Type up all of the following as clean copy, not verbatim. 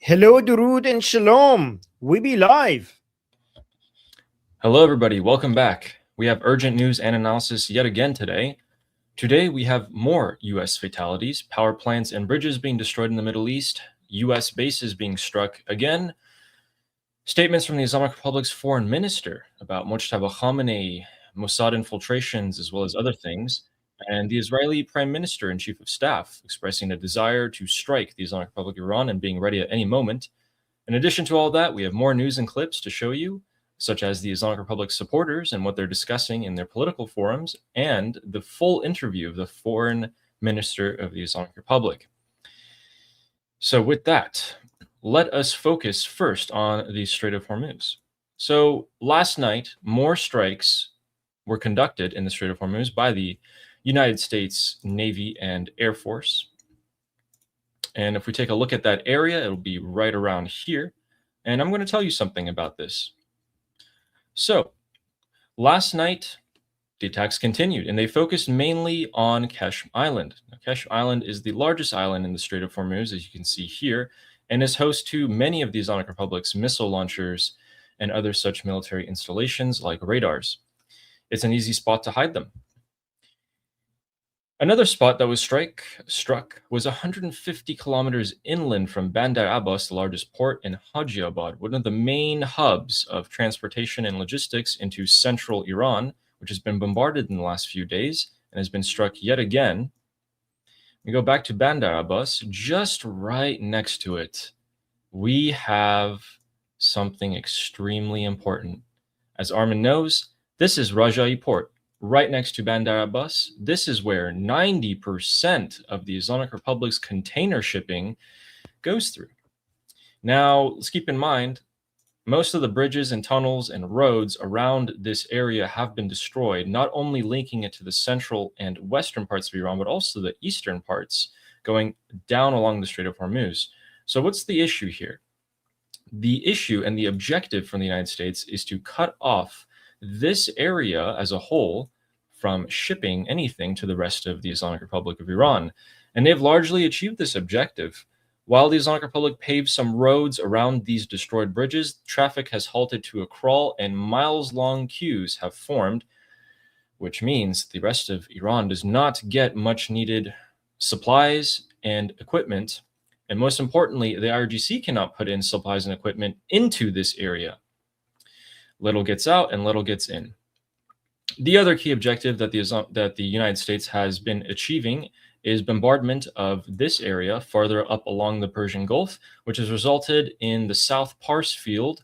Hello, Durud and Shalom. We be live. Hello, everybody. Welcome back. We have urgent news and analysis yet again today. Today, we have more U.S. fatalities, power plants and bridges being destroyed in the Middle East, U.S. bases being struck again, statements from the Islamic Republic's foreign minister about Mojtaba Khamenei, Mossad infiltrations, as well as other things, and the Israeli Prime Minister and Chief of Staff expressing a desire to strike the Islamic Republic of Iran and being ready at any moment. In addition to all that, we have more news and clips to show you, such as the Islamic Republic supporters and what they're discussing in their political forums, and the full interview of the foreign minister of the Islamic Republic. So with that, let us focus first on the Strait of Hormuz. So last night, more strikes were conducted in the Strait of Hormuz by the United States Navy and Air Force. And if we take a look at that area, it'll be right around here. And I'm going to tell you something about this. So last night, the attacks continued, and they focused mainly on Keshm Island. Now, Keshm Island is the largest island in the Strait of Hormuz, as you can see here, and is host to many of the Islamic Republic's missile launchers and other such military installations like radars. It's an easy spot to hide them. Another spot that was struck was 150 kilometers inland from Bandar Abbas, the largest port, in Hajiabad, one of the main hubs of transportation and logistics into central Iran, which has been bombarded in the last few days and has been struck yet again. We go back to Bandar Abbas, just right next to it, we have something extremely important. As Armin knows, this is Rajai Port, right next to Bandar Abbas. This is where 90% of the Islamic Republic's container shipping goes through. Now, let's keep in mind, most of the bridges and tunnels and roads around this area have been destroyed, not only linking it to the central and western parts of Iran, but also the eastern parts going down along the Strait of Hormuz. So what's the issue here? The issue and the objective from the United States is to cut off this area as a whole from shipping anything to the rest of the Islamic Republic of Iran. And they've largely achieved this objective. While the Islamic Republic paved some roads around these destroyed bridges, traffic has halted to a crawl and miles-long queues have formed, which means the rest of Iran does not get much needed supplies and equipment. And most importantly, the IRGC cannot put in supplies and equipment into this area. Little gets out and little gets in. The other key objective that the United States has been achieving is bombardment of this area farther up along the Persian Gulf, which has resulted in the South Pars Field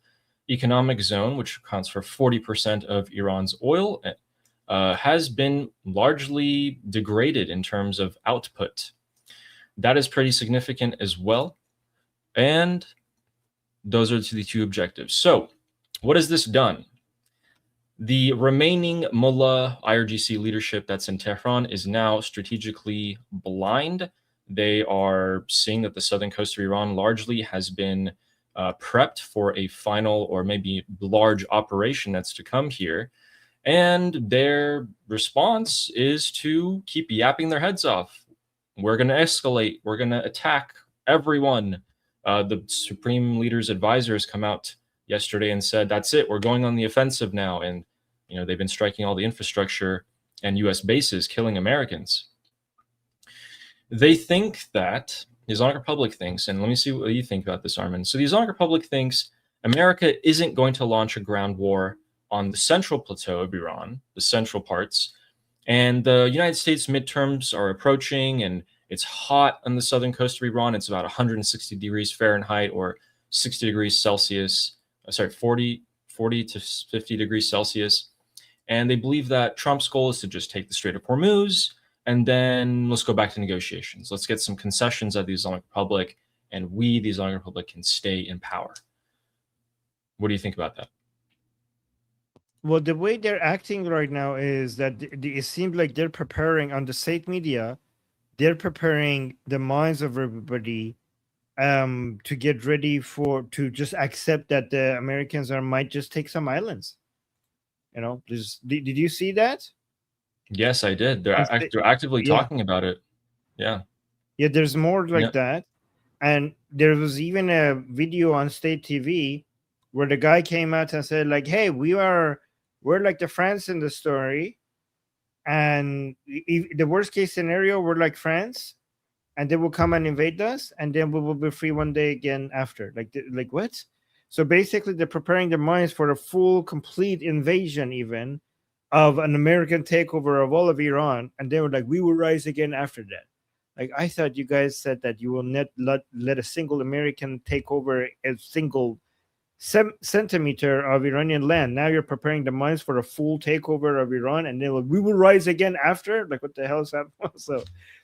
economic zone, which accounts for 40% of Iran's oil, has been largely degraded in terms of output. That is pretty significant as well. And those are the two objectives. So what has this done? The remaining Mullah IRGC leadership that's in Tehran is now strategically blind. They are seeing that the southern coast of Iran largely has been prepped for a final or maybe large operation that's to come here. And their response is to keep yapping their heads off. We're going to escalate. We're going to attack everyone. The Supreme Leader's advisors come out yesterday and said, that's it. We're going on the offensive now. And, they've been striking all the infrastructure and U.S. bases, killing Americans. They think that the Islamic Republic thinks, and let me see what you think about this, Armin. So the Islamic Republic thinks America isn't going to launch a ground war on the central plateau of Iran, the central parts. And the United States midterms are approaching, and it's hot on the southern coast of Iran. It's about 160 degrees Fahrenheit or 60 degrees Celsius, 40 to 50 degrees Celsius. And they believe that Trump's goal is to just take the Strait of Hormuz, and then let's go back to negotiations. Let's get some concessions at the Islamic Republic, and we, the Islamic Republic, can stay in power. What do you think about that? Well, the way they're acting right now is that it seems like they're preparing on the state media, they're preparing the minds of everybody to get ready to just accept that the Americans might just take some islands. Did you see that? Yes, I did. They're actively talking about it. Yeah. Yeah, there's more like that. And there was even a video on state TV where the guy came out and said, like, hey, we're like the France in the story. And the worst case scenario, we're like France, and they will come and invade us, and then we will be free one day again after. Like what? So basically, they're preparing their minds for a full, complete invasion, even of an American takeover of all of Iran, and they were like, "We will rise again after that." Like, I thought you guys said that you will not let a single American take over a single centimeter of Iranian land. Now you're preparing the mines for a full takeover of Iran, and then we will rise again after. Like, what the hell is happening?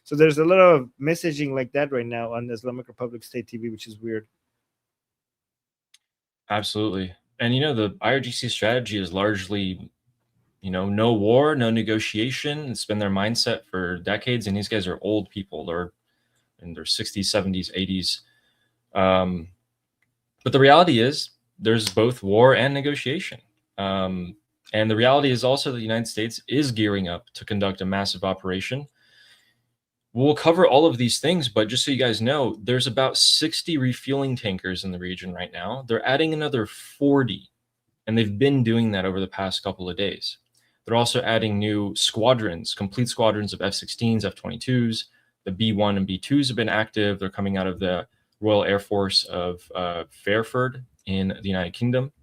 So there's a lot of messaging like that right now on Islamic Republic State TV, which is weird. Absolutely. And the IRGC strategy is largely, no war, no negotiation. It's been their mindset for decades, and these guys are old people. They're in their 60s, 70s, 80s. But the reality is there's both war and negotiation. And the reality is also the United States is gearing up to conduct a massive operation. We'll cover all of these things, but just so you guys know, there's about 60 refueling tankers in the region right now. They're adding another 40, and they've been doing that over the past couple of days. They're also adding new squadrons, complete squadrons of F-16s, F-22s. The B-1 and B-2s have been active. They're coming out of the Royal Air Force of Fairford in the United Kingdom.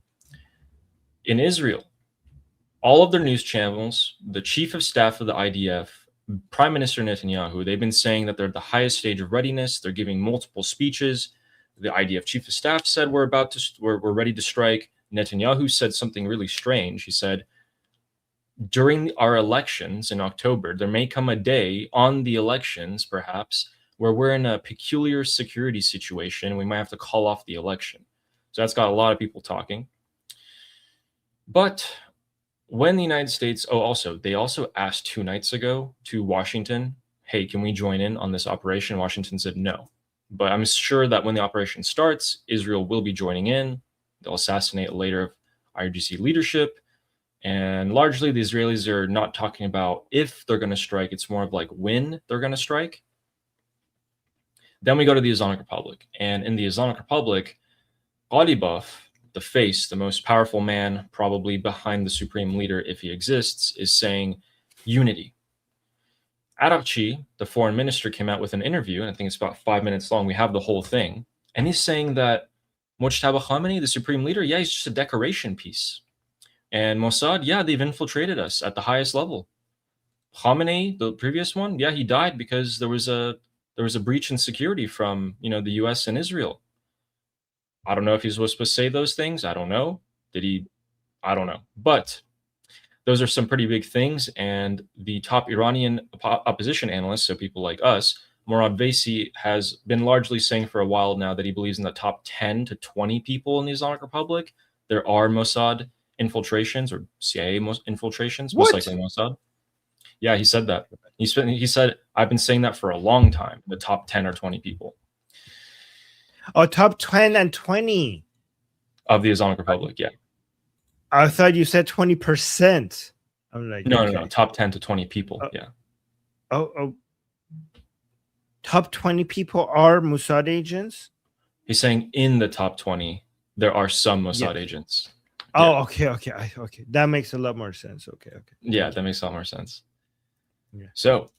In Israel, all of their news channels, the chief of staff of the IDF, Prime Minister Netanyahu, they've been saying that they're at the highest stage of readiness. They're giving multiple speeches. The IDF chief of staff said we're ready to strike. Netanyahu said something really strange. He said, during our elections in October, there may come a day on the elections, perhaps, where we're in a peculiar security situation. We might have to call off the election. So that's got a lot of people talking. But when the United States, they also asked 2 nights ago to Washington, hey, can we join in on this operation? Washington said no. But I'm sure that when the operation starts, Israel will be joining in. They'll assassinate later of IRGC leadership. And largely, the Israelis are not talking about if they're going to strike. It's more of like when they're going to strike. Then we go to the Islamic Republic. And in the Islamic Republic, Ghalibaf, the face, the most powerful man probably behind the supreme leader if he exists, is saying unity. Arakchi, the foreign minister, came out with an interview, and I think it's about 5 minutes long. We have the whole thing. And he's saying that Mojtaba Khamenei, the supreme leader, he's just a decoration piece. And Mossad, they've infiltrated us at the highest level. Khamenei, the previous one, he died because there was a breach in security from the U.S. and Israel. I don't know if he was supposed to say those things. I don't know. Did he? I don't know. But those are some pretty big things. And the top Iranian opposition analysts, so people like us, Morad Vaisi, has been largely saying for a while now that he believes in the top 10 to 20 people in the Islamic Republic, there are Mossad infiltrations or CIA infiltrations, most likely Mossad. Yeah, he said that. He said, I've been saying that for a long time, the top 10 or 20 people. Oh, top 10 and 20 of the Islamic Republic, yeah. I thought you said 20%. I'm like, no, top 10 to 20 people, yeah. Oh, top 20 people are Mossad agents? He's saying in the top 20, there are some Mossad agents. Oh, yeah. Okay. That makes a lot more sense. Okay. Yeah, that makes a lot more sense. Yeah. So,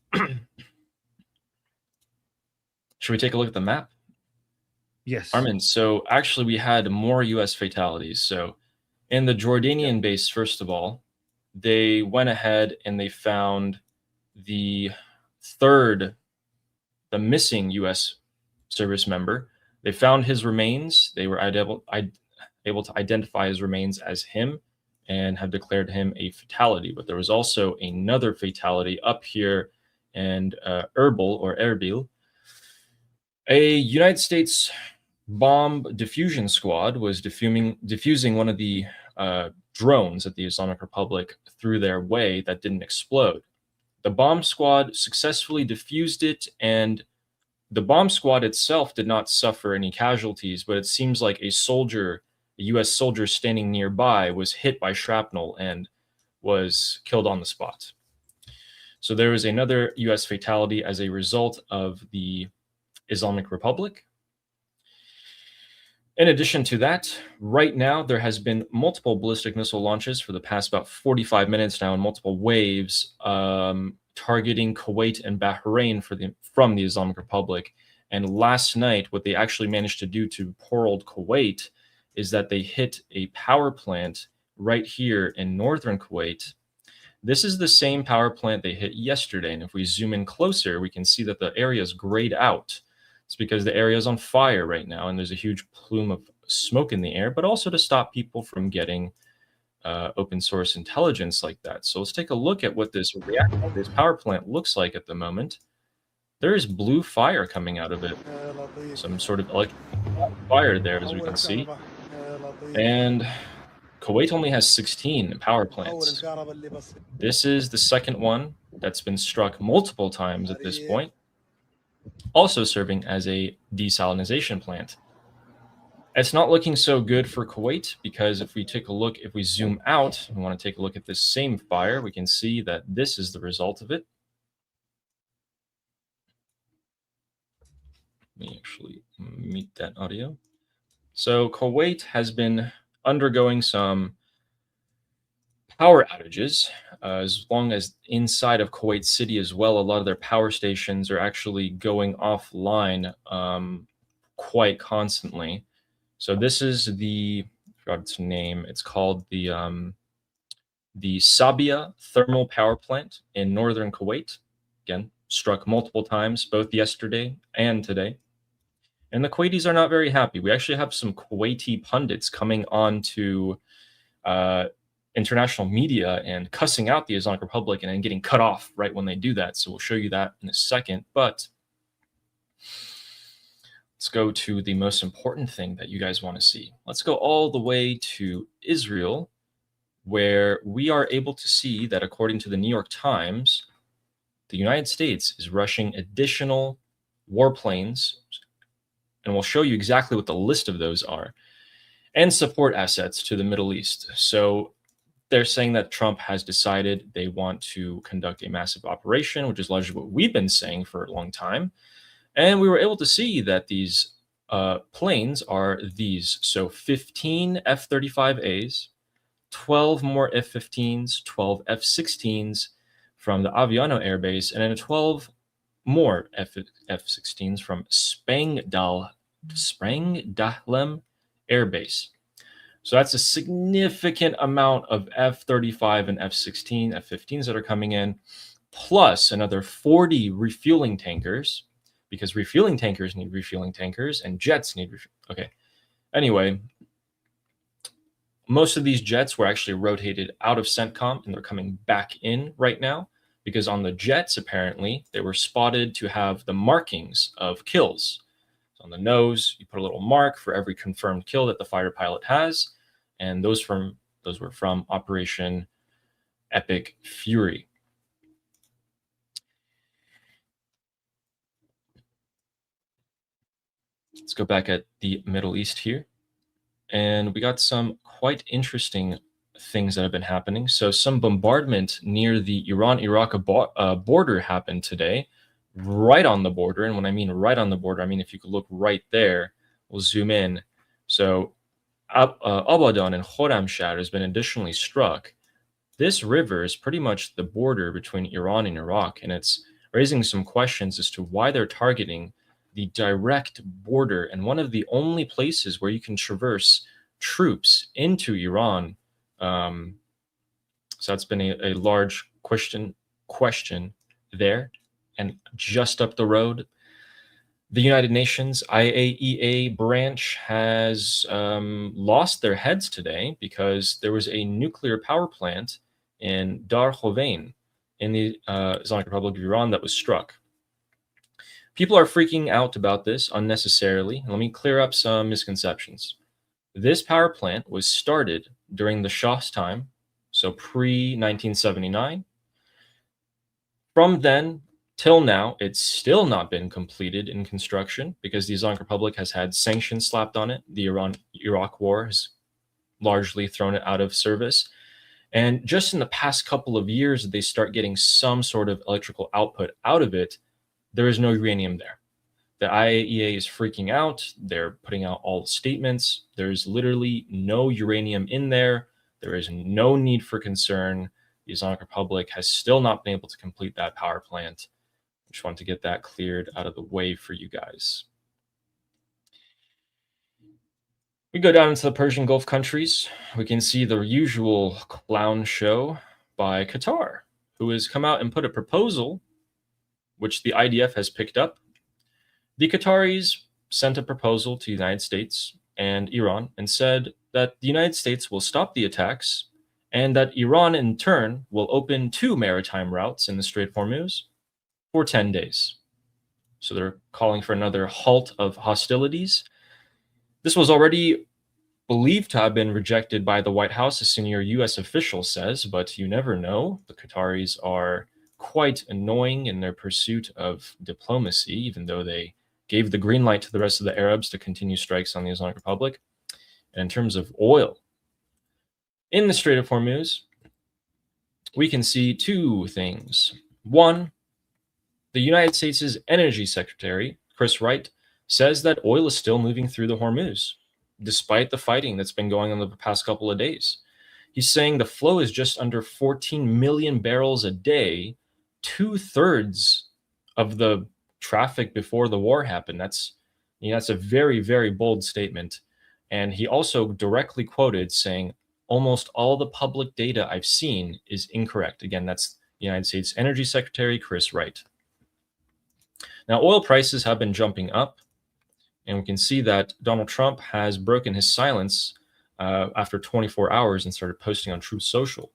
should we take a look at the map? Yes. Armin, so actually we had more U.S. fatalities. So in the Jordanian base, first of all, they went ahead and they found the missing U.S. service member. They found his remains. They were able to identify his remains as him and have declared him a fatality. But there was also another fatality up here in Erbil. A United States bomb diffusion squad was diffusing one of the drones that the Islamic Republic threw their way that didn't explode. The bomb squad successfully diffused it, and the bomb squad itself did not suffer any casualties, but it seems like a U.S. soldier standing nearby was hit by shrapnel and was killed on the spot. So there was another U.S. fatality as a result of the Islamic Republic. In addition to that, right now there has been multiple ballistic missile launches for the past about 45 minutes now in multiple waves, targeting Kuwait and Bahrain from the Islamic Republic. And last night, what they actually managed to do to poor old Kuwait is that they hit a power plant right here in northern Kuwait. This is the same power plant they hit yesterday. And if we zoom in closer, we can see that the area is grayed out. It's because the area is on fire right now, and there's a huge plume of smoke in the air, but also to stop people from getting open source intelligence like that. So let's take a look at what this power plant looks like at the moment. There is blue fire coming out of it, some sort of electric fire there, as we can see. And Kuwait only has 16 power plants. This is the second one that's been struck multiple times at this point, also serving as a desalination plant. It's not looking so good for Kuwait because if we zoom out, we want to take a look at this same fire, we can see that this is the result of it. Let me actually mute that audio. So Kuwait has been undergoing some power outages, as long as inside of Kuwait City as well, a lot of their power stations are actually going offline quite constantly. So this is I forgot its name. It's called the Sabia thermal power plant in northern Kuwait. Again, struck multiple times, both yesterday and today. And the Kuwaitis are not very happy. We actually have some Kuwaiti pundits coming on to international media and cussing out the Islamic Republic and then getting cut off right when they do that. So we'll show you that in a second. But let's go to the most important thing that you guys want to see. Let's go all the way to Israel, where we are able to see that according to the New York Times, the United States is rushing additional warplanes, and we'll show you exactly what the list of those are, and support assets to the Middle East. So they're saying that Trump has decided they want to conduct a massive operation, which is largely what we've been saying for a long time. And we were able to see that these planes are these. So 15 F-35As, 12 more F-15s, 12 F-16s from the Aviano Air Base, and then 12 more F-16s from Sprengdahlem Air Base. So that's a significant amount of F-35 and F-16, F-15s that are coming in, plus another 40 refueling tankers, because refueling tankers need refueling tankers and jets need okay. Anyway, most of these jets were actually rotated out of CENTCOM and they're coming back in right now because on the jets, apparently, they were spotted to have the markings of kills. So on the nose, you put a little mark for every confirmed kill that the fighter pilot has, and those were from Operation Epic Fury. Let's go back at the Middle East here. And we got some quite interesting things that have been happening. So some bombardment near the Iran-Iraq border happened today, right on the border. And when I mean right on the border, I mean if you could look right there, we'll zoom in. So Abadan and Khorramshahr has been additionally struck. This river is pretty much the border between Iran and Iraq, and it's raising some questions as to why they're targeting the direct border and one of the only places where you can traverse troops into Iran. So that's been a large question there. And just up the road, the United Nations IAEA branch has lost their heads today because there was a nuclear power plant in Dar Hovein in the Islamic Republic of Iran that was struck. People are freaking out about this unnecessarily. Let me clear up some misconceptions. This power plant was started during the Shah's time, so pre-1979. From then till now, it's still not been completed in construction because the Islamic Republic has had sanctions slapped on it. The Iran-Iraq war has largely thrown it out of service. And just in the past couple of years, they start getting some sort of electrical output out of it. There is no uranium there. The IAEA is freaking out. They're putting out all the statements. There's literally no uranium in there. There is no need for concern. The Islamic Republic has still not been able to complete that power plant. Just want to get that cleared out of the way for you guys. We go down into the Persian Gulf countries. We can see the usual clown show by Qatar, who has come out and put a proposal, which the IDF has picked up. The Qataris sent a proposal to the United States and Iran and said that the United States will stop the attacks and that Iran, in turn, will open 2 maritime routes in the Strait of Hormuz for 10 days. So they're calling for another halt of hostilities. This was already believed to have been rejected by the White House, a senior U.S. official says, but you never know. The Qataris are quite annoying in their pursuit of diplomacy, even though they gave the green light to the rest of the Arabs to continue strikes on the Islamic Republic. And in terms of oil, in the Strait of Hormuz, we can see 2 things. One, the United States' Energy Secretary, Chris Wright, says that oil is still moving through the Hormuz, despite the fighting that's been going on the past couple of days. He's saying the flow is just under 14 million barrels a day, 2/3 of the traffic before the war happened. That's a very, very bold statement. And he also directly quoted saying, almost all the public data I've seen is incorrect. Again, that's the United States Energy Secretary, Chris Wright. Now, oil prices have been jumping up, and we can see that Donald Trump has broken his silence after 24 hours and started posting on Truth Social,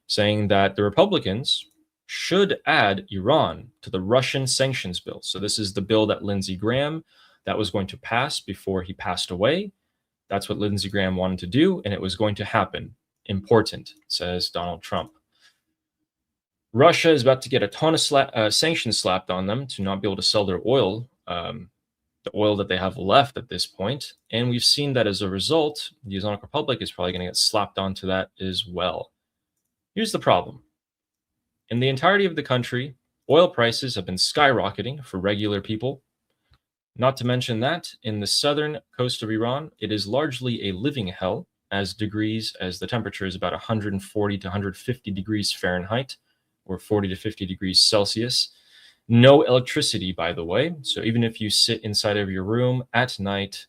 saying that the Republicans should add Iran to the Russian sanctions bill. So this is the bill that Lindsey Graham that was going to pass before he passed away. That's what Lindsey Graham wanted to do, and it was going to happen. Important, says Donald Trump. Russia is about to get a ton of sanctions slapped on them to not be able to sell their oil, the oil that they have left at this point. And we've seen that as a result, the Islamic Republic is probably going to get slapped onto that as well. Here's the problem. In the entirety of the country, oil prices have been skyrocketing for regular people. Not to mention that in the southern coast of Iran, it is largely a living hell as the temperature is about 140 to 150 degrees Fahrenheit or 40 to 50 degrees Celsius. No electricity, by the way. So even if you sit inside of your room at night,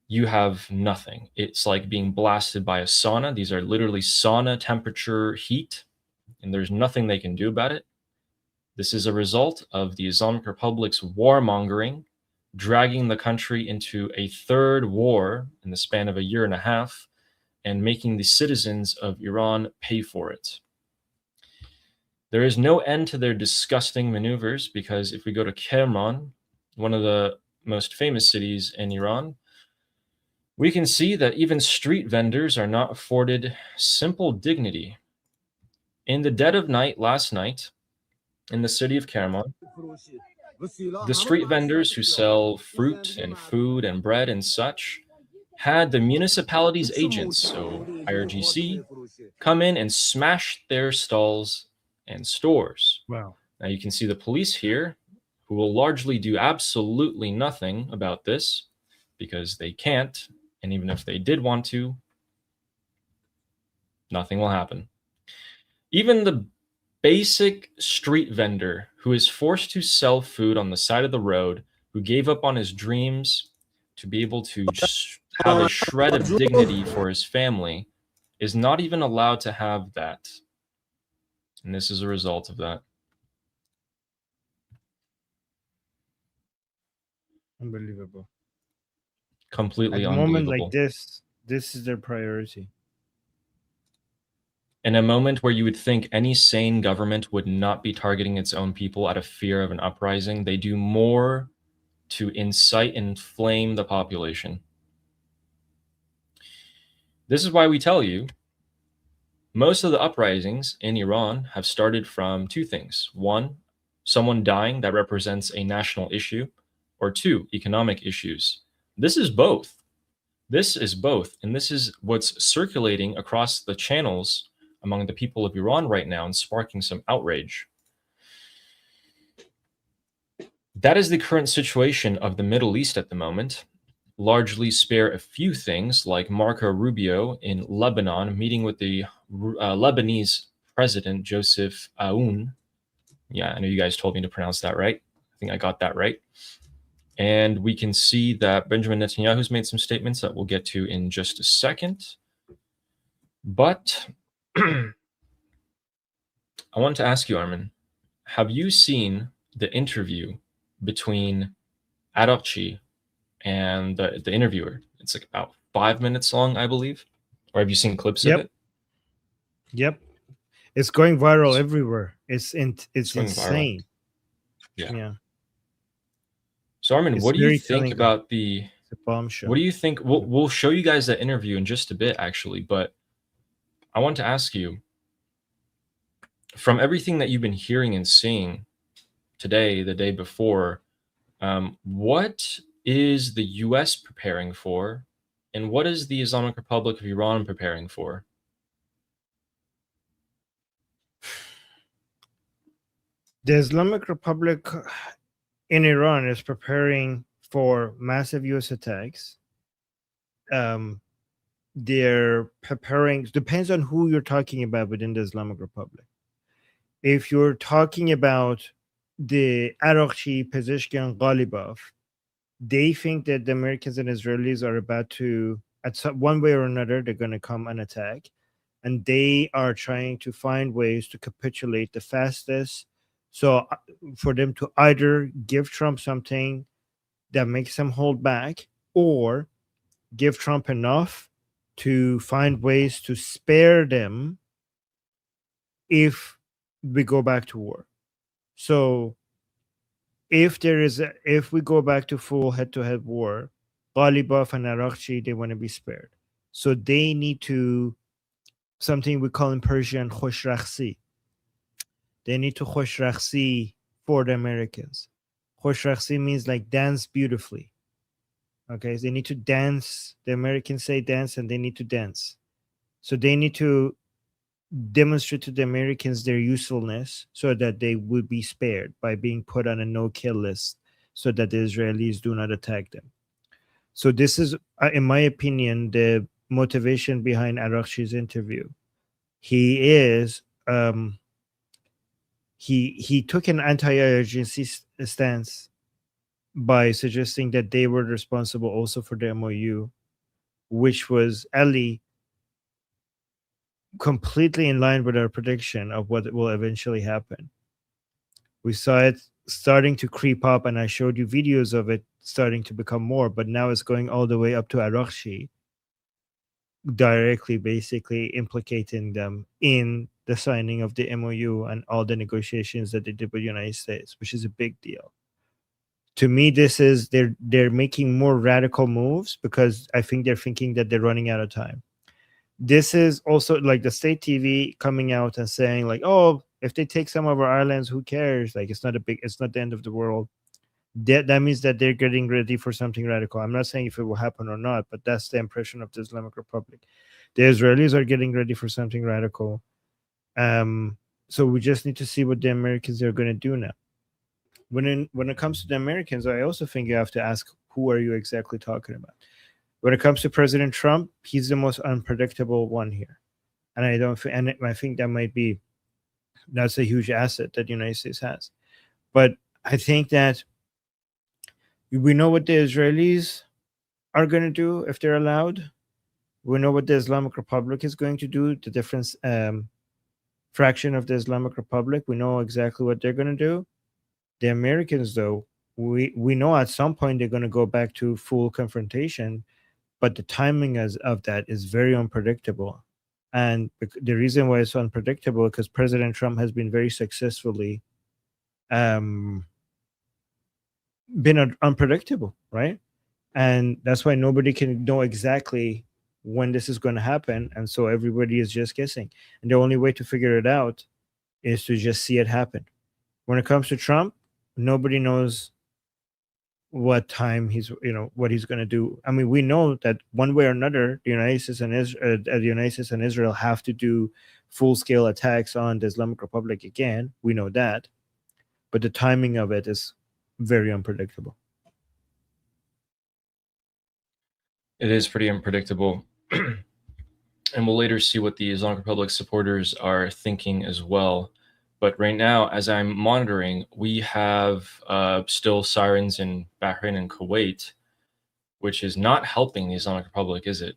you have nothing. It's like being blasted by a sauna. These are literally sauna temperature heat, and there's nothing they can do about it. This is a result of the Islamic Republic's warmongering, dragging the country into a 3rd war in the span of a year and a half, and making the citizens of Iran pay for it. There is no end to their disgusting maneuvers, because if we go to Tehran, one of the most famous cities in Iran, we can see that even street vendors are not afforded simple dignity. In the dead of night last night, in the city of Tehran, the street vendors who sell fruit and food and bread and such had the municipality's agents, so IRGC, come in and smash their stalls and stores. Wow. Now you can see the police here, who will largely do absolutely nothing about this because they can't, and even if they did want to, nothing will happen. Even the basic street vendor who is forced to sell food on the side of the road, who gave up on his dreams to be able to just have a shred of dignity for his family, is not even allowed to have that. And this is a result of that. Unbelievable. Completely At a moment unbelievable. like this is their priority. In a moment where you would think any sane government would not be targeting its own people out of fear of an uprising, they do more to incite and inflame the population. This is why we tell you most of the uprisings in Iran have started from 2 things. 1, someone dying that represents a national issue, or 2, economic issues. This is both. This is both. And this is what's circulating across the channels among the people of Iran right now and sparking some outrage. That is the current situation of the Middle East at the moment. Largely spare a few things, like Marco Rubio in Lebanon meeting with the Lebanese president Joseph Aoun. Yeah, I know you guys told me to pronounce that right. I think I got that right. And we can see that Benjamin Netanyahu's made some statements that we'll get to in just a second. But I want to ask you, Armin, have you seen the interview between Adochi and the interviewer? It's like about 5 minutes long, I believe. Or have you seen clips of Yep. it? Yep. It's going viral It's everywhere. It's going viral. insane. Yeah. Yeah. So Armin, It's what do you very think telling. about the? It's a bombshell. What do you think? We'll show you guys that interview in just a bit, actually. But I want to ask you, from everything that you've been hearing and seeing today, the day before, what is the U.S. preparing for, and what is the Islamic Republic of Iran preparing for? The Islamic Republic in Iran is preparing for massive US attacks. They're preparing, depends on who you're talking about within the Islamic Republic. If you're talking about the Araghchi, Pezeshkian, Ghalibaf, they think that the Americans and Israelis are about to, at some, one way or another, they're going to come and attack. And they are trying to find ways to capitulate the fastest. So for them to either give Trump something that makes them hold back, or give Trump enough to find ways to spare them if we go back to war. So if we go back to full head-to-head war, Ghalibaf and Araghchi, they want to be spared. So they need to, something we call in Persian khoshrakhsi. They need to khoshrakhsi for the Americans. Khoshrakhsi means like dance beautifully. Okay, they need to dance. The Americans say dance, and they need to dance. So they need to demonstrate to the Americans their usefulness so that they would be spared by being put on a no-kill list so that the Israelis do not attack them. So this is, in my opinion, the motivation behind Araghchi's interview. He is he took an anti-IRGC stance by suggesting that they were responsible also for the MOU, which was Ali completely in line with our prediction of what will eventually happen. We saw it starting to creep up, and I showed you videos of it starting to become more, but now it's going all the way up to Araghchi, directly basically implicating them in the signing of the MOU and all the negotiations that they did with the United States, which is a big deal. To me, this is they're making more radical moves because I think they're thinking that they're running out of time. This is also like the state TV coming out and saying like, oh, if they take some of our islands, who cares? Like it's not the end of the world. That means that they're getting ready for something radical. I'm not saying if it will happen or not, but that's the impression of the Islamic Republic. The Israelis are getting ready for something radical. So we just need to see what the Americans are going to do now. When it comes to the Americans, I also think you have to ask, who are you exactly talking about? When it comes to President Trump, he's the most unpredictable one here, and I think that might be, that's a huge asset that the United States has. But I think that we know what the Israelis are going to do if they're allowed. We know what the Islamic Republic is going to do, the different fraction of the Islamic Republic. We know exactly what they're going to do. The Americans, though, we know at some point they're going to go back to full confrontation, but the timing of that is very unpredictable. And the reason why it's unpredictable because President Trump has been very successfully been unpredictable, right? And that's why nobody can know exactly when this is going to happen, and so everybody is just guessing. And the only way to figure it out is to just see it happen. When it comes to Trump, nobody knows what time what he's going to do. I mean, we know that one way or another, the United States and Israel have to do full-scale attacks on the Islamic Republic again. We know that, but the timing of it is very unpredictable. It is pretty unpredictable. And we'll later see what the Islamic Republic supporters are thinking as well. But right now, as I'm monitoring, we have still sirens in Bahrain and Kuwait, which is not helping the Islamic Republic, is it?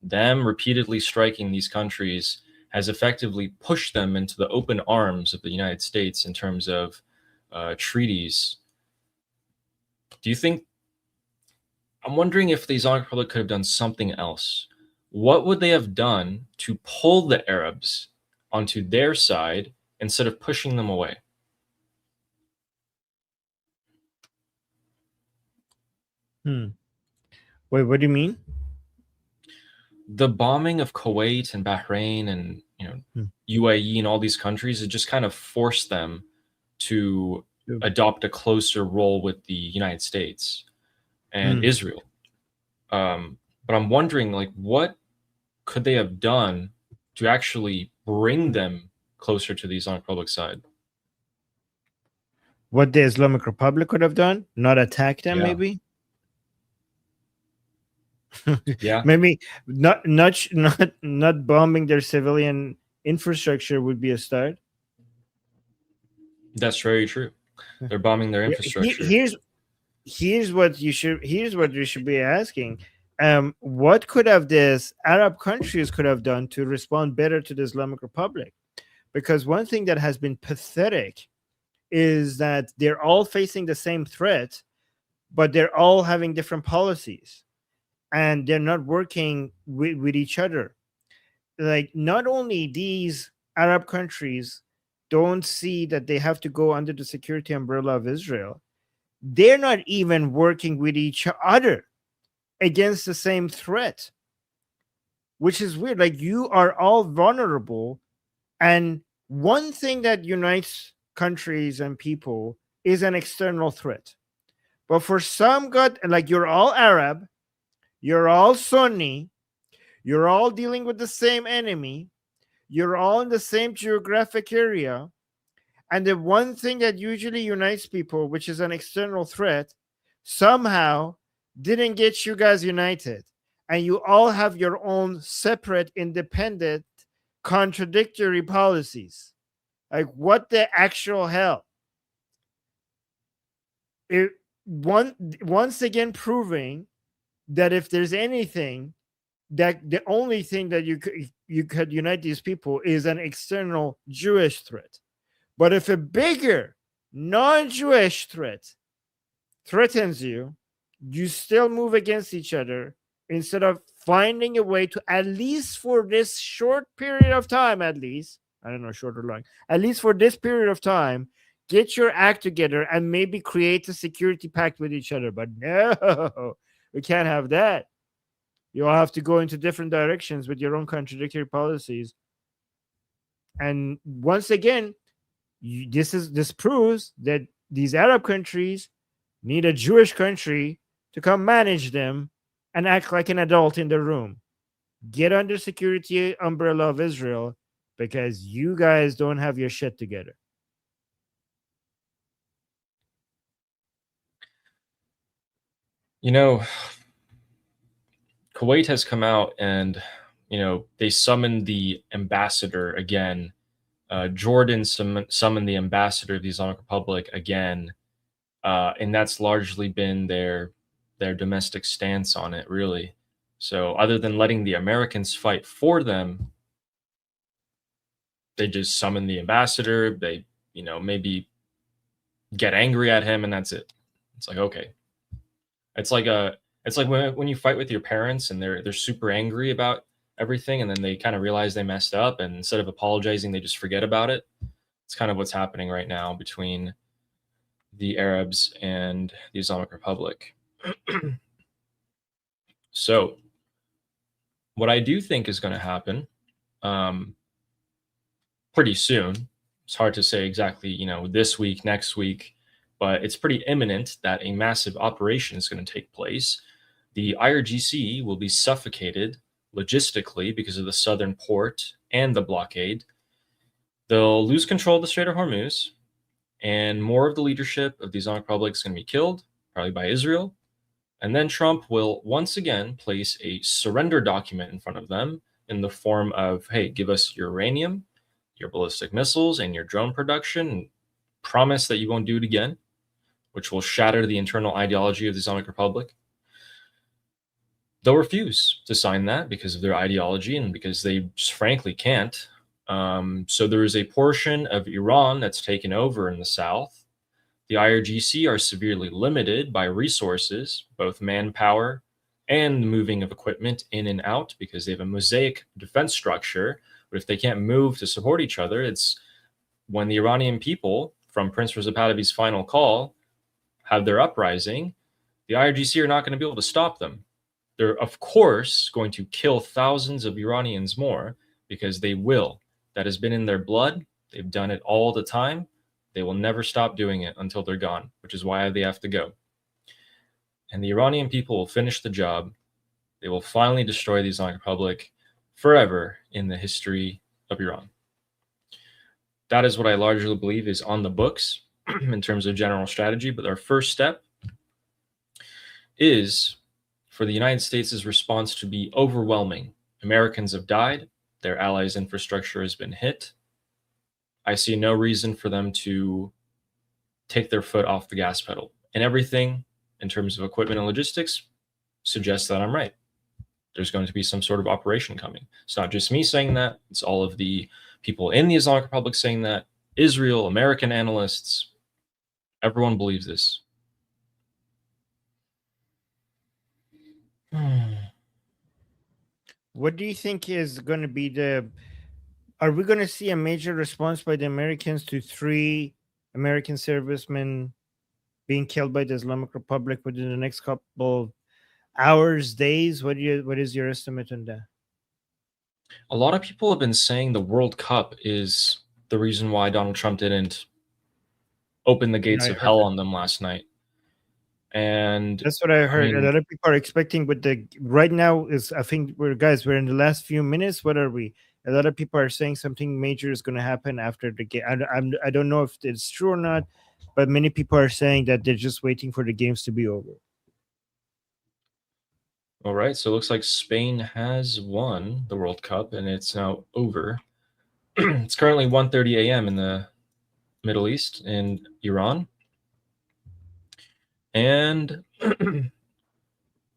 Them repeatedly striking these countries has effectively pushed them into the open arms of the United States in terms of treaties. Do you think? I'm wondering if the Islamic Republic could have done something else. What would they have done to pull the Arabs onto their side instead of pushing them away? Wait, what do you mean? The bombing of Kuwait and Bahrain and UAE and all these countries, it just kind of forced them to adopt a closer role with the United States and Israel. But I'm wondering, like, what could they have done to actually bring them closer to the Islamic Republic side? What the Islamic Republic could have done? Not attack them, Yeah. maybe? Yeah, Maybe not bombing their civilian infrastructure would be a start. that's very true. They're bombing their infrastructure. Here's what you should be asking. What could have this Arab countries could have done to respond better to the Islamic Republic? Because one thing that has been pathetic is that they're all facing the same threat, but they're all having different policies and they're not working with each other. Like, not only these Arab countries don't see that they have to go under the security umbrella of Israel, they're not even working with each other against the same threat, which is weird. Like, you are all vulnerable, and one thing that unites countries and people is an external threat. But for some god, like, you're all Arab, you're all Sunni, you're all dealing with the same enemy, you're all in the same geographic area, and the one thing that usually unites people, which is an external threat, somehow didn't get you guys united. And you all have your own separate, independent, contradictory policies. Like, what the actual hell? Once again proving that if there's anything, that the only thing that you could unite these people is an external Jewish threat. But if a bigger non-Jewish threat threatens you, you still move against each other instead of finding a way to, at least for this short period of time, at least, I don't know, short or long, at least for this period of time, get your act together and maybe create a security pact with each other. But no, we can't have that. You all have to go into different directions with your own contradictory policies. And once again, this proves that these Arab countries need a Jewish country to come manage them and act like an adult in the room. Get under security umbrella of Israel, because you guys don't have your shit together. You know, Kuwait has come out and, they summoned the ambassador again. Jordan summoned the ambassador of the Islamic Republic again. And that's largely been their domestic stance on it, really. So other than letting the Americans fight for them, they just summon the ambassador. They, maybe get angry at him, and that's it. It's like, okay. It's like when you fight with your parents and they're super angry about everything, and then they kind of realize they messed up, and instead of apologizing, they just forget about it. It's kind of what's happening right now between the Arabs and the Islamic Republic. So, what I do think is going to happen pretty soon, it's hard to say exactly, this week, next week, but it's pretty imminent that a massive operation is going to take place. The IRGC will be suffocated logistically because of the southern port and the blockade. They'll lose control of the Strait of Hormuz. and more of the leadership of the Islamic Republic is going to be killed, probably by Israel. And then Trump will once again place a surrender document in front of them in the form of, hey, give us your uranium, your ballistic missiles, and your drone production, and promise that you won't do it again, which will shatter the internal ideology of the Islamic Republic. They'll refuse to sign that because of their ideology and because they just frankly can't. So there is a portion of Iran that's taken over in the south. The IRGC are severely limited by resources, both manpower and the moving of equipment in and out, because they have a mosaic defense structure. But if they can't move to support each other, it's when the Iranian people, from Prince Reza Pahlavi's final call, have their uprising, the IRGC are not going to be able to stop them. They're, of course, going to kill thousands of Iranians more, because they will. That has been in their blood. They've done it all the time. They will never stop doing it until they're gone, which is why they have to go. And the Iranian people will finish the job. They will finally destroy the Islamic Republic forever in the history of Iran. That is what I largely believe is on the books in terms of general strategy. But our first step is for the United States' response to be overwhelming. Americans have died. Their allies' infrastructure has been hit. I see no reason for them to take their foot off the gas pedal. And everything in terms of equipment and logistics suggests that I'm right. There's going to be some sort of operation coming. It's not just me saying that. It's all of the people in the Islamic Republic saying that. Israel, American analysts, everyone believes this. What do you think is going to be the? Are we going to see a major response by the Americans to 3 American servicemen being killed by the Islamic Republic within the next couple hours, days? What is your estimate on that? A lot of people have been saying the World Cup is the reason why Donald Trump didn't open the gates I of heard hell that. on them last night. And That's what I I heard. A mean, lot of people are expecting, but the right now is, I think we're in the last few minutes. What are we? A lot of people are saying something major is going to happen after the game. I don't know if it's true or not, but many people are saying that they're just waiting for the games to be over. all right, so it looks like Spain has won the World Cup and it's now over. It's currently 1:30 a.m. in the Middle East in Iran. And a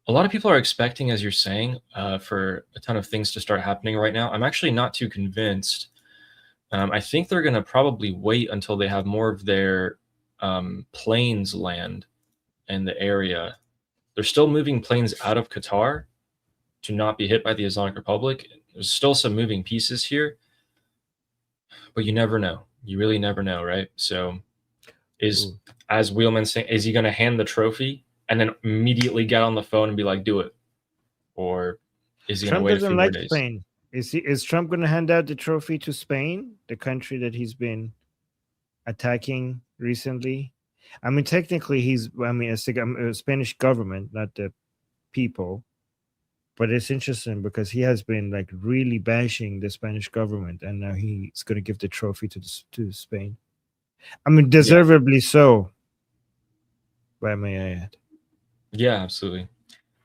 lot of people are expecting, as you're saying, for a ton of things to start happening right now. I'm actually not too convinced. I think they're going to probably wait until they have more of their planes land in the area. They're still moving planes out of Qatar to not be hit by the Islamic Republic. There's still some moving pieces here, but you never know. You really never know, right? So is, Ooh. as Wheelman saying, is he going to hand the trophy and then immediately get on the phone and be like, do it? Or is he going to Trump wait a doesn't few more like days? Spain. Is Trump going to hand out the trophy to Spain, the country that he's been attacking recently? I mean, technically, it's a Spanish government, not the people. But it's interesting because he has been like really bashing the Spanish government, and now he's going to give the trophy to Spain. I mean, Yeah. deservedly so. Why may I add? Yeah, absolutely.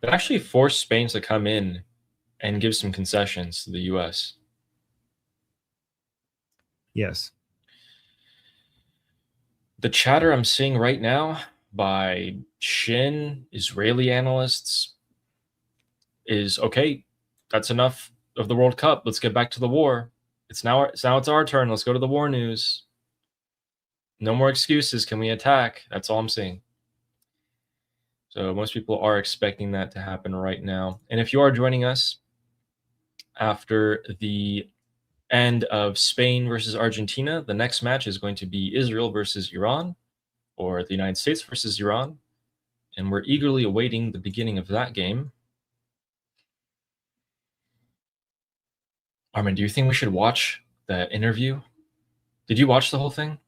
But actually forced Spain to come in and give some concessions to the US. Yes. The chatter I'm seeing right now by Shin, Israeli analysts, is okay, that's enough of the World Cup. Let's get back to the war. It's our turn. Let's go to the war news. No more excuses. Can we attack? That's all I'm seeing. So most people are expecting that to happen right now. And if you are joining us after the end of Spain versus Argentina, the next match is going to be Israel versus Iran, or the United States versus Iran. And we're eagerly awaiting the beginning of that game. Armin, do you think we should watch that interview? Did you watch the whole thing?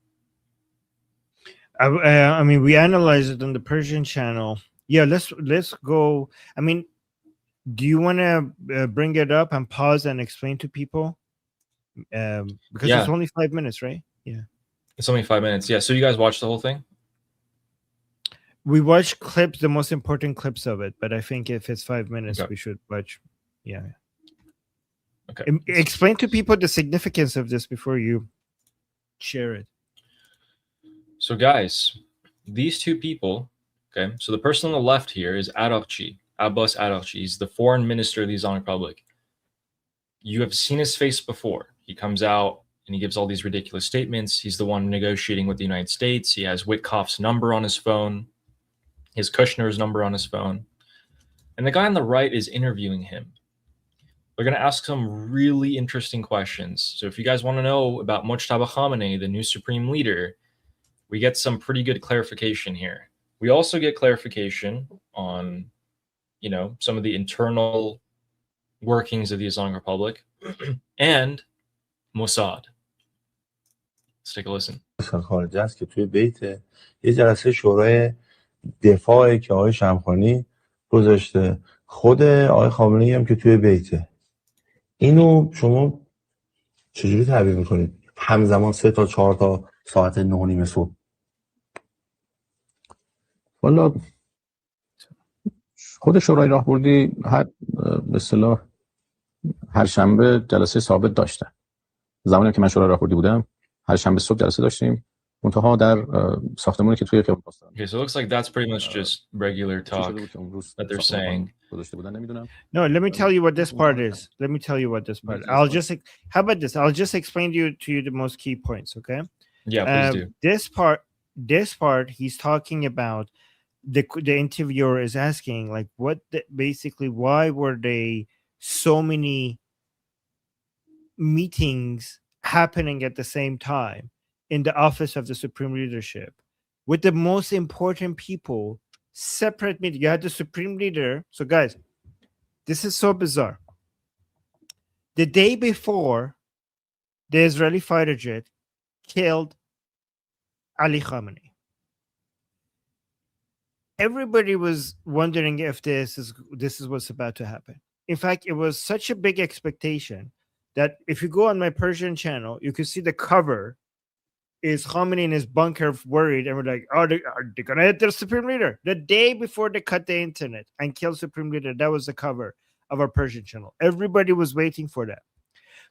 I mean, we analyzed it on the Persian channel. Yeah, let's go. I mean, do you want to bring it up and pause and explain to people? Because it's Yeah. only 5 minutes, right? Yeah. It's only 5 minutes. Yeah. So you guys watched the whole thing? We watched clips, the most important clips of it, but I think if it's 5 minutes, Okay. we should watch. Yeah. Okay. Explain to people the significance of this before you share it. So, guys, these two people, okay, so the person on the left here is IRGC, Abbas IRGC. He's the foreign minister of the Islamic Republic. You have seen his face before. He comes out and he gives all these ridiculous statements. He's the one negotiating with the United States. He has Witkoff's number on his phone, his Kushner's number on his phone. And the guy on the right is interviewing him. They're going to ask some really interesting questions. So if you guys want to know about Mojtaba Khamenei, the new supreme leader, we get some pretty good clarification here. We also get clarification on, some of the internal workings of the Islamic Republic and Mossad. Let's take a listen. خارجه است که توی بیت یه جلسه شورای دفاعی که آقای شمخانی گذاشته، خود آقای خامنه‌ای هم که توی بیته. اینو شما چجوری تعبیر میکنید؟ همزمان 3 تا 4 تا ساعت 9:30 صبح. والا خود شورای راهبردی به اصطلاح هر شنبه جلسه ثابت داشتن. زمانی که من شورای راهبردی بودم هر شنبه صبح جلسه داشتیم، منتها در ساختمانی که توی خیابان پاسداران. Okay, so it looks like that's pretty much just regular talk that they're saying. No, let me tell you what this part is. Let me tell you what this part. How about this? I'll just explain to you the most key points, okay? Yeah, please do. This part, he's talking about the interviewer is asking like basically why were they so many meetings happening at the same time in the office of the supreme leadership with the most important people, separate meeting. You had the supreme leader. So guys, this is so bizarre. The day before, the Israeli fighter jet killed Ali Khamenei. Everybody was wondering if this is what's about to happen. In fact, it was such a big expectation that if you go on my Persian channel, you can see the cover is Khamenei in his bunker worried, and we're like, are they gonna hit the supreme leader? The day before they cut the internet and killed supreme leader, that was the cover of our Persian channel. Everybody was waiting for that.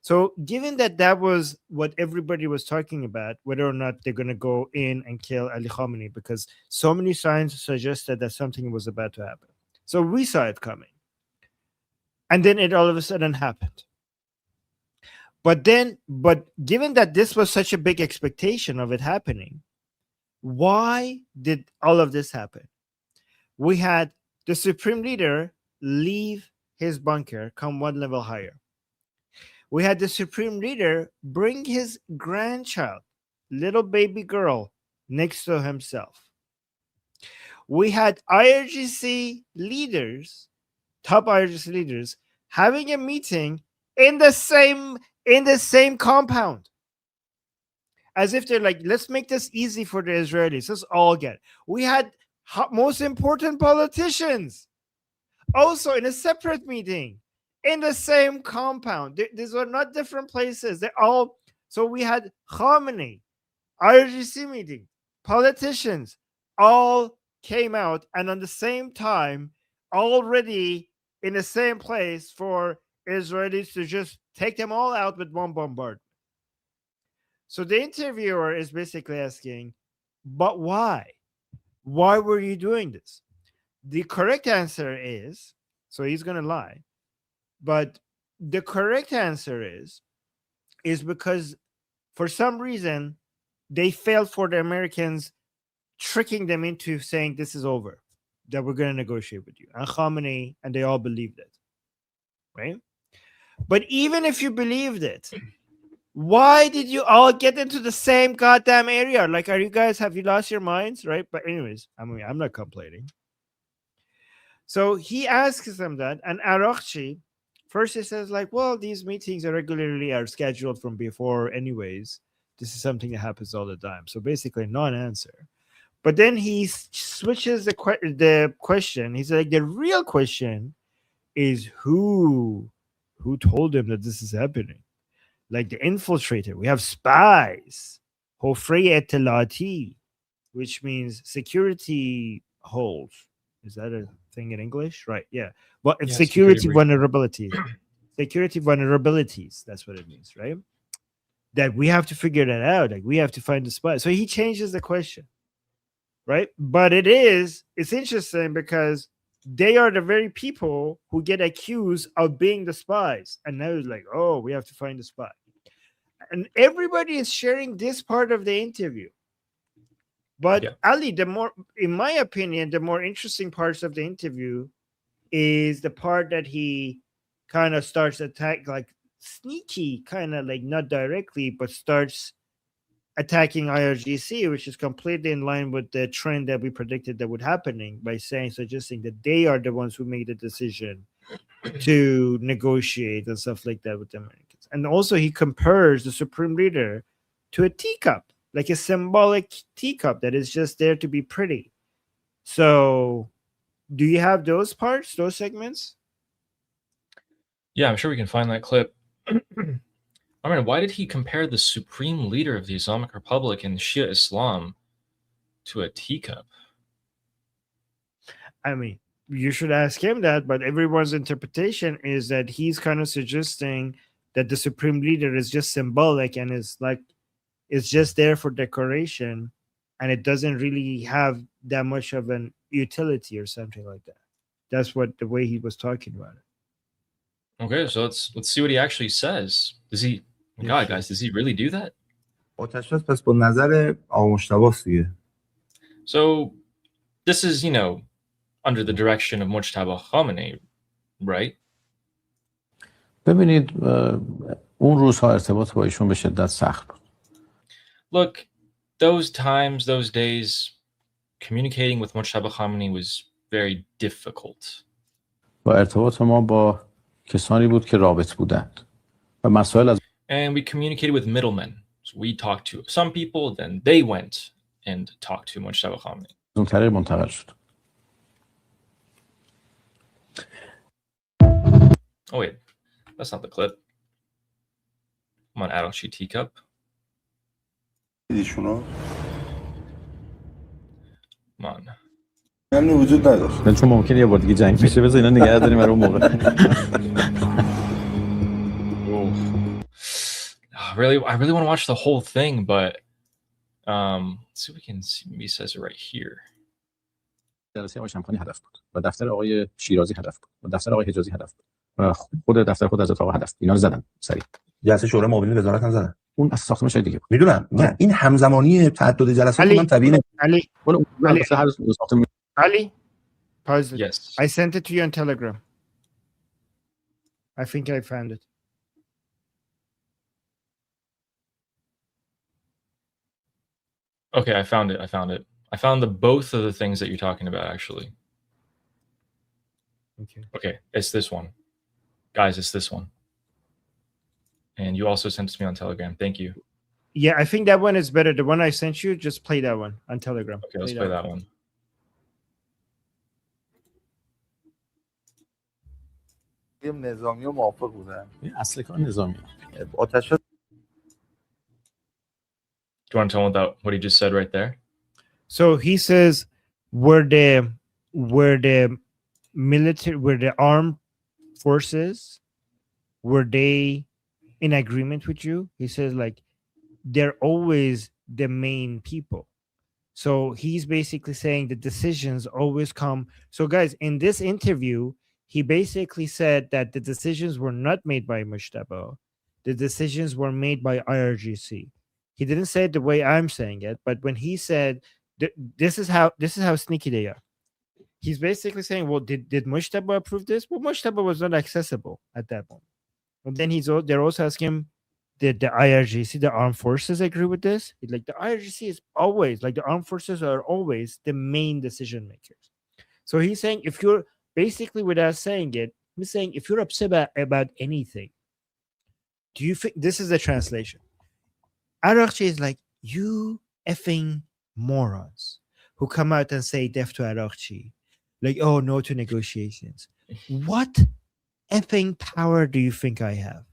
So given that was what everybody was talking about, whether or not they're going to go in and kill Ali Khamenei, because so many signs suggested that something was about to happen. So we saw it coming. And then it all of a sudden happened. But given that this was such a big expectation of it happening, why did all of this happen? We had the supreme leader leave his bunker, come one level higher. We had the supreme leader bring his grandchild, little baby girl, next to himself. We had IRGC leaders, top IRGC leaders, having a meeting in the same compound. As if they're like, let's make this easy for the Israelis. Let's all get. We had most important politicians also in a separate meeting. In the same compound. These were not different places. They're all. So we had Khamenei, IRGC meeting, politicians all came out and on the same time, already in the same place for Israelis to just take them all out with one bombardment. So the interviewer is basically asking, but why? Why were you doing this? The correct answer is, so he's going to lie. But the correct answer is because for some reason they failed for the Americans tricking them into saying this is over, that we're going to negotiate with you. And Khamenei, and they all believed it. Right? But even if you believed it, why did you all get into the same goddamn area? Like, have you lost your minds? Right? But anyways, I'm not complaining. So he asks them that, and IRGC, first he says like, well, these meetings are scheduled from before anyways. This is something that happens all the time. So basically non-answer. But then he switches the question. He's like, the real question is who told him that this is happening? Like the infiltrator. We have spies. حفره اطلاعاتی, which means security holes. Is that a thing in English? Right. Yeah. Well, if Yeah, security security breach. vulnerabilities, security vulnerabilities, that's what it means, right? That we have to figure that out. Like we have to find the spy. So he changes the question, right? But it's interesting because they are the very people who get accused of being the spies. And now it's like, oh, we have to find the spy. And everybody is sharing this part of the interview. But Yeah. Ali, in my opinion, the more interesting parts of the interview is the part that he kind of starts attack, like sneaky, kind of like not directly, but starts attacking IRGC, which is completely in line with the trend that we predicted that would happening by suggesting that they are the ones who made the decision to negotiate and stuff like that with the Americans. And also he compares the supreme leader to a teacup, like a symbolic teacup that is just there to be pretty. So do you have those parts, those segments? Yeah, I'm sure we can find that clip. I mean, why did he compare the supreme leader of the Islamic Republic and Shia Islam to a teacup? I mean, you should ask him that, but everyone's interpretation is that he's kind of suggesting that the supreme leader is just symbolic and is like it's just there for decoration and it doesn't really have that much of an utility or something like that. That's what the way he was talking about it. Okay, so let's see what he actually says. Does he? God, guys, does he really do that? آتش‌بس پس با نظر آقا مجتبی‌ست دیگه. So this is, under the direction of Mujtaba Khamenei, right? ببینید اون روزها ارتباط با ایشون به شدت سخت بود. Look, those times, those days, communicating with Mujtaba Khamenei was very difficult. و ارتباط ما با کسانی بود که رابط بودند و مسائل از And we communicated with middlemen. So we talked to some people, then they went and talked to Mujtaba Khamenei. اون طریق منتقل شد. Oh wait, that's not the clip. I'm on Adochi Teacup. ایشونو Come on. همین وجود نداشت. چون ممکنه یه بار دیگه جنگ بشه بذار اینا نگه داریم برای اون موقع. I really want to watch the whole thing, but let's see if we can see. Maybe it says it right here. جلسه آقای شمخانی هدف بود و دفتر آقای شیرازی هدف بود و دفتر آقای حجازی هدف بود و خود دفتر خود حضرت آقا هدف بود. اینا رو زدن سریع. جلسه شورای معاونین وزارت هم زدن. اون از ساختمان شاید دیگه بود. میدونم. نه این همزمانی تعدد جلسات من طبیعی نه. Ali, ولی اون علی. واسه هر ساختمان Ali, pause it. Yes. I sent it to you on Telegram. I think I found it. Okay, I found it. I found both of the things that you're talking about, actually. Okay, it's this one. Guys, it's this one. And you also sent it to me on Telegram. Thank you. Yeah, I think that one is better. The one I sent you, just play that one on Telegram. Okay, let's play that one. نظامی و موافق بودن. اصل کار نظامی. آتش Do you want to tell me what he just said right there? So he says, were the armed forces, were they in agreement with you? He says, like, they're always the main people. So he's basically saying the decisions always come. So guys, in this interview, he basically said that the decisions were not made by Mujtaba. The decisions were made by IRGC. He didn't say it the way I'm saying it, but when he said this is how sneaky they are. He's basically saying, well, did Mujtaba approve this? Well, Mujtaba was not accessible at that moment. And then they're also asking him, did the IRGC, the armed forces, agree with this? Like the IRGC is always, like the armed forces are always the main decision makers. So he's saying, if you're basically, without saying it, he's saying, if you're upset about anything, do you think this is the translation? Arakchi is like, you effing morons who come out and say death to Arakchi, like, oh, no to negotiations. What effing power do you think I have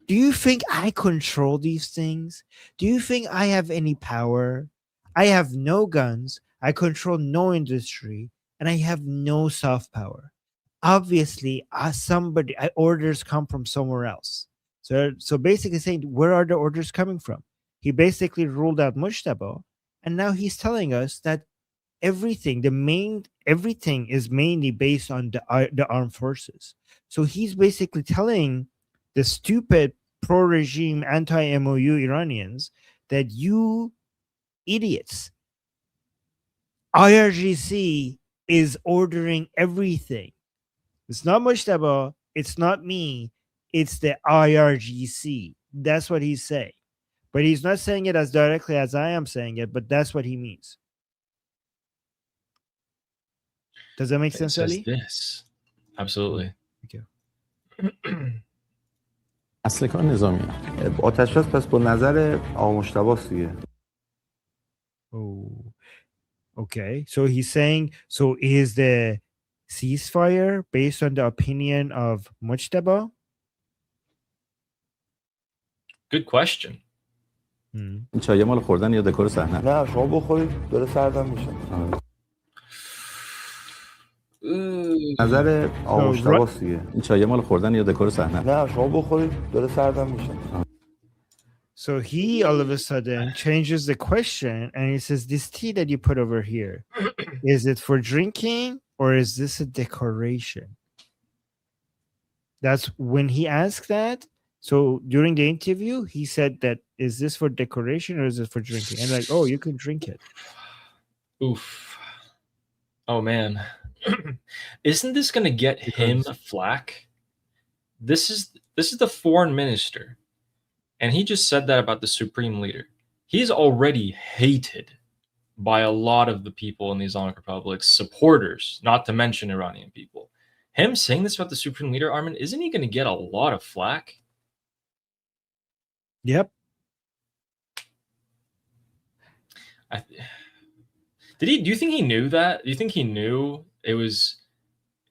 Do you think I control these things? Do you think I have any power? I have no guns. I control no industry, and I have no soft power. Obviously, orders come from somewhere else. So basically saying, where are the orders coming from? He basically ruled out Mushtaba, and now he's telling us that everything is mainly based on the armed forces. So he's basically telling the stupid pro-regime anti-MOU Iranians that you idiots, IRGC is ordering everything. It's not Mushtaba, it's not me, it's the IRGC. That's what he's saying. But he's not saying it as directly as I am saying it, but that's what he means. Does that make It sense, says Ali? this. Absolutely. Thank you. اصل کار نظامی. آتش‌بس پس با نظر آقا مجتبی‌ست دیگه. Oh, okay. So he's saying, so is the ceasefire based on the opinion of Mujtaba? Good question. Hmm. این چای مال خوردن یا دکور صحنه؟ نه شما بخورید داره سردم میشه. نظر آقا مجتبی‌ست دیگه. این چای مال خوردن یا دکور صحنه؟ نه شما بخورید داره سردم میشه. So he all of a sudden changes the question and he says, this tea that you put over here, is it for drinking or is this a decoration? That's when he asked that. So during the interview, he said that, is this for decoration or is it for drinking? And like, oh, you can drink it. Oof. Oh man. Isn't this gonna get him Because- flack? This is the foreign minister. And he just said that about the supreme leader. He's already hated by a lot of the people in the Islamic Republic's supporters, not to mention Iranian people. Him saying this about the supreme leader, Armin, isn't he going to get a lot of flack? Yep. Do you think he knew that? Do you think he knew it was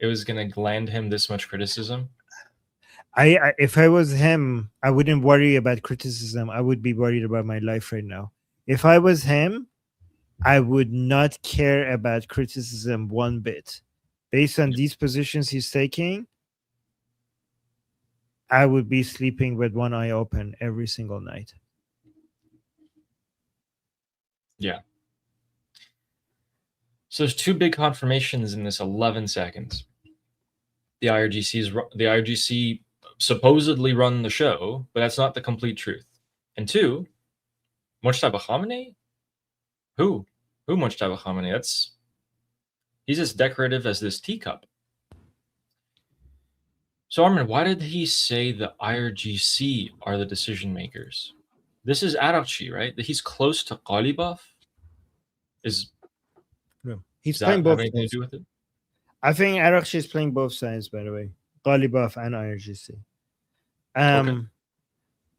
going to land him this much criticism? I if I was him, I wouldn't worry about criticism. I would be worried about my life right now. If I was him, I would not care about criticism one bit. Based on these positions he's taking, I would be sleeping with one eye open every single night. Yeah. So there's two big confirmations in this 11 seconds. The IRGC supposedly run the show, but that's not the complete truth. And two, Mujtaba Khamenei? Who Mujtaba Khamenei? He's as decorative as this teacup. So Armin, why did he say the IRGC are the decision makers? This is Arakchi, right? That he's close to Ghalibaf? Is He's that playing both have anything to sides. do with it? I think Arakchi is playing both sides, by the way. Ghalibaf and IRGC. Okay.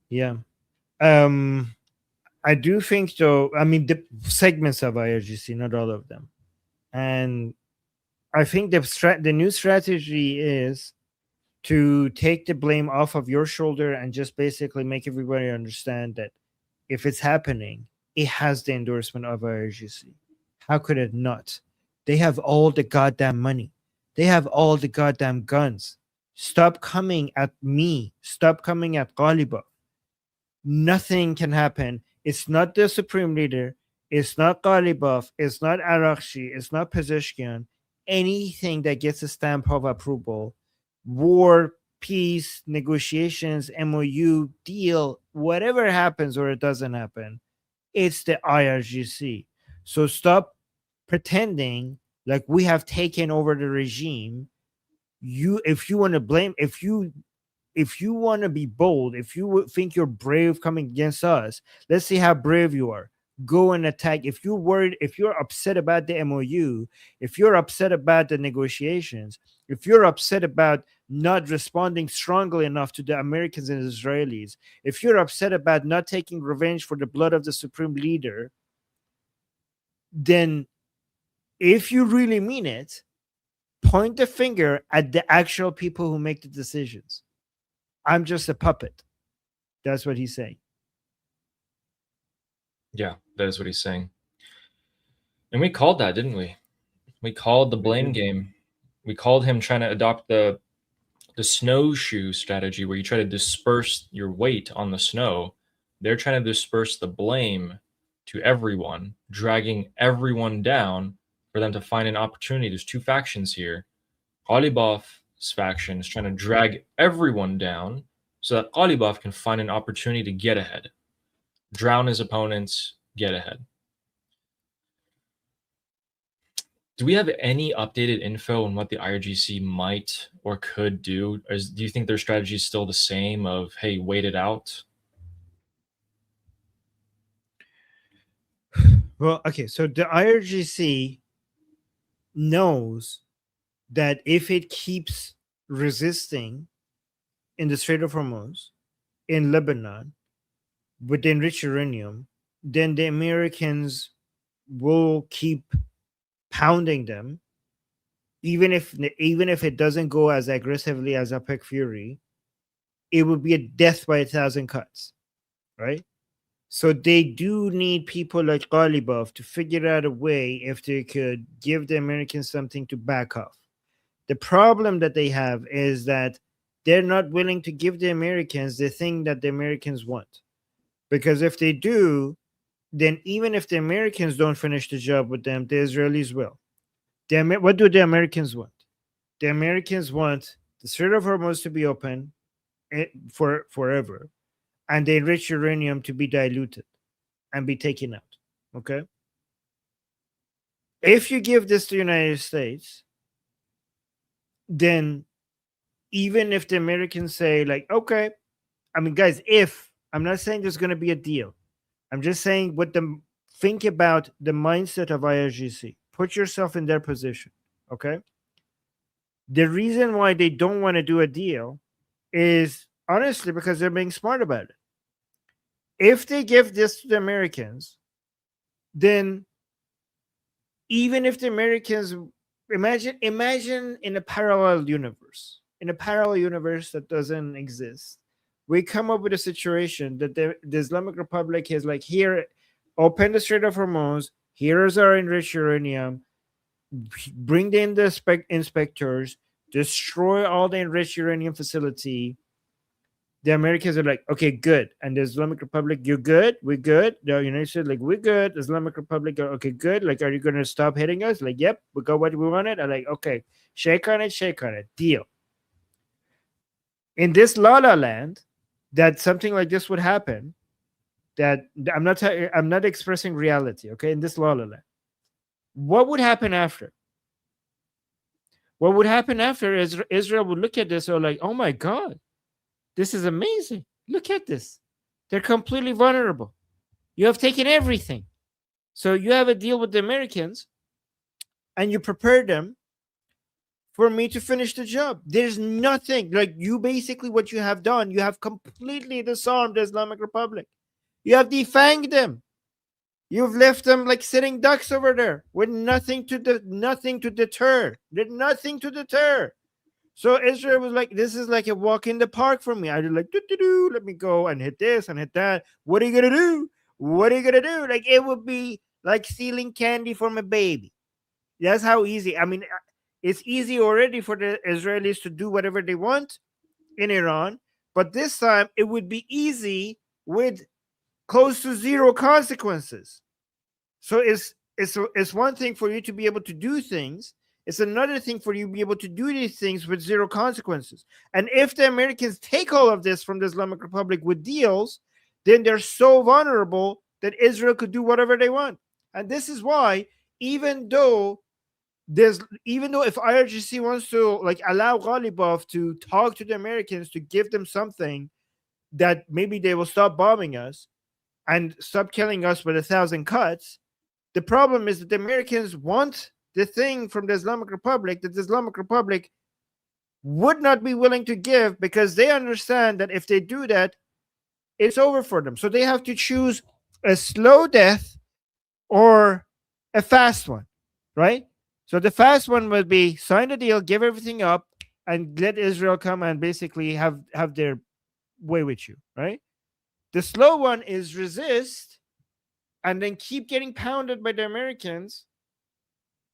Yeah. I do think though, I mean the segments of IRGC, not all of them. And I think the new strategy is to take the blame off of your shoulder and just basically make everybody understand that if it's happening, it has the endorsement of IRGC. How could it not? They have all the goddamn money. They have all the goddamn guns. Stop coming at me. Stop coming at Ghalibaf. Nothing can happen. It's not the supreme leader. It's not Ghalibaf. It's not Arakchi. It's not Pezeshkian. Anything that gets a stamp of approval, war, peace, negotiations, MOU, deal, whatever happens or it doesn't happen, it's the IRGC. So stop pretending like we have taken over the regime. If you want to blame, if you want to be bold, if you think you're brave coming against us, let's see how brave you are. Go and attack. If you're worried, if you're upset about the MOU, if you're upset about the negotiations, if you're upset about not responding strongly enough to the Americans and Israelis, if you're upset about not taking revenge for the blood of the supreme leader, then if you really mean it, point the finger at the actual people who make the decisions. I'm just a puppet. That's what he's saying. Yeah, that is what he's saying. And we called that, didn't we? We called the blame game. We called him trying to adopt the snowshoe strategy where you try to disperse your weight on the snow. They're trying to disperse the blame to everyone, dragging everyone down for them to find an opportunity. There's two factions here. Ghalibaf's faction is trying to drag everyone down so that Ghalibaf can find an opportunity to get ahead, drown his opponents, get ahead. Do we have any updated info on what the IRGC might or could do? Do you think their strategy is still the same of, hey, wait it out? Well, okay, so the IRGC knows that if it keeps resisting in the Strait of Hormuz, in Lebanon, with enriched uranium, then the Americans will keep pounding them, even if it doesn't go as aggressively as OPEC Fury. It would be a death by 1,000 cuts, right? So they do need people like Ghalibaf to figure out a way if they could give the Americans something to back off. The problem that they have is that they're not willing to give the Americans the thing that the Americans want. Because if they do, then even if the Americans don't finish the job with them, the Israelis will. What do the Americans want? The Americans want the Strait of Hormuz to be open for forever, and the enriched uranium to be diluted and be taken out. Okay? If you give this to the United States, then even if the Americans say, like, okay, I mean, guys, I'm not saying there's going to be a deal. I'm just saying think about the mindset of IRGC. Put yourself in their position, okay? The reason why they don't want to do a deal is honestly because they're being smart about it. If they give this to the Americans, then even if the Americans imagine in a parallel universe, that doesn't exist, we come up with a situation that the Islamic Republic is like, here, open the Strait of Hormuz, here's our enriched uranium, bring in the inspectors, destroy all the enriched uranium facility. The Americans are like, okay, good. And the Islamic Republic, you're good? We're good? The United States, like, we're good. Islamic Republic, okay, good. Like, are you going to stop hitting us? Like, yep, we got what we wanted. I'm like, okay, shake on it, deal. In this la la land, that something like this would happen, that I'm not expressing reality, okay, in this la la land. What would happen after? What would happen after is Israel would look at this or like, oh my God, this is amazing. Look at this. They're completely vulnerable. You have taken everything. So you have a deal with the Americans and you prepare them for me to finish the job. There's nothing like you basically what you have done. You have completely disarmed the Islamic Republic. You have defanged them. You've left them like sitting ducks over there with nothing to deter. There's nothing to deter. So Israel was like, this is like a walk in the park for me. I was like, let me go and hit this and hit that. What are you gonna do? What are you gonna do? Like, it would be like stealing candy from a baby. That's how easy. I mean, it's easy already for the Israelis to do whatever they want in Iran, but this time it would be easy with close to zero consequences. So it's one thing for you to be able to do things. It's another thing for you to be able to do these things with zero consequences. And if the Americans take all of this from the Islamic Republic with deals, then they're so vulnerable that Israel could do whatever they want. And this is why, even though if IRGC wants to like allow Ghalibaf to talk to the Americans to give them something that maybe they will stop bombing us and stop killing us with 1,000 cuts, the problem is that the Americans want the thing from the Islamic Republic that the Islamic Republic would not be willing to give, because they understand that if they do that, it's over for them. So they have to choose a slow death or a fast one, right? So the fast one would be sign the deal, give everything up, and let Israel come and basically have their way with you, right? The slow one is resist and then keep getting pounded by the Americans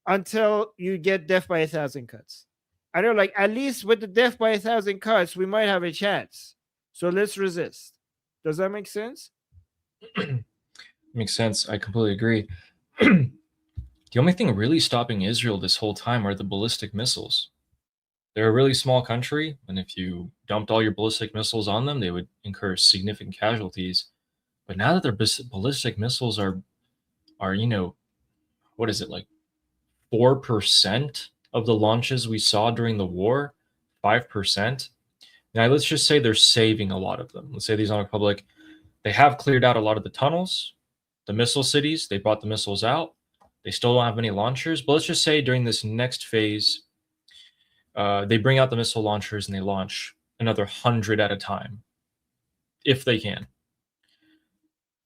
until you get death by 1,000 cuts. I know, like, at least with the death by 1,000 cuts, we might have a chance. So let's resist. Does that make sense? Makes sense. I completely agree. The only thing really stopping Israel this whole time are the ballistic missiles. They're a really small country, and if you dumped all your ballistic missiles on them, they would incur significant casualties. But now that their ballistic missiles are what is it, like 4% of the launches we saw during the war? 5%? Now, let's just say they're saving a lot of them. Let's say the Islamic Republic, they have cleared out a lot of the tunnels, the missile cities, they brought the missiles out. They still don't have any launchers, but let's just say during this next phase, they bring out the missile launchers and they launch another 100 at a time, if they can.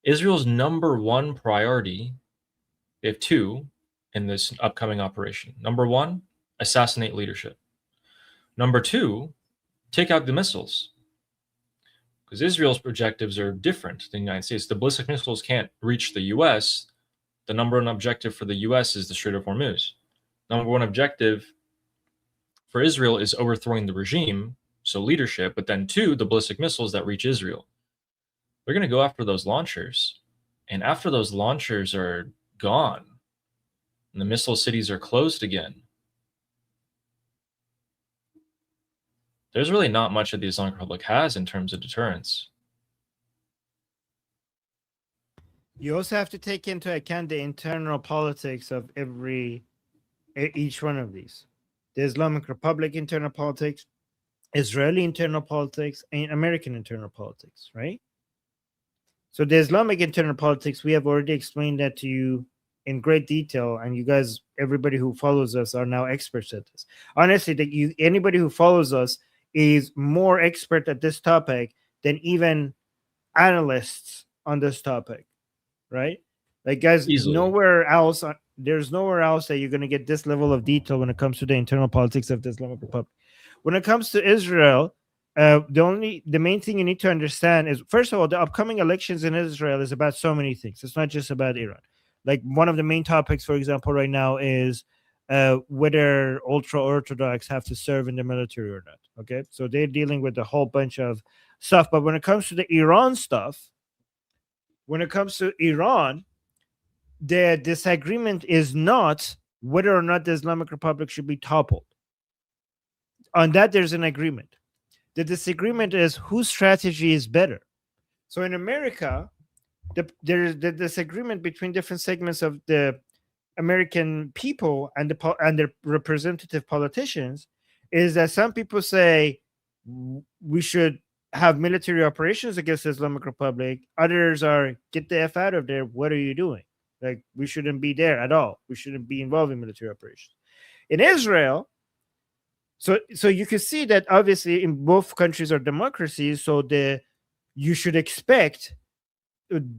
Israel's number one priority, they have two in this upcoming operation. Number one, assassinate leadership. Number two, take out the missiles. Because Israel's objectives are different than the United States. The ballistic missiles can't reach the US. The number one objective for the US is the Strait of Hormuz. Number one objective for Israel is overthrowing the regime, so leadership, but then two, the ballistic missiles that reach Israel. They're going to go after those launchers. And after those launchers are gone, and the missile cities are closed again, there's really not much that the Islamic Republic has in terms of deterrence. You also have to take into account the internal politics of each one of these. The Islamic Republic internal politics, Israeli internal politics, and American internal politics, right? So the Islamic internal politics, we have already explained that to you in great detail, and you guys, everybody who follows us, are now experts at this. Honestly, anybody who follows us is more expert at this topic than even analysts on this topic, right? Like, guys, Easily. there's nowhere else that you're going to get this level of detail when it comes to the internal politics of the Islamic Republic. When it comes to Israel, the main thing you need to understand is, first of all, the upcoming elections in Israel is about so many things. It's not just about Iran. Like, one of the main topics, for example, right now is whether ultra-Orthodox have to serve in the military or not. Okay, so they're dealing with a whole bunch of stuff. But when it comes to the Iran stuff, the disagreement is not whether or not the Islamic Republic should be toppled. On that, there's an agreement. The disagreement is whose strategy is better. So in America, there's the disagreement between different segments of the American people and their representative politicians is that some people say we should have military operations against the Islamic Republic. Others are, get the F out of there. What are you doing? Like, we shouldn't be there at all. We shouldn't be involved in military operations. In Israel, so you can see that obviously in both countries are democracies, so you should expect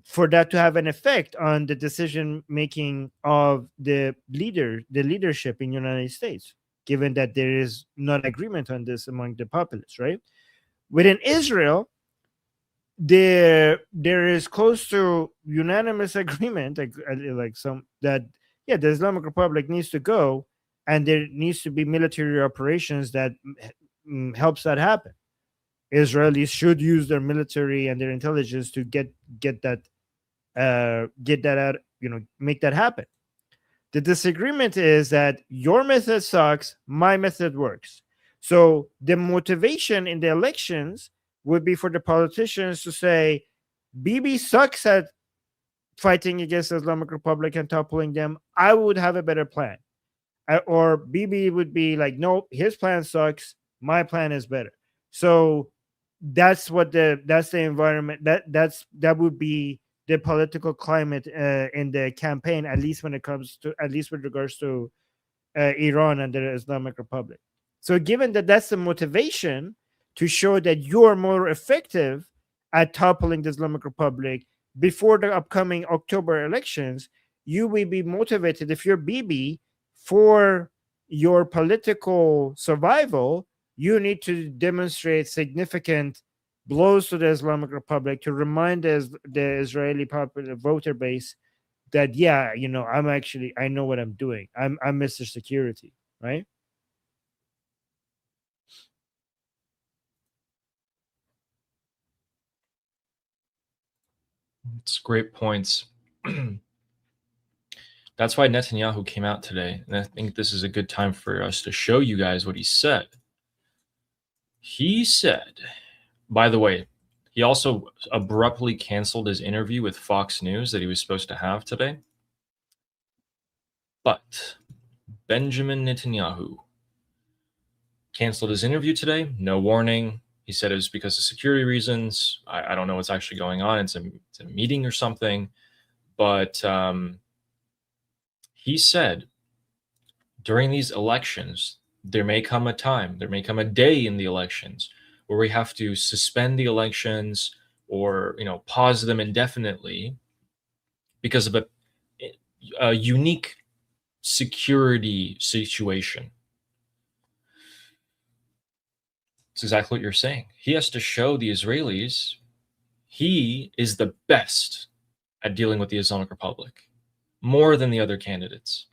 for that to have an effect on the decision making of the leadership in the United States, given that there is not agreement on this among the populace, right? Within Israel, there is close to unanimous agreement, that the Islamic Republic needs to go, and there needs to be military operations that helps that happen. Israelis should use their military and their intelligence to get that out, make that happen. The disagreement is that your method sucks, my method works. So the motivation in the elections would be for the politicians to say, Bibi sucks at fighting against the Islamic Republic and toppling them. I would have a better plan. Or Bibi would be like, no, his plan sucks, my plan is better. So that's the environment that would be the political climate in the campaign, at least with regards to Iran and the Islamic Republic. So given that that's the motivation to show that you're more effective at toppling the Islamic Republic before the upcoming October elections, you will be motivated, if you're Bibi, for your political survival. You need to demonstrate significant blows to the Islamic Republic to remind the Israeli popular voter base that, yeah, you know, I know what I'm doing. I'm Mr. Security, right? It's great points. That's why Netanyahu came out today, and I think this is a good time for us to show you guys what he said. He said, by the way, he also abruptly canceled his interview with Fox News that he was supposed to have today. But Benjamin Netanyahu canceled his interview today, no warning. He said it was because of security reasons. I don't know what's actually going on. It's a meeting or something. But he said during these elections, there may come a time, there may come a day in the elections where we have to suspend the elections or, you know, pause them indefinitely because of a unique security situation. It's exactly what you're saying. He has to show the Israelis he is the best at dealing with the Islamic Republic, more than the other candidates.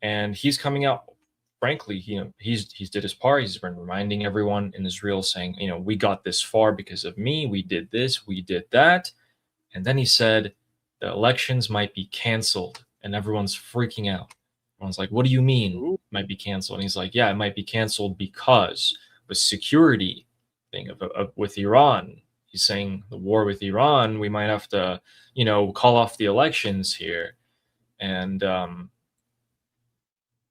And he's coming out, frankly, you know, he's did his part. He's been reminding everyone in Israel, saying, you know, we got this far because of me. We did this, we did that. And then he said the elections might be canceled, and everyone's freaking out. Everyone's like, what do you mean it might be canceled? And he's like, yeah, it might be canceled because the security thing of with Iran. He's saying the war with Iran, we might have to, you know, call off the elections here. And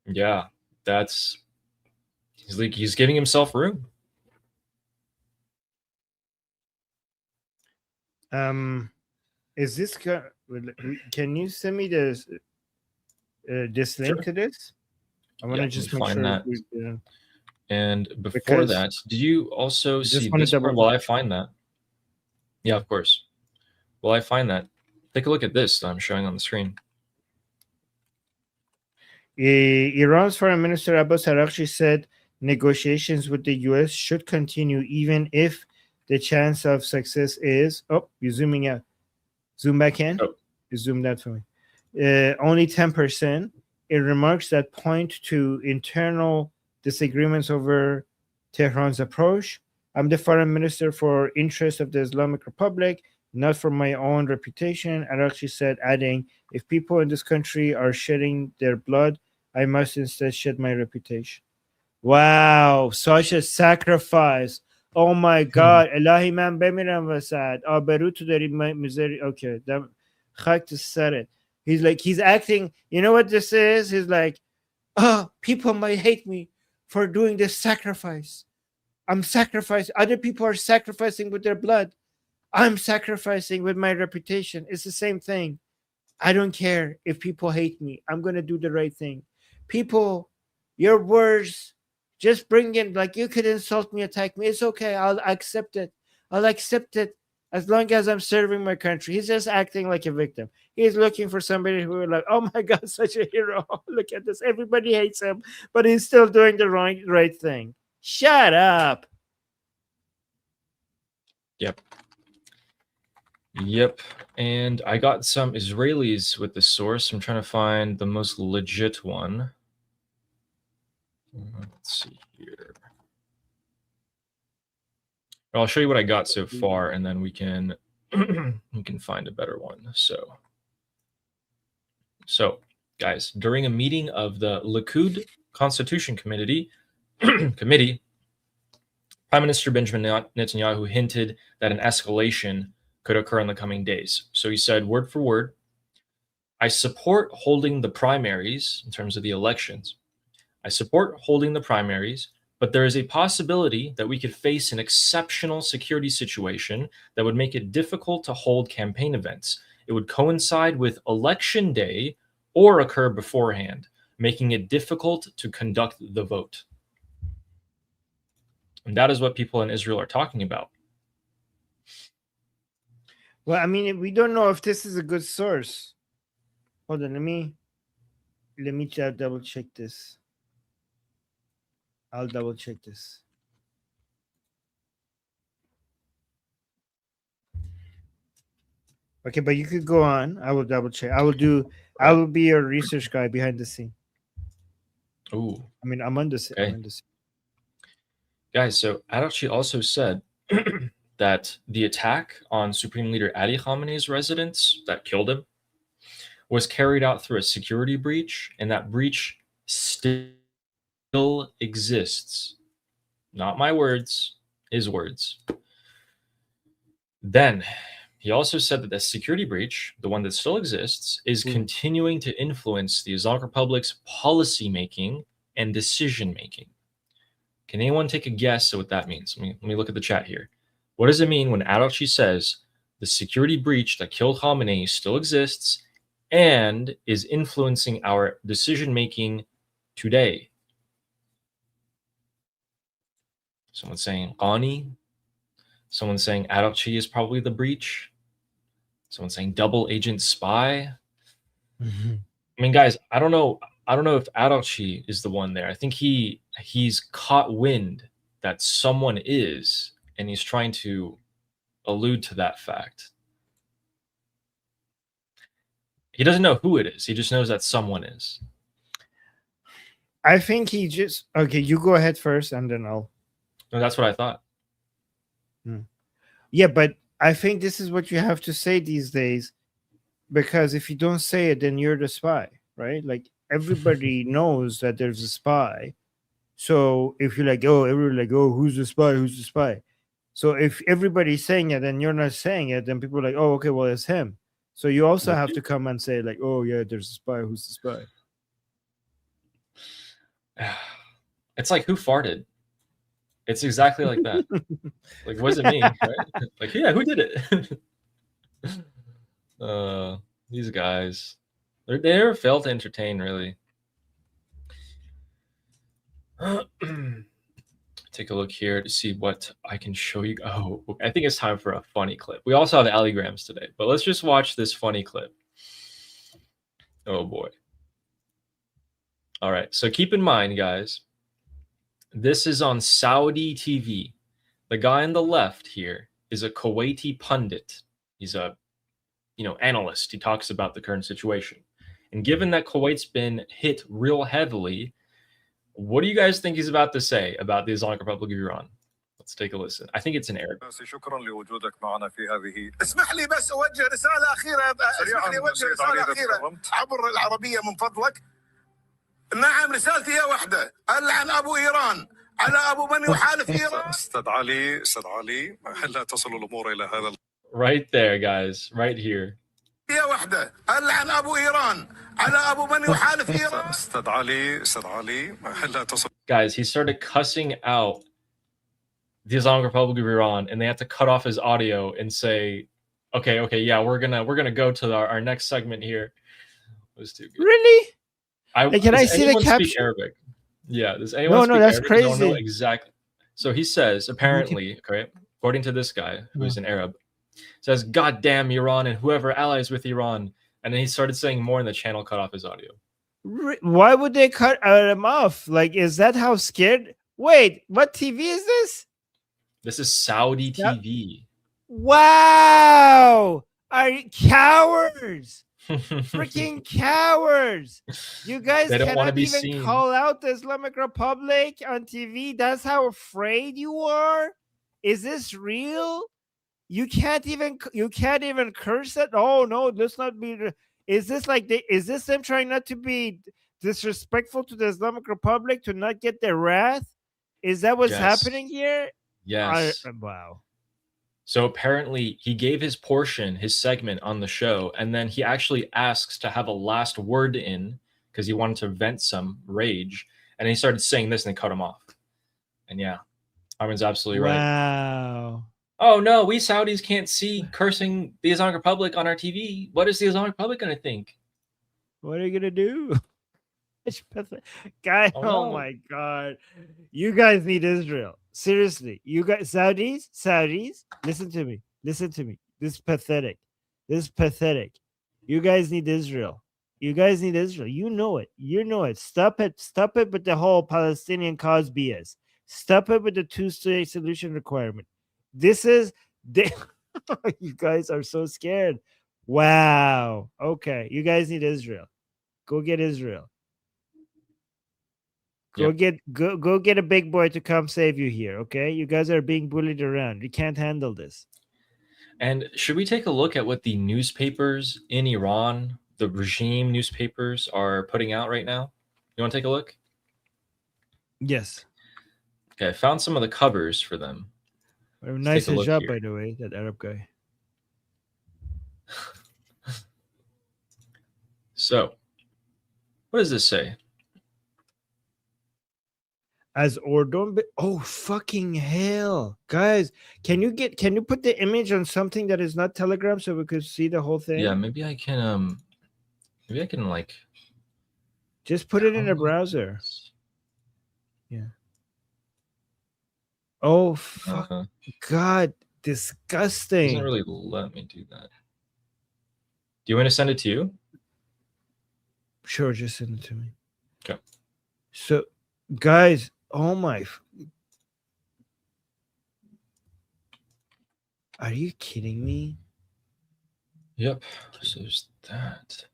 yeah, that's he's giving himself room. Is this can you send me this link to this? I want to just make find sure that. we didn't. And before Because that, did you also just see wanna this part double while I find that? Yeah, of course. While I find that, take a look at this that I'm showing on the screen. Iran's Foreign Minister Abbas Araghchi said negotiations with the U.S. should continue even if the chance of success is. Oh, you're zooming out. Zoom back in. Oh. You zoomed out for me. Only 10%. In remarks that point to internal disagreements over Tehran's approach. I'm the foreign minister for interest of the Islamic Republic, not for my own reputation. Araghchi said, adding, if people in this country are shedding their blood, I must instead shed my reputation. Wow, such a sacrifice. Oh my God. Elahi man bemiram vasad. Aberu tu dari mizeri. Okay, that خاک to said it. He's like, he's acting. You know what this is? He's like, oh, people might hate me for doing this sacrifice. I'm sacrificing. Other people are sacrificing with their blood. I'm sacrificing with my reputation. It's the same thing. I don't care if people hate me. I'm going to do the right thing. People, your words, just bring in, like, you could insult me, attack me. It's okay. I'll accept it. I'll accept it as long as I'm serving my country. He's just acting like a victim. He's looking for somebody who will, like, oh my God, such a hero. Look at this. Everybody hates him, but he's still doing the right thing. Shut up. Yep. And I got some Israelis with the source. I'm trying to find the most legit one. Let's see here. I'll show you what I got so far, and then we can find a better one. So, guys, during a meeting of the Likud Constitution Committee, Prime Minister Benjamin Netanyahu hinted that an escalation could occur in the coming days. So he said, word for word, I support holding the primaries in terms of the elections. I support holding the primaries, but there is a possibility that we could face an exceptional security situation that would make it difficult to hold campaign events. It would coincide with election day or occur beforehand, making it difficult to conduct the vote. And that is what people in Israel are talking about. Well, I mean, we don't know if this is a good source. Hold on, let me double check this. I'll double check this. Okay, but you could go on. I will double check. I will be your research guy behind the scene. Ooh, I mean, I'm on the scene. okay. Guys, so Araghchi also said that the attack on Supreme Leader Ali Khamenei's residence that killed him was carried out through a security breach, and that breach still exists. Not my words, his words. Then he also said that the security breach, the one that still exists, is continuing to influence the Islamic Republic's policy making and decision making. Can anyone take a guess at what that means? Let me look at the chat here. What does it mean when Araghchi says the security breach that killed Khamenei still exists and is influencing our decision making today? Someone's saying Qani. Someone's saying Araghchi is probably the breach. Someone's saying double agent spy. I mean, guys, I don't know if Araghchi is the one there. I think he's caught wind that someone is, and he's trying to allude to that fact. He doesn't know who it is. He just knows that someone is. I think he just okay. You go ahead first, and then I'll. No, that's what I thought. Yeah, but I think this is what you have to say these days, because if you don't say it, then you're the spy, right? Like everybody knows that there's a spy. So if you're like, oh, everybody like, oh, who's the spy? Who's the spy? So if everybody's saying it and you're not saying it, then people are like, oh, okay, well, it's him. So you also have to come and say like, oh yeah, there's a spy. Who's the spy? It's like, who farted? It's exactly like that. Like, what does it mean? Right? Like, yeah, who did it? These guys, they never fail to entertain, really. Take a look here to see what I can show you. Oh, I think it's time for a funny clip. We also have alligrams today, but let's just watch this funny clip. Oh boy. All right, so keep in mind, guys, this is on Saudi TV. The guy on the left here is a Kuwaiti pundit. He's a, analyst. He talks about the current situation. And given that Kuwait's been hit real heavily, what do you guys think he's about to say about the Islamic Republic of Iran? Let's take a listen. I think it's in Arabic. شكرا لوجودك معنا في هذه. اسمح لي بس اوجه رساله اخيره. اسمح لي اوجه رساله اخيره عبر العربيه من فضلك. نعم، رسالتي هي واحده: ألعن ابو ايران على ابو من يحالف ايران. استاذ علي لا تصل الامور الى هذا. Right there, guys. Right here. هي واحده: ألعن ابو ايران على ابو من يحالف ايران. استاذ علي لا تصل. Guys, he started cussing out the Islamic Republic of Iran, and they had to cut off his audio and say, okay, yeah, we're gonna go to our next segment here. It was too good. Really? Can I does see the anyone speak caption? Arabic? Yeah, does anyone speak that's Arabic? I don't know crazy. exactly. So he says, apparently, okay, according to this guy who's an Arab, says, "God damn Iran and whoever allies with Iran," and then he started saying more, and the channel cut off his audio. Why would they cut him off? Like, is that how scared? Wait, what TV is this? This is Saudi TV. Wow! Are you cowards? Freaking cowards! You guys They don't wanna cannot be even seen. call out the Islamic Republic on TV. That's how afraid you are. Is this real? You can't even curse it. Oh no, let's not be. Is this like is this them trying not to be disrespectful to the Islamic Republic to not get their wrath? Is that what's Yes. happening here? Yes. Wow. So apparently he gave his portion, his segment on the show, and then he actually asks to have a last word in because he wanted to vent some rage, and he started saying this and they cut him off. And yeah, Armin's absolutely right. Wow. Oh no, we Saudis can't see cursing the Islamic Republic on our TV. What is the Islamic Republic going to think? What are you gonna do? Guys, Oh, oh no. my god. You guys need Israel. Seriously. You guys, Saudis, listen to me. This is pathetic. You guys need Israel. You know it. Stop it with the whole Palestinian cause BS. Stop it with the two-state solution requirement. You guys are so scared. Wow. Okay. You guys need Israel. Go get Israel. Go get a big boy to come save you here. Okay. You guys are being bullied around. You can't handle this. And should we take a look at what the newspapers in Iran, the regime newspapers, are putting out right now? You want to take a look? Yes. Okay, I found some of the covers for them. Nice take a look hijab, here. by the way, that Arab guy. So, what does this say? As Ordon, oh fucking hell, guys! Can you put the image on something that is not Telegram so we could see the whole thing? Yeah, maybe I can like just put it in a browser. Yeah. Oh fuck, God, disgusting! Doesn't really let me do that. Do you want to send it to you? Sure, just send it to me. Okay. So, guys, oh my. Are you kidding me? Yep. So there's that.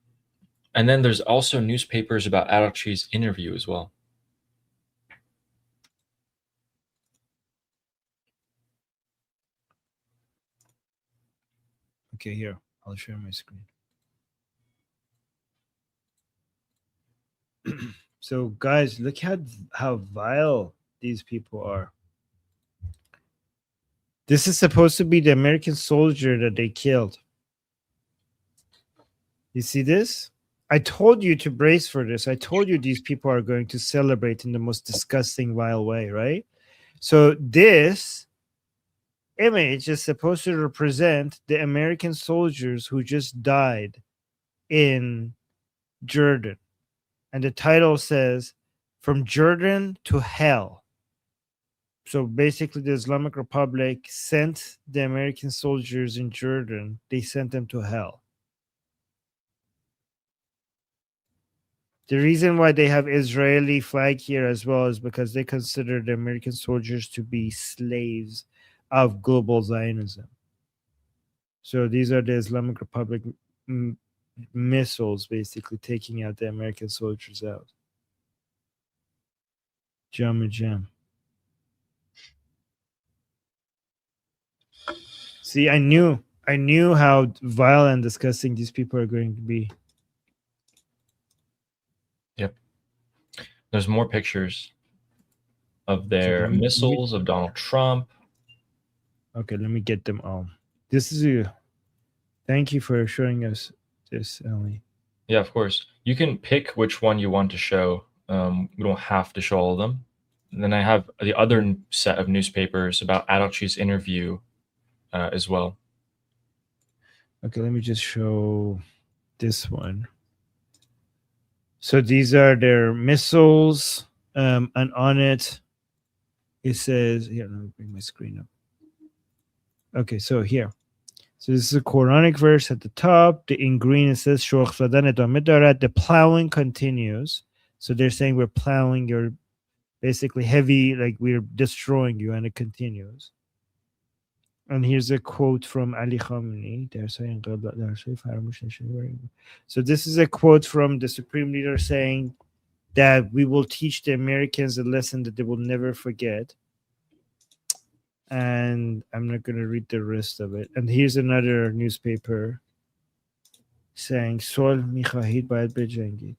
And then there's also newspapers about Adalci's interview as well. Okay, here. I'll share my screen. So, guys, look how vile these people are. This is supposed to be the American soldier that they killed. You see this? I told you to brace for this. I told you these people are going to celebrate in the most disgusting, vile way, right? So this image is supposed to represent the American soldiers who just died in Jordan. And the title says, From Jordan to Hell. So basically, the Islamic Republic sent the American soldiers in Jordan. They sent them to hell. The reason why they have Israeli flag here as well is because they consider the American soldiers to be slaves of global Zionism. So these are the Islamic Republic missiles basically taking out the American soldiers out. Jam. See, I knew how vile and disgusting these people are going to be. Yep. There's more pictures of their missiles, of Donald Trump. Okay, let me get them all. This is you. Thank you for showing us this, Ellie. Yeah, of course. You can pick which one you want to show. We don't have to show all of them. And then I have the other set of newspapers about Adalci's interview as well. Okay, let me just show this one. So these are their missiles, and on it says, here, let me bring my screen up. Okay, so here. So this is a Quranic verse at the top. In green it says, the plowing continues. So they're saying we're plowing your basically heavy, like we're destroying you, and it continues. And here's a quote from Ali Khamenei. So this is a quote from the Supreme Leader saying that we will teach the Americans a lesson that they will never forget. And I'm not going to read the rest of it. And here's another newspaper saying, Sol mikhahid bayad bejangid.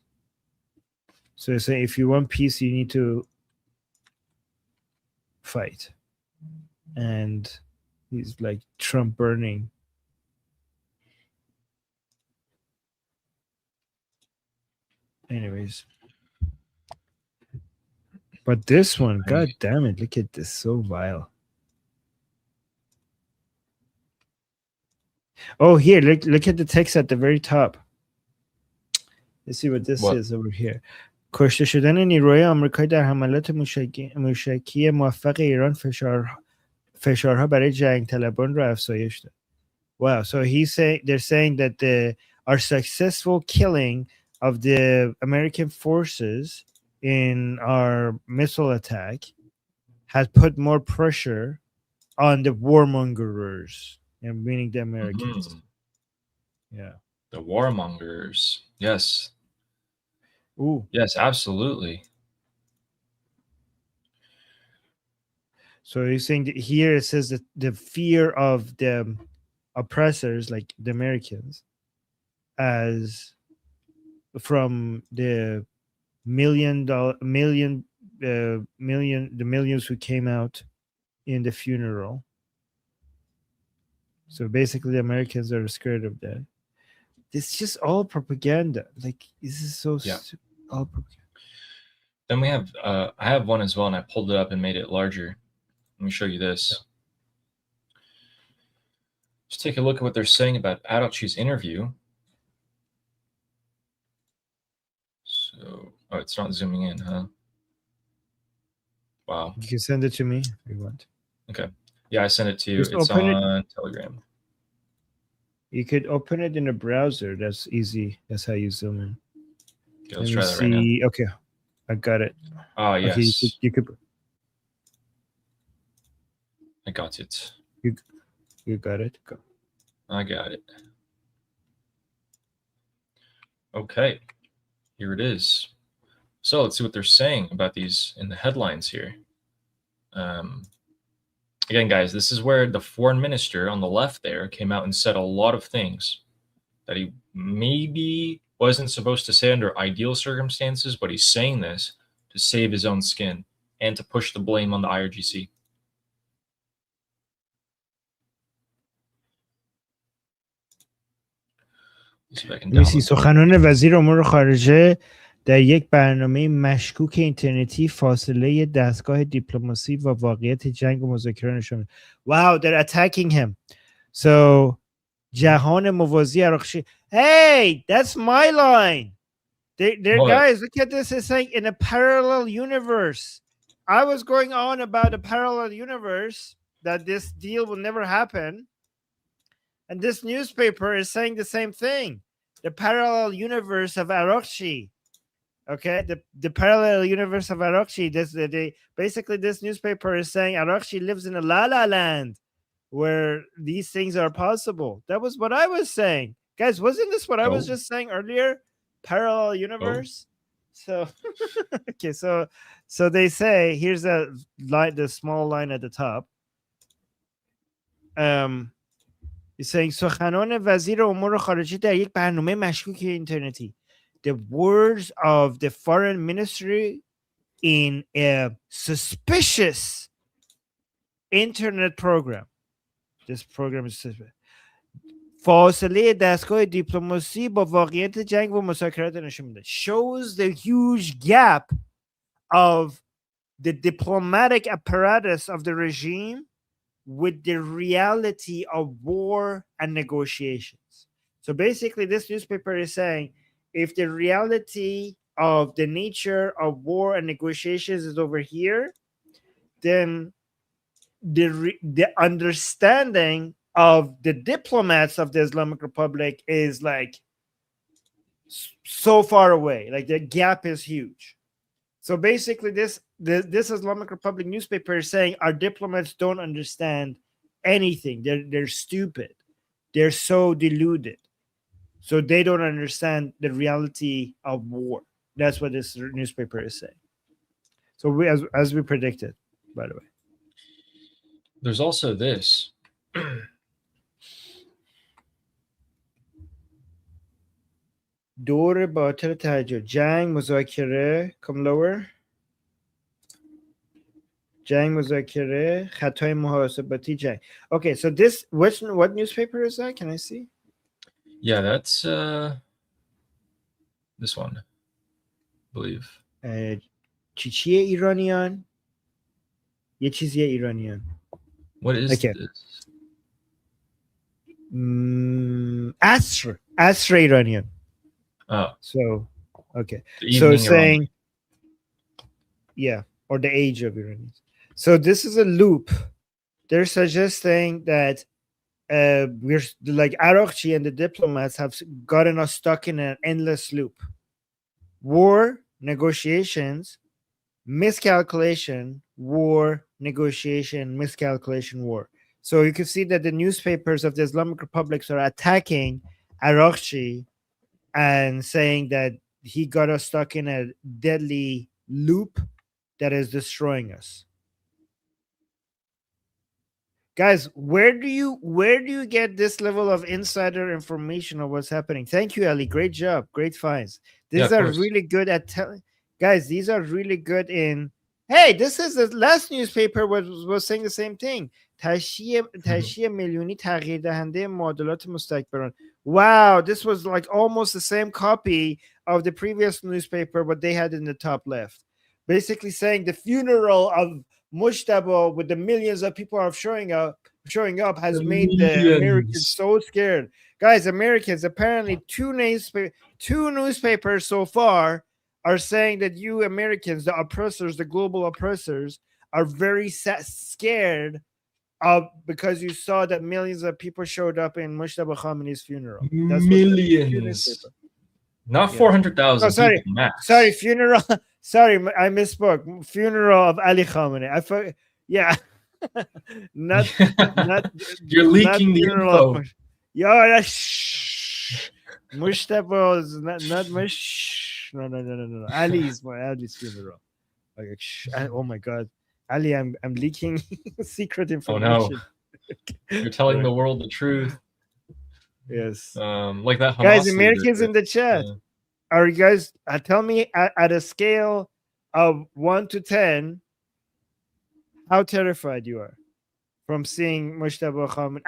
So they say, if you want peace, you need to fight. And he's like Trump burning. Anyways. But this one, god damn it, look at this, so vile. Oh, here, look at the text at the very top. Let's see what this is over here. کشته شدن نیروهای آمریکایی در حملات موشکی موفق ایران فشارها برای جنگ طلبان را افزایش داد. Wow, so they're saying that our successful killing of the American forces in our missile attack has put more pressure on the warmongers, meaning the Americans. Yeah. The warmongers. Yes. Ooh. Yes, absolutely. So you're saying that here it says that the fear of the oppressors, like the Americans, as from the the millions who came out in the funeral. So basically, the Americans are scared of that. It's just all propaganda. Like, this is so Yeah. all propaganda. Then we have, I have one as well, and I pulled it up and made it larger. Let me show you this. Just take a look at what they're saying about Araqchi's interview. So, oh, it's not zooming in, huh? Wow. You can send it to me if you want. Okay. Yeah, I sent it to you. Just It's open it. on Telegram. You could open it in a browser. That's easy. That's how you zoom in. Okay, let's try that right now. Okay, I got it. Ah, yes. Okay, you could. I got it. You got it. Go. I got it. Okay, here it is. So let's see what they're saying about these in the headlines here. Again, guys, this is where the foreign minister on the left there came out and said a lot of things that he maybe wasn't supposed to say under ideal circumstances, but he's saying this to save his own skin and to push the blame on the IRGC. میسی سخنان وزیر امور خارجه در یک برنامه مشکوک اینترنتی فاصله دستگاه دیپلماسی و واقعیت جنگ و مذاکره نشون. Wow, they're attacking him. So جهان موازی عراقچی. Hey, that's my line. Guys, look at this. It's saying in a parallel universe. I was going on about a parallel universe that this deal will never happen. And this newspaper is saying the same thing. The parallel universe of Araqchi. Okay, the parallel universe of Araqchi. Basically, this newspaper is saying Araqchi lives in a la-la land where these things are possible. That was what I was saying. Guys, wasn't this what I was just saying earlier? Parallel universe. So, okay, so they say, here's a line, the small line at the top. He's saying سخنان وزیر امور خارجه در یک برنامه مشکوک اینترنتی. The words of the foreign ministry in a suspicious internet program. This program is suspicious. فاصله دستگاه دیپلماسی با واقعیت جنگ و مذاکرات نشون میده. Shows the huge gap of the diplomatic apparatus of the regime with the reality of war and negotiations. So basically, this newspaper is saying if the reality of the nature of war and negotiations is over here, then the understanding of the diplomats of the Islamic Republic is like so far away. Like the gap is huge. So basically, this Islamic Republic newspaper is saying our diplomats don't understand anything. They're stupid. They're so deluded. So they don't understand the reality of war. That's what this newspaper is saying. So as we predicted, by the way. There's also this. دور باطل توجه جنگ مذاکره come lower جنگ مذاکره خطای محاسباتی جنگ. Okay, so this what newspaper is that? Can I see? Yeah, that's this one, I believe. چیه ایرانیان؟ یه چیزیه ایرانیان. What is this? عصر ایرانیان. Oh. So, okay. So saying, yeah, or the age of Iranians. So this is a loop. They're suggesting that we're like Araqchi and the diplomats have gotten us stuck in an endless loop. War, negotiations, miscalculation, war, negotiation, miscalculation, war. So you can see that the newspapers of the Islamic republics are attacking Arokchi and saying that he got us stuck in a deadly loop that is destroying us. Guys, where do you get this level of insider information of what's happening? Thank you, Ali. Great job. Great finds. These of are course. really good at telling. Guys, these are really good in. Hey, this is the last newspaper was saying the same thing. تشییع میلیونی تغییر دهنده معادلات مستکبران. Wow, this was like almost the same copy of the previous newspaper, but they had in the top left. Basically saying the funeral of Mushtaba with the millions of people are showing up has made the Americans so scared. Guys, Americans, apparently two newspapers so far are saying that you Americans, the oppressors, the global oppressors, are very scared of because you saw that millions of people showed up in Mushtaba Khamenei's funeral. That's Millions. Not 400,000 Oh, sorry. people max. Sorry, funeral. Sorry, I misspoke. Funeral of Ali Khamenei. I forgot. Yeah. not You're leaking the info. Yeah, that's Mushtaba is not Mush. No. Ali's funeral. Like, oh my god. Ali, I'm leaking secret information. Oh no. You're telling the world the truth. Yes. Like that Hamas guys, Americans leader. in the chat. Are you guys tell me at a scale of 1 to 10 how terrified you are from seeing Mushtaba Khamenei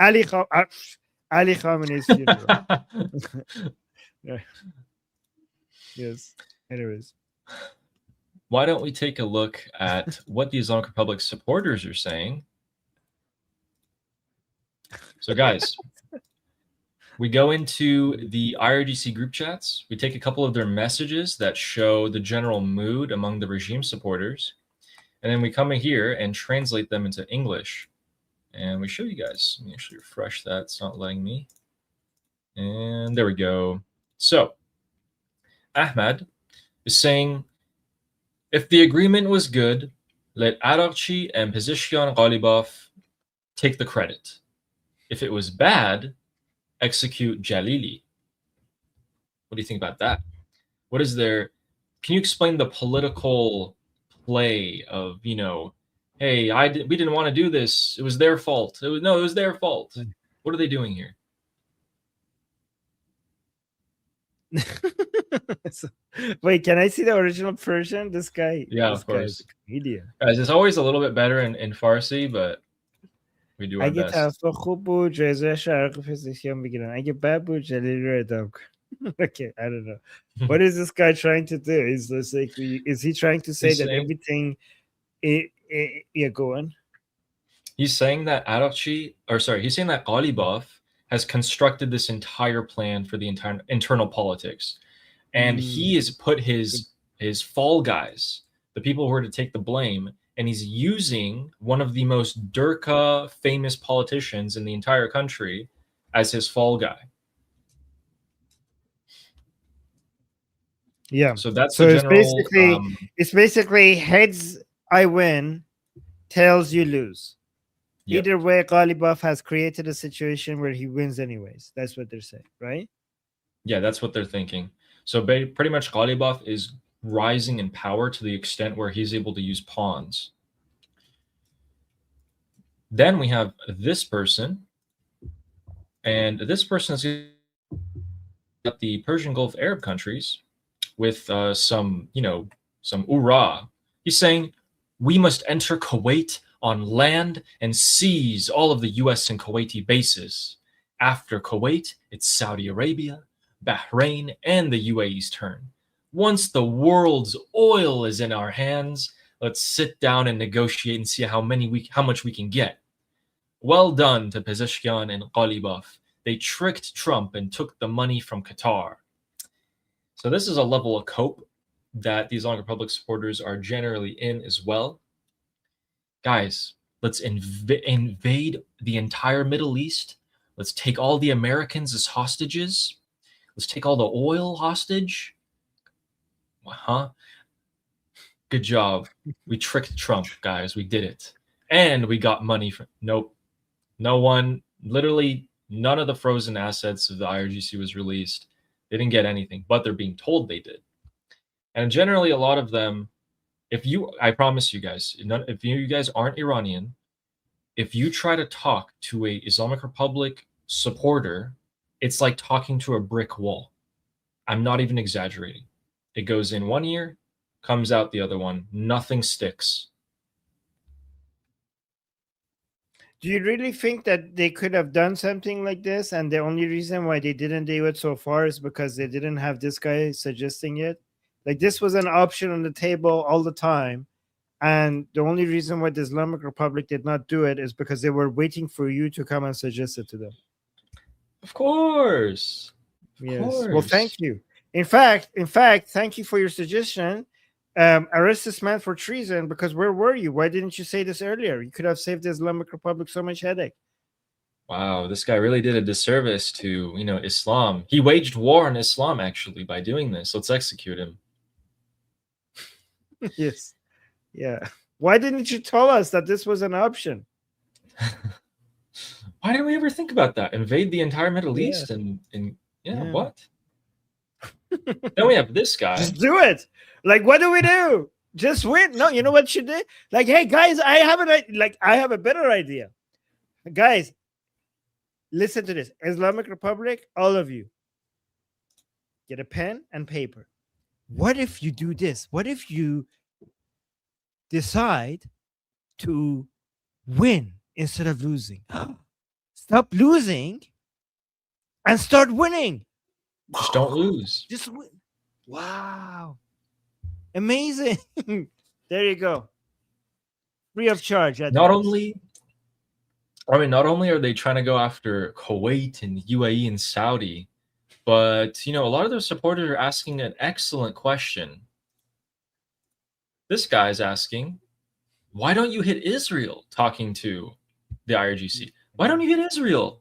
Ali Khamenei's funeral? Yes. Anyways. Why don't we take a look at what the Islamic Republic supporters are saying? So, guys, we go into the IRGC group chats. We take a couple of their messages that show the general mood among the regime supporters. And then we come in here and translate them into English. And we show you guys. Let me actually refresh that. It's not letting me. And there we go. So, Ahmad is saying, if the agreement was good, let Araqchi and Pezeshkian Ghalibaf take the credit. If it was bad, execute Jalili. What do you think about that? What is there? Can you explain the political play of, hey, we didn't want to do this. It was their fault. It was their fault. What are they doing here? Wait, can I see the original version? This guy, yeah, this of course. Guy's a comedian. Guys, it's always a little bit better in Farsi, but we do our اگه best. طرفا خوب بود جایزه شرق فیزیکیان بگیرن اگه بد بود جلیل رو ادام کن. Okay, I don't know. What is this guy trying to do? Is he trying to say that everything yeah, go on? He's saying that he's saying that Ghalibaf has constructed this entire plan for the entire internal politics. And he has put his fall guys, the people who are to take the blame, and he's using one of the most Durka famous politicians in the entire country as his fall guy. Yeah. So that's so the it's general. It's basically heads I win, tails you lose. Yep. Either way, Ghalibaf has created a situation where he wins anyways. That's what they're saying, right? Yeah, that's what they're thinking. So pretty much Ghalibaf is rising in power to the extent where he's able to use pawns. Then we have this person, and this person is at the Persian Gulf Arab countries with some ura. He's saying, we must enter Kuwait on land and seize all of the US and Kuwaiti bases. After Kuwait, it's Saudi Arabia, Bahrain, and the UAE's turn. Once the world's oil is in our hands, let's sit down and negotiate and see how much we can get. Well done to Pezeshkian and Ghalibaf. They tricked Trump and took the money from Qatar. So this is a level of cope that the Islamic Republic supporters are generally in as well. Guys, let's invade the entire Middle East. Let's take all the Americans as hostages. Let's take all the oil hostage. Huh? Good job. We tricked Trump, guys. We did it. And we got money from... Nope. No one... Literally, None of the frozen assets of the IRGC was released. They didn't get anything, but they're being told they did. And generally, a lot of them, I promise you guys, if you guys aren't Iranian, if you try to talk to a Islamic Republic supporter, it's like talking to a brick wall. I'm not even exaggerating. It goes in one ear, comes out the other one. Nothing sticks. Do you really think that they could have done something like this, and the only reason why they didn't do it so far is because they didn't have this guy suggesting it? Like, this was an option on the table all the time, and the only reason why the Islamic Republic did not do it is because they were waiting for you to come and suggest it to them. Of course. Yes. Well, thank you. In fact, thank you for your suggestion. Arrest this man for treason, because where were you? Why didn't you say this earlier? You could have saved the Islamic Republic so much headache. Wow, this guy really did a disservice to, Islam. He waged war on Islam, actually, by doing this. Let's execute him. Yes. Yeah. Why didn't you tell us that this was an option? Why didn't we ever think about that? Invade the entire Middle East and what? Then we have this guy. Just do it. Like, what do we do? Just win. No, you know what you did? Like, hey guys, I have a better idea. Guys, listen to this. Islamic Republic, all of you, get a pen and paper. What if you do this? What if you decide to win instead of losing? Stop losing and start winning. Just don't lose. Just win. Wow. Amazing. There you go. Free of charge. Not only are they trying to go after Kuwait and UAE and Saudi, but a lot of their supporters are asking an excellent question. This guy's asking, why don't you hit Israel? Talking to the IRGC. Why don't you hit Israel?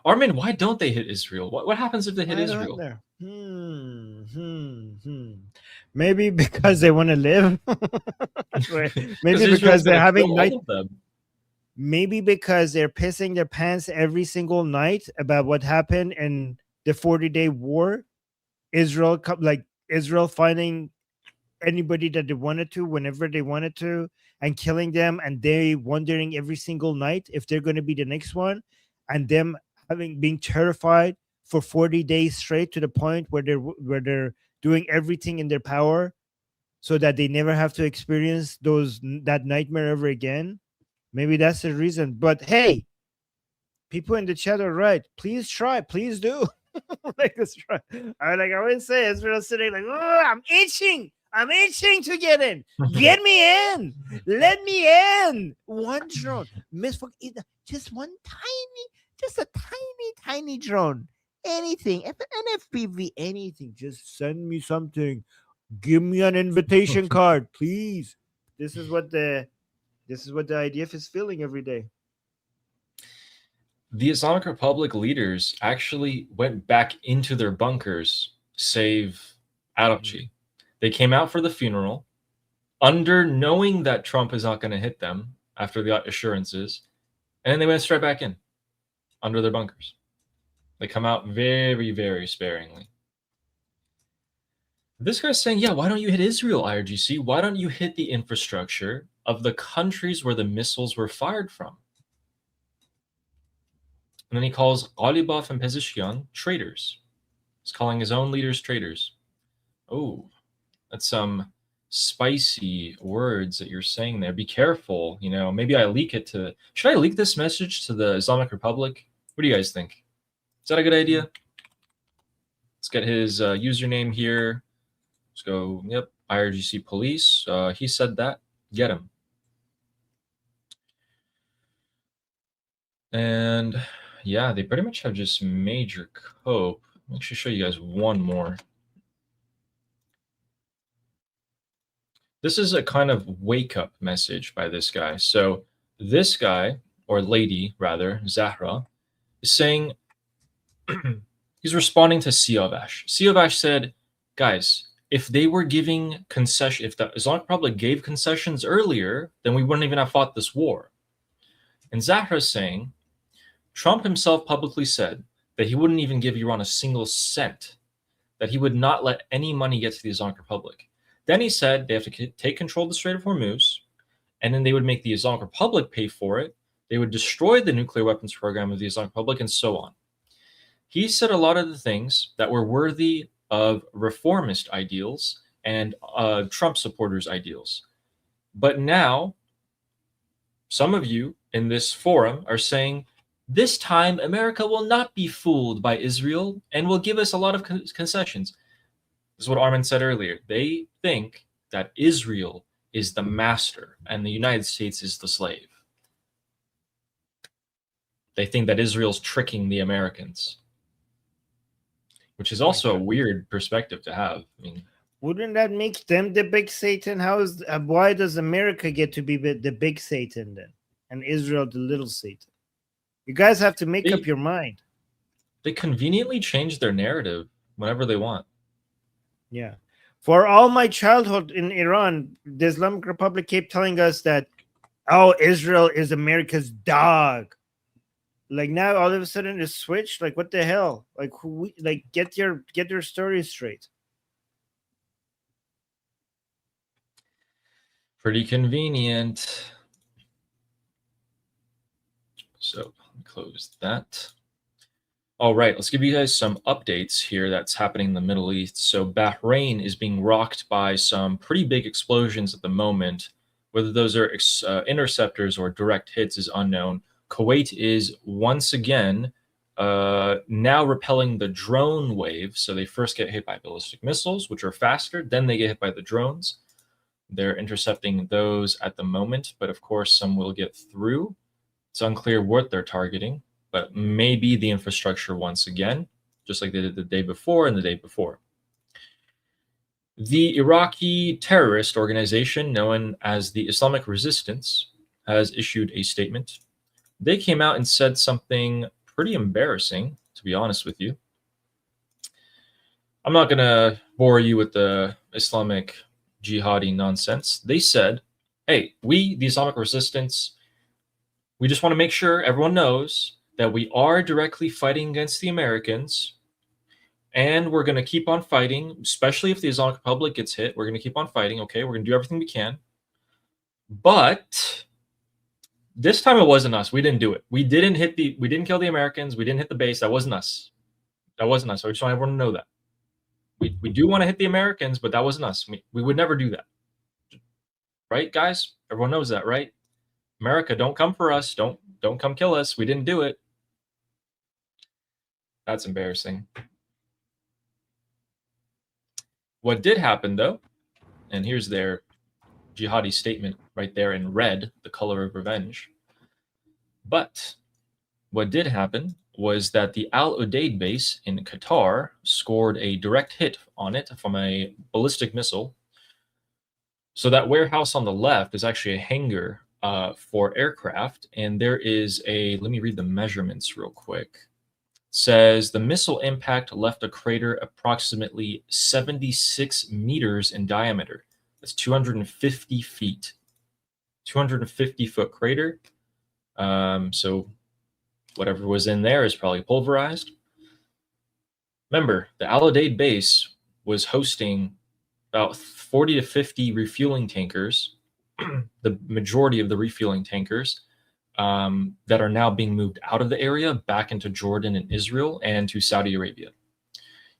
Armin, why don't they hit Israel? What happens if they hit Israel? Maybe because they want to live. Maybe because they're having night. Maybe because they're pissing their pants every single night about what happened in the 40-day war. Israel finding anybody that they wanted to, whenever they wanted to, and killing them, and they wondering every single night if they're going to be the next one, and them being terrified for 40 days straight, to the point where they're doing everything in their power so that they never have to experience that nightmare ever again. Maybe that's the reason. But hey, people in the chat are right. Please try. Please do. Let's try. I always say, Israel sitting like, oh, I'm itching to get in. Get me in. Let me in. One drone. Just a tiny drone. Anything. NFPV, anything. Just send me something. Give me an invitation card, please. This is what the IDF is feeling every day. The Islamic Republic leaders actually went back into their bunkers, save Araqchi. They came out for the funeral, knowing that Trump is not going to hit them after the assurances, and then they went straight back in, under their bunkers. They come out very, very sparingly. This guy's saying, yeah, why don't you hit Israel, IRGC? Why don't you hit the infrastructure of the countries where the missiles were fired from? And then he calls Ghalibaf and Pezeshkian traitors. He's calling his own leaders traitors. Oh, that's some spicy words that you're saying there. Be careful. Maybe I leak it to... Should I leak this message to the Islamic Republic? What do you guys think? Is that a good idea? Let's get his username here. Let's go, yep, IRGC police. He said that. Get him. And yeah, they pretty much have just major cope. Let me actually show you guys one more. This is a kind of wake-up message by this guy. So this guy, or lady rather, Zahra, is saying, he's responding to Siavash. Siavash said, guys, if they were giving concession, if the Islamic Republic gave concessions earlier, then we wouldn't even have fought this war. And Zahra is saying, Trump himself publicly said that he wouldn't even give Iran a single cent, that he would not let any money get to the Islamic Republic. Then he said they have to take control of the Strait of Hormuz, and then they would make the Islamic Republic pay for it. They would destroy the nuclear weapons program of the Islamic Republic, and so on. He said a lot of the things that were worthy of reformist ideals and Trump supporters' ideals. But now, some of you in this forum are saying, this time America will not be fooled by Israel and will give us a lot of concessions. This is what Armin said earlier. They think that Israel is the master and the United States is the slave. They think that Israel's tricking the Americans, which is also a weird perspective to have. I mean, wouldn't that make them the big Satan? Why does America get to be the big Satan then, and Israel the little Satan? You guys have to make up your mind. They conveniently change their narrative whenever they want. Yeah. For all my childhood in Iran, the Islamic Republic kept telling us that, oh, Israel is America's dog. Like now, all of a sudden, it's switched. Like, what the hell? Like, get your story straight. Pretty convenient. So close that. All right, let's give you guys some updates here that's happening in the Middle East. So Bahrain is being rocked by some pretty big explosions at the moment. Whether those are interceptors or direct hits is unknown. Kuwait is once again now repelling the drone wave. So they first get hit by ballistic missiles, which are faster. Then they get hit by the drones. They're intercepting those at the moment, but of course some will get through. It's unclear what they're targeting, but maybe the infrastructure once again, just like they did the day before and the day before. The Iraqi terrorist organization known as the Islamic Resistance has issued a statement. They came out and said something pretty embarrassing, to be honest with you. I'm not going to bore you with the Islamic jihadi nonsense. They said, hey, we, the Islamic Resistance, we just want to make sure everyone knows that we are directly fighting against the Americans, and we're going to keep on fighting, especially if the Islamic Republic gets hit. We're going to keep on fighting, okay? We're going to do everything we can. But this time it wasn't us. We didn't do it. We didn't kill the Americans. We didn't hit the base. That wasn't us. That wasn't us. So I just want everyone to know that. We do want to hit the Americans, but that wasn't us. We would never do that. Right, guys? Everyone knows that, right? America, don't come for us. Don't come kill us. We didn't do it. That's embarrassing. What did happen, though, and here's their jihadi statement right there in red, the color of revenge. But what did happen was that the Al Udeid base in Qatar scored a direct hit on it from a ballistic missile. So that warehouse on the left is actually a hangar for aircraft, and there is let me read the measurements real quick. It says the missile impact left a crater approximately 76 meters in diameter. That's 250 feet. 250-foot crater. So whatever was in there is probably pulverized. Remember, the Al Udeid base was hosting about 40 to 50 refueling tankers, the majority of the refueling tankers that are now being moved out of the area back into Jordan and Israel and to Saudi Arabia.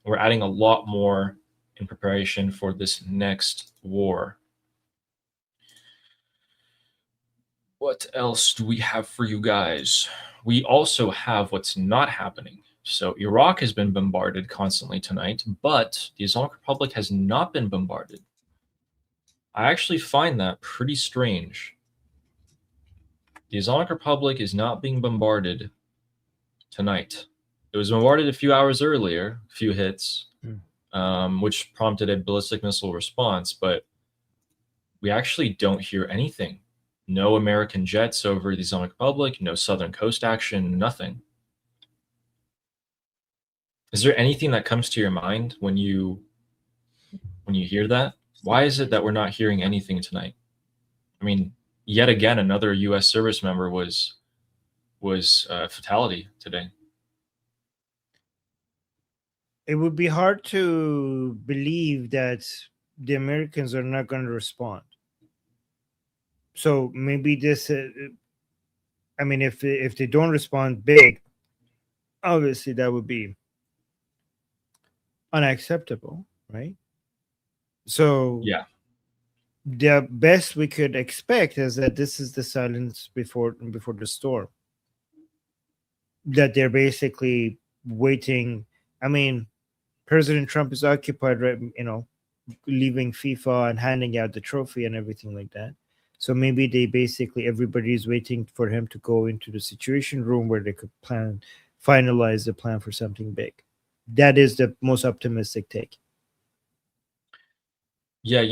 We're adding a lot more in preparation for this next war. What else do we have for you guys? We also have what's not happening. So Iraq has been bombarded constantly tonight, but the Islamic Republic has not been bombarded. I actually find that pretty strange. The Islamic Republic is not being bombarded tonight. It was bombarded a few hours earlier, a few hits, which prompted a ballistic missile response, but we actually don't hear anything. No American jets over the Islamic Republic, no southern coast action, nothing. Is there anything that comes to your mind when you hear that? Why is it that we're not hearing anything tonight? I mean, yet again, another U.S. service member was was fatality today. It would be hard to believe that the Americans are not going to respond. So maybe this, I mean, if they don't respond big, obviously that would be unacceptable, right? So Yeah. the best we could expect is that this is the silence before the storm. That they're basically waiting. I mean, President Trump is occupied, right? Leaving FIFA and handing out the trophy and everything like that. So maybe they basically everybody is waiting for him to go into the situation room where they could finalize the plan for something big. That is the most optimistic take. Yeah,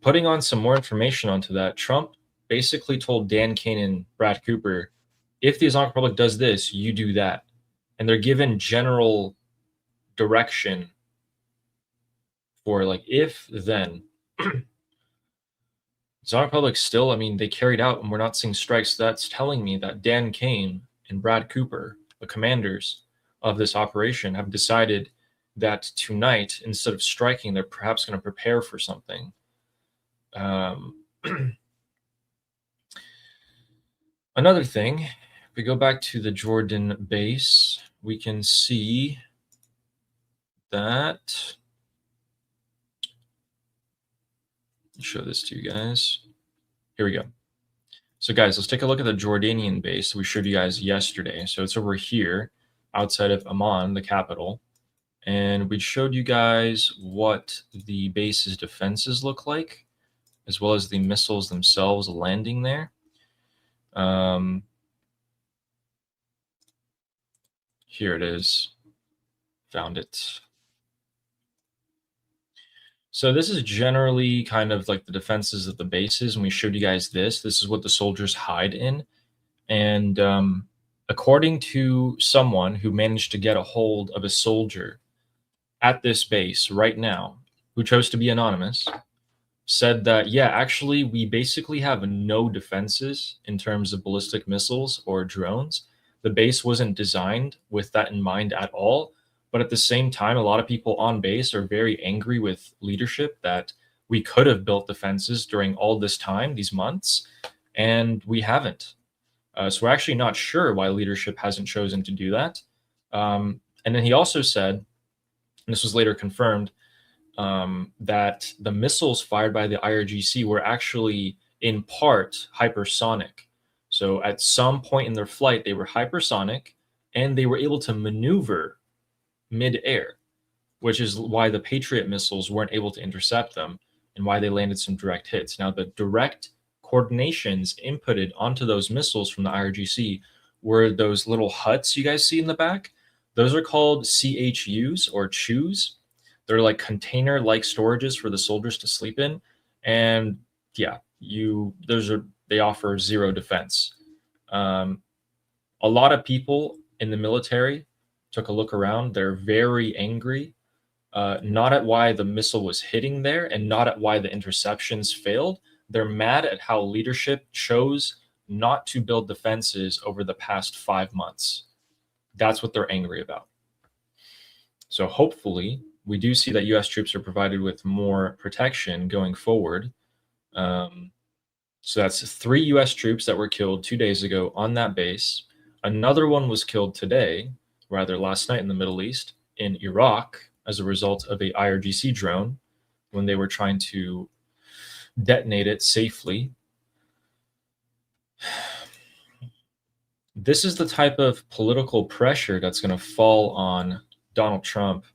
putting on some more information onto that, Trump basically told Dan Kane and Brad Cooper, if the Islamic Republic does this, you do that. And they're given general direction for like if then. Islamic Republic still, I mean, they carried out and we're not seeing strikes. That's telling me that Dan Kane and Brad Cooper, the commanders of this operation, have decided that tonight, instead of striking, they're perhaps going to prepare for something. Another thing, if we go back to the Jordan base, we can see that. I'll show this to you guys. Here we go. So guys, let's take a look at the Jordanian base we showed you guys yesterday. So it's over here outside of Amman, the capital. And we showed you guys what the base's defenses look like, as well as the missiles themselves landing there. Here it is. Found it. So this is generally kind of like the defenses of the bases, and we showed you guys this. This is what the soldiers hide in. And according to someone who managed to get a hold of a soldier at this base right now, who chose to be anonymous, said that, yeah, actually, we basically have no defenses in terms of ballistic missiles or drones. The base wasn't designed with that in mind at all. But at the same time, a lot of people on base are very angry with leadership that we could have built defenses during all this time, these months, and we haven't. So we're actually not sure why leadership hasn't chosen to do that. And then he also said, and this was later confirmed, that the missiles fired by the IRGC were actually in part hypersonic. So at some point in their flight, they were hypersonic and they were able to maneuver mid-air, which is why the Patriot missiles weren't able to intercept them and why they landed some direct hits. Now, the direct coordinations inputted onto those missiles from the IRGC were those little huts you guys see in the back. Those are called CHUs or CHUs. They're like container-like storages for the soldiers to sleep in. And yeah, they offer zero defense. A lot of people in the military took a look around. They're very angry, not at why the missile was hitting there and not at why the interceptions failed. They're mad at how leadership chose not to build defenses over the past 5 months. That's what they're angry about. So hopefully we do see that U.S. troops are provided with more protection going forward. So that's 3 U.S. troops that were killed 2 days ago on that base. Another one was killed today, rather last night in the Middle East, in Iraq, as a result of a IRGC drone when they were trying to detonate it safely. This is the type of political pressure that's going to fall on Donald Trump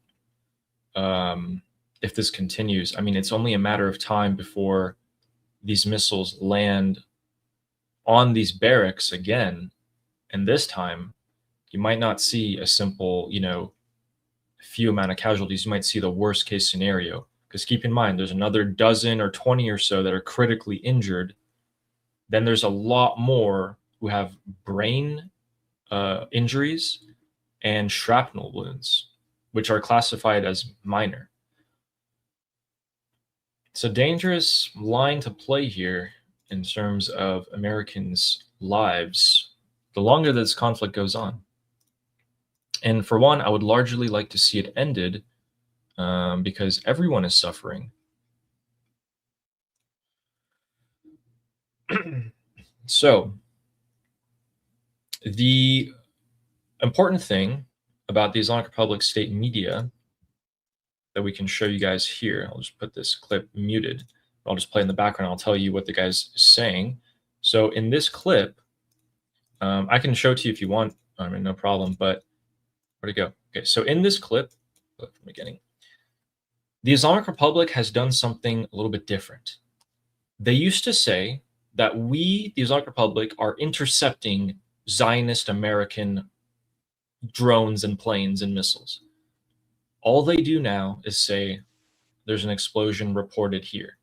if this continues. I mean, it's only a matter of time before these missiles land on these barracks again. And this time, you might not see a simple, few amount of casualties. You might see the worst case scenario. Because keep in mind, there's another dozen or 20 or so that are critically injured. Then there's a lot more who have brain injuries and shrapnel wounds, which are classified as minor. It's a dangerous line to play here in terms of Americans' lives the longer this conflict goes on. And for one, I would largely like to see it ended because everyone is suffering. So, the important thing about the Islamic Republic state media that we can show you guys here, I'll just put this clip muted. I'll just play in the background. I'll tell you what the guy's saying. So in this clip, I can show it to you if you want. I mean, no problem. But where'd it go? Okay, so in this clip, from the beginning, the Islamic Republic has done something a little bit different. They used to say that we, the Islamic Republic, are intercepting Zionist American drones and planes and missiles. All they do now is say, there's an explosion reported here.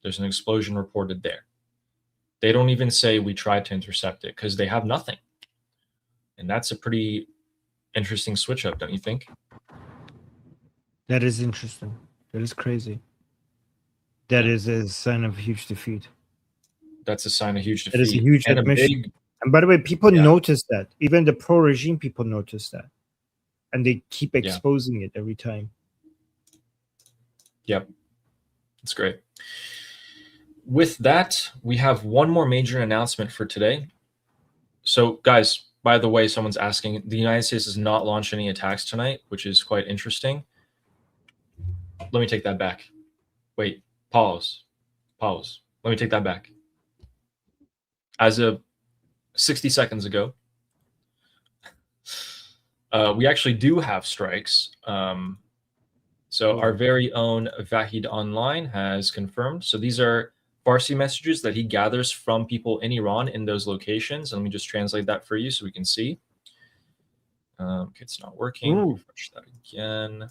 There's an explosion reported there. They don't even say we tried to intercept it because they have nothing. And that's a pretty interesting switch up, don't you think? That is interesting. That is crazy. That is a sign of huge defeat. That's a sign of huge defeat. That is a huge and admission. And by the way, people Yeah. notice that. Even the pro-regime people notice that. And they keep exposing it every time. Yep. That's great. With that, we have one more major announcement for today. So, guys, by the way, someone's asking, the United States has not launched any attacks tonight, which is quite interesting. Let me take that back. Wait, pause. Let me take that back. As of 60 seconds ago, we actually do have strikes. So our very own Vahid Online has confirmed. So these are Farsi messages that he gathers from people in Iran in those locations. And let me just translate that for you so we can see. Okay, it's not working. Ooh. Refresh that again.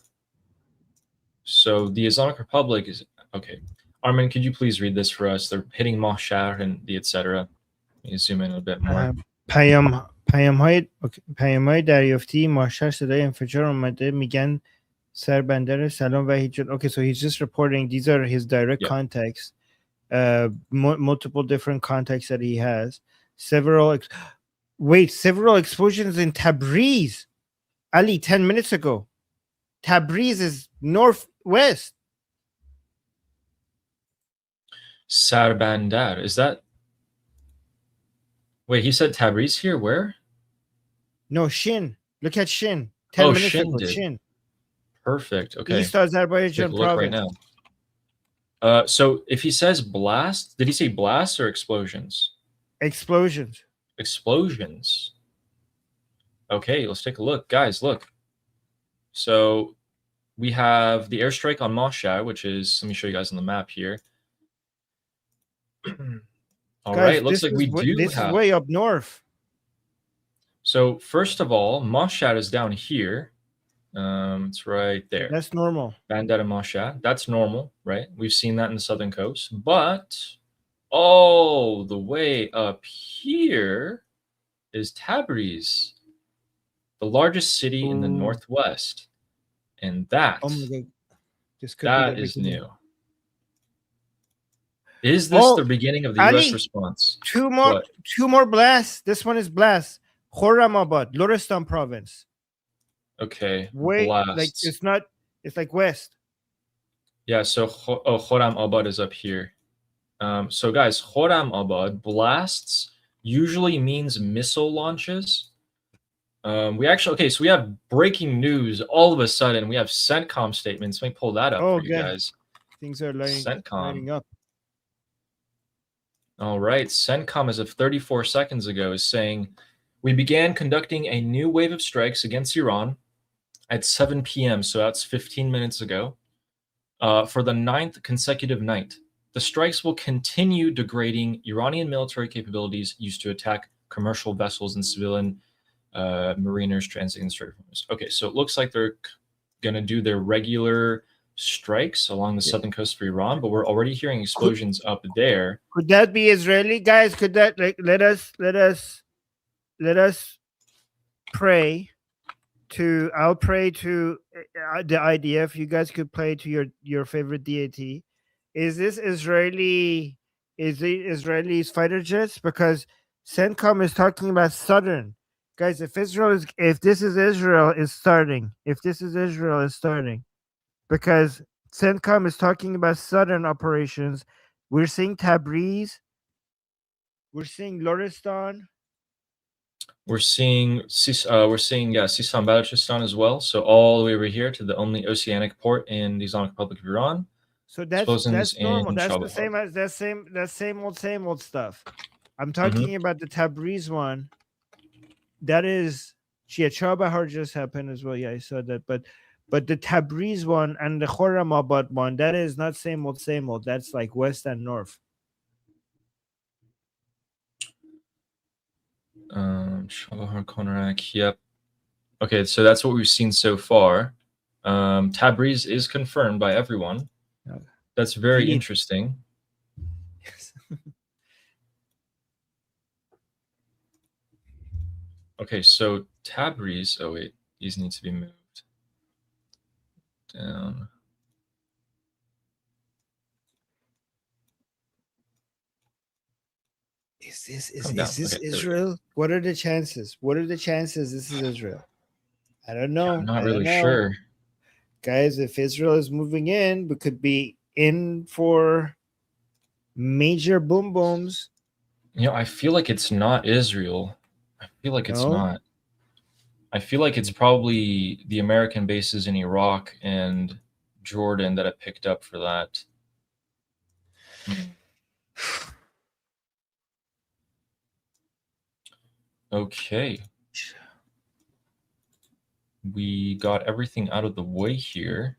So the Islamic Republic is, okay. Armin, could you please read this for us? They're hitting Mahshar and the etc. Let me zoom in a bit more. پیام‌های دریافتی ماهشهر صدای انفجار اومده میگن سر بندر سلام وحید جان. Okay, so he's just reporting. These are his direct contacts. Multiple different contacts that he has. Several explosions in Tabriz. Ali, 10 minutes ago. Tabriz is northwest. Sarbandar, is that? Wait, he said Tabriz here. Where? No, Shin. Look at Shin. 10 minutes Shin ago. did. Shin. Perfect. Okay. East Azerbaijan Take a look right province. now. So if he says blast, did he say blasts or explosions? Explosions. Explosions. Okay, let's take a look. Guys, look. So we have the airstrike on Mashhad, which is, let me show you guys on the map here. All Guys, right, looks like we do this have. is way up north. So first of all, Mashhad is down here. It's right there. That's normal. Bandar and Mashhad. That's normal, right? We've seen that in the southern coast. But all the way up here is Tabriz, the largest city in the northwest. And that, Oh my God. This could that be is new. Is this the beginning of the Ali, U.S. response? Two more blasts. This one is blast. Khorramabad, Lorestan province. Okay. Like blasts. it's like west. Yeah, so Khorramabad is up here. So guys, Khorramabad blasts usually means missile launches. We have breaking news all of a sudden. We have CENTCOM statements. Let me pull that up for you guys. Things are lining up. All right, CENTCOM as of 34 seconds ago is saying, we began conducting a new wave of strikes against Iran at 7 p.m., so that's 15 minutes ago, for the 9th consecutive night. The strikes will continue degrading Iranian military capabilities used to attack commercial vessels and civilian mariners transiting the Strait of Hormuz. Okay, so it looks like they're going to do their regular strikes along the southern coast of Iran, but we're already hearing explosions up there. Could that be Israeli, guys? Could that let us pray to? I'll pray to the IDF. You guys could pray to your favorite deity. Is this Israeli? Is the Israelis fighter jets? Because CENTCOM is talking about southern. Guys, if this is Israel is starting. If this is Israel is starting. Because CENTCOM is talking about southern operations. We're seeing Tabriz. We're seeing Loristan. We're seeing Sistan Balochistan as well. So all the way over here to the only oceanic port in the Islamic Republic of Iran. So that's Spozins normal. in That's the Chabahar. same as that same old stuff. I'm talking about the Tabriz one. That is Chabahar just happened as well. Yeah, I saw that. But the Tabriz one and the Khorramabad one, that is not same old, same old. That's like west and north. Chabahar, Konarak, yep. Okay, so that's what we've seen so far. Tabriz is confirmed by everyone. Okay. That's very Indeed. interesting. Yes. Okay, so Tabriz. Oh wait, these need to be moved down. Is this Come down. is this Okay, there we go. Israel? What are the chances? What are the chances this is Israel? I don't Yeah, know. I'm not I really don't know. sure. Guys, if Israel is moving in, we could be in for major boom booms. You know, I feel like it's not Israel. I feel like it's No? not. I feel like it's probably the American bases in Iraq and Jordan that have picked up for that. Okay. We got everything out of the way here.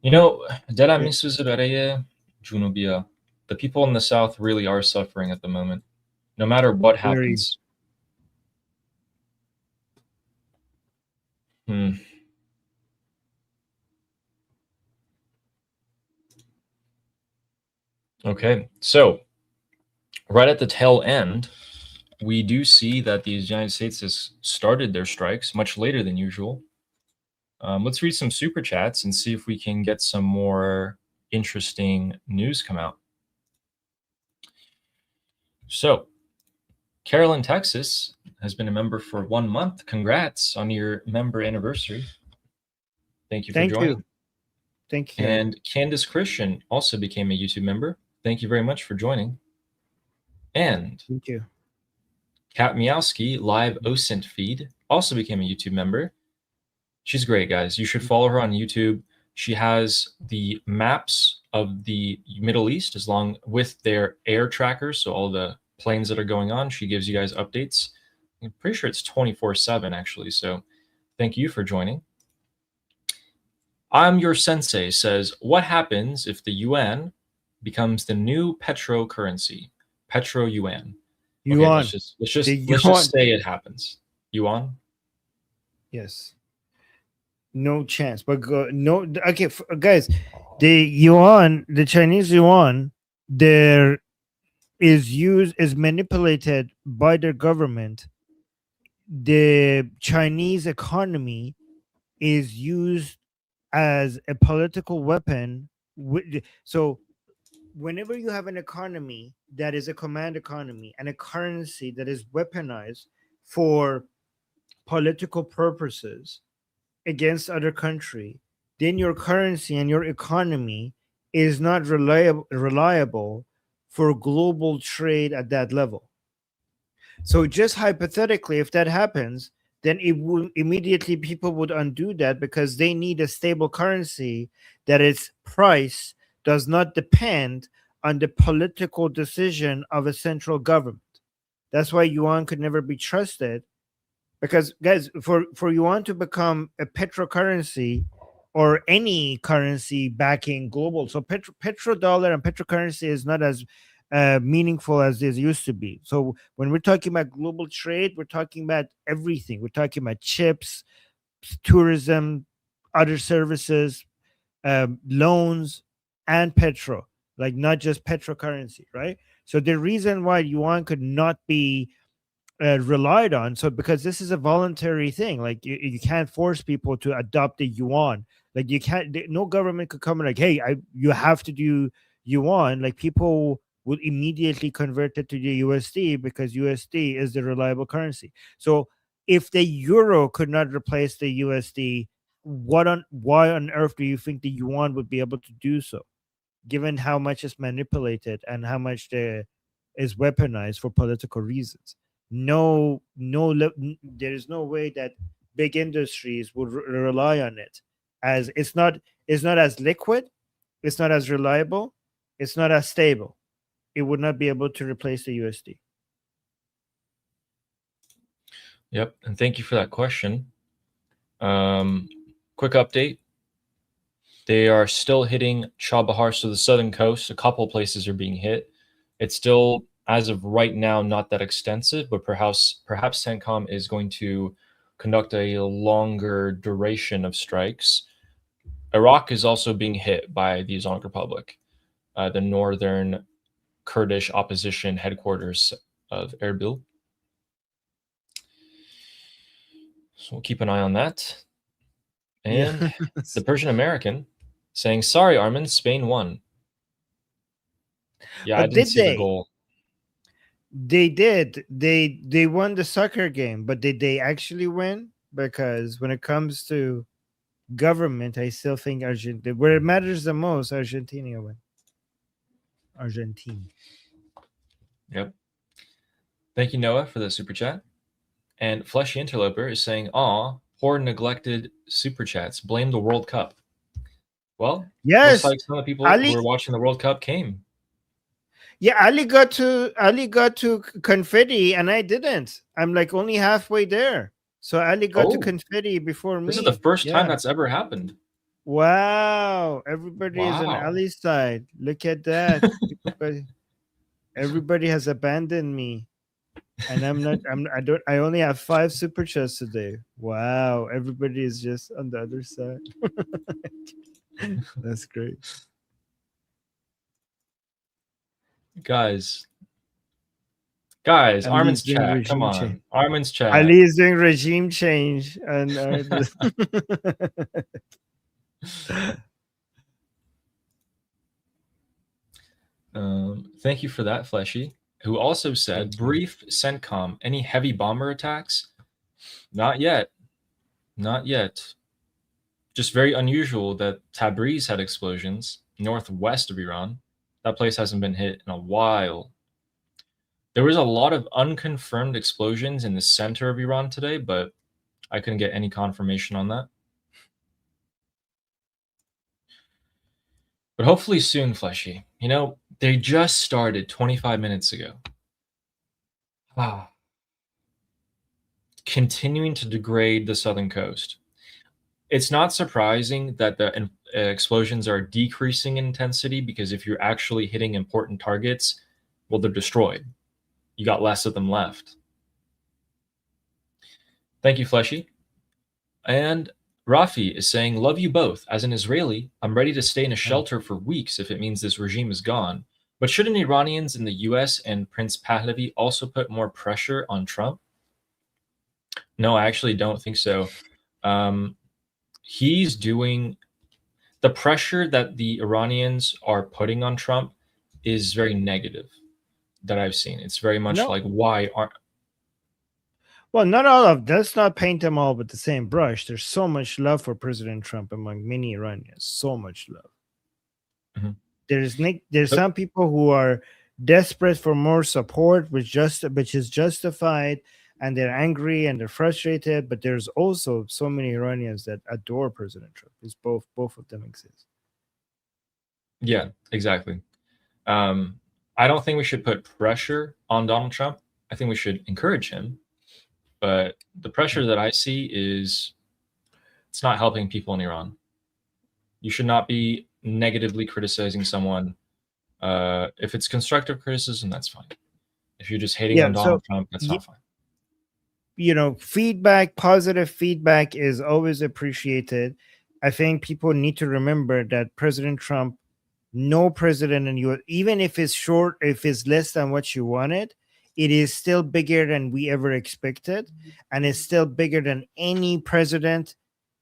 You know, دلم میسوزه برای جنوبیا. The people in the south really are suffering at the moment, no matter what Very. happens. Okay, so right at the tail end, we do see that the United States has started their strikes much later than usual. Let's read some super chats and see if we can get some more interesting news come out. So, Carolyn, Texas has been a member for 1 month. Congrats on your member anniversary. Thank you for joining. Thank you. And Candace Christian also became a YouTube member. Thank you very much for joining. And Thank you. Kat Miowski, live OSINT feed, also became a YouTube member. She's great, guys. You should follow her on YouTube. She has the maps of the Middle East as long with their air trackers, so all the planes that are going on. She gives you guys updates. I'm pretty sure it's 24/7 actually. So thank you for joining. I'm Your Sensei says, what happens if the yuan becomes the new petro currency? Petro yuan. Okay, Yuan. let's just say it happens. Yuan? Yes. No chance. But no. Okay, guys, the yuan, the Chinese yuan, there is manipulated by their government. The Chinese economy is used as a political weapon. So whenever you have an economy that is a command economy and a currency that is weaponized for political purposes against other country, then your currency and your economy is not reliable for global trade at that level. So just hypothetically, if that happens, then it will immediately people would undo that because they need a stable currency that its price does not depend on the political decision of a central government. That's why yuan could never be trusted. Because guys, for yuan to become a petrocurrency or any currency backing global, so petrodollar and petrocurrency is not as meaningful as it used to be. So when we're talking about global trade, we're talking about everything. We're talking about chips, tourism, other services, loans, and petro, like not just petrocurrency, right? So the reason why yuan could not be relied on, so because this is a voluntary thing, like you can't force people to adopt the yuan. Like you can't, no government could come and like, hey, you have to do yuan. Like people would immediately convert it to the USD because USD is the reliable currency. So if the euro could not replace the USD, why on earth do you think the yuan would be able to do so, given how much is manipulated and how much is weaponized for political reasons? There is no way that big industries would rely on it, as it's not as liquid, it's not as reliable, it's not as stable. It would not be able to replace the USD. Yep, and thank you for that question. Quick update. They are still hitting Chabahar, so the southern coast. A couple places are being hit. It's still, as of right now, not that extensive, but perhaps CENTCOM is going to conduct a longer duration of strikes. Iraq is also being hit by the Islamic Republic, the northern Kurdish opposition headquarters of Erbil. So we'll keep an eye on that. And the Persian American saying, "Sorry, Armin, Spain won." Yeah, But I didn't did see the they? goal. They did. They won the soccer game, but did they actually win? Because when it comes to government, I still think Argentina, where it matters the most, Argentina win. Argentina. Yep. Thank you, Noah, for the super chat. And Fleshy Interloper is saying, "Aw, poor neglected super chats. Blame the World Cup." Well, Yes, looks like some of the people Ali. who were watching the World Cup came. Yeah, Ali got to confetti, and I didn't. I'm like only halfway there. So Ali got to Oh. confetti before me. This is the first time Yeah. that's ever happened. Wow, everybody is on Wow. Ali's side. Look at that. Everybody has abandoned me. And I only have 5 super chats today. Wow, everybody is just on the other side. That's great. Guys, Ali's Armin's doing chat. regime Come on. change. Armin's chat. Ali is doing regime change. And Thank you for that, Fleshy, who also said, "Brief CENTCOM, any heavy bomber attacks?" Not yet. Not yet. Just very unusual that Tabriz had explosions northwest of Iran. That place hasn't been hit in a while. There was a lot of unconfirmed explosions in the center of Iran today, but I couldn't get any confirmation on that. But hopefully soon, Fleshy. You know, they just started 25 minutes ago. Continuing to degrade the southern coast. It's not surprising that the explosions are decreasing in intensity, because if you're actually hitting important targets, well, they're destroyed. You got less of them left. Thank you, Fleshy. And Rafi is saying, "Love you both. As an Israeli, I'm ready to stay in a shelter for weeks if it means this regime is gone. But shouldn't Iranians in the US and Prince Pahlavi also put more pressure on Trump?" No, I actually don't think so. He's doing the pressure that the Iranians are putting on Trump is very negative that I've seen. It's very much like, why aren't... Well, not all of, let's not paint them all with the same brush. There's so much love for President Trump among many Iranians. So much love. Mm-hmm. There's some people who are desperate for more support, which is justified, and they're angry and they're frustrated. But there's also so many Iranians that adore President Trump. It's both of them exist. Yeah, exactly. I don't think we should put pressure on Donald Trump. I think we should encourage him. But the pressure that I see is it's not helping people in Iran. You should not be negatively criticizing someone. If it's constructive criticism, that's fine. If you're just hating on Donald Trump, that's not fine. You know, positive feedback is always appreciated. I think people need to remember that President Trump, no president in you, even if it's less than what you wanted, it is still bigger than we ever expected, and it's still bigger than any president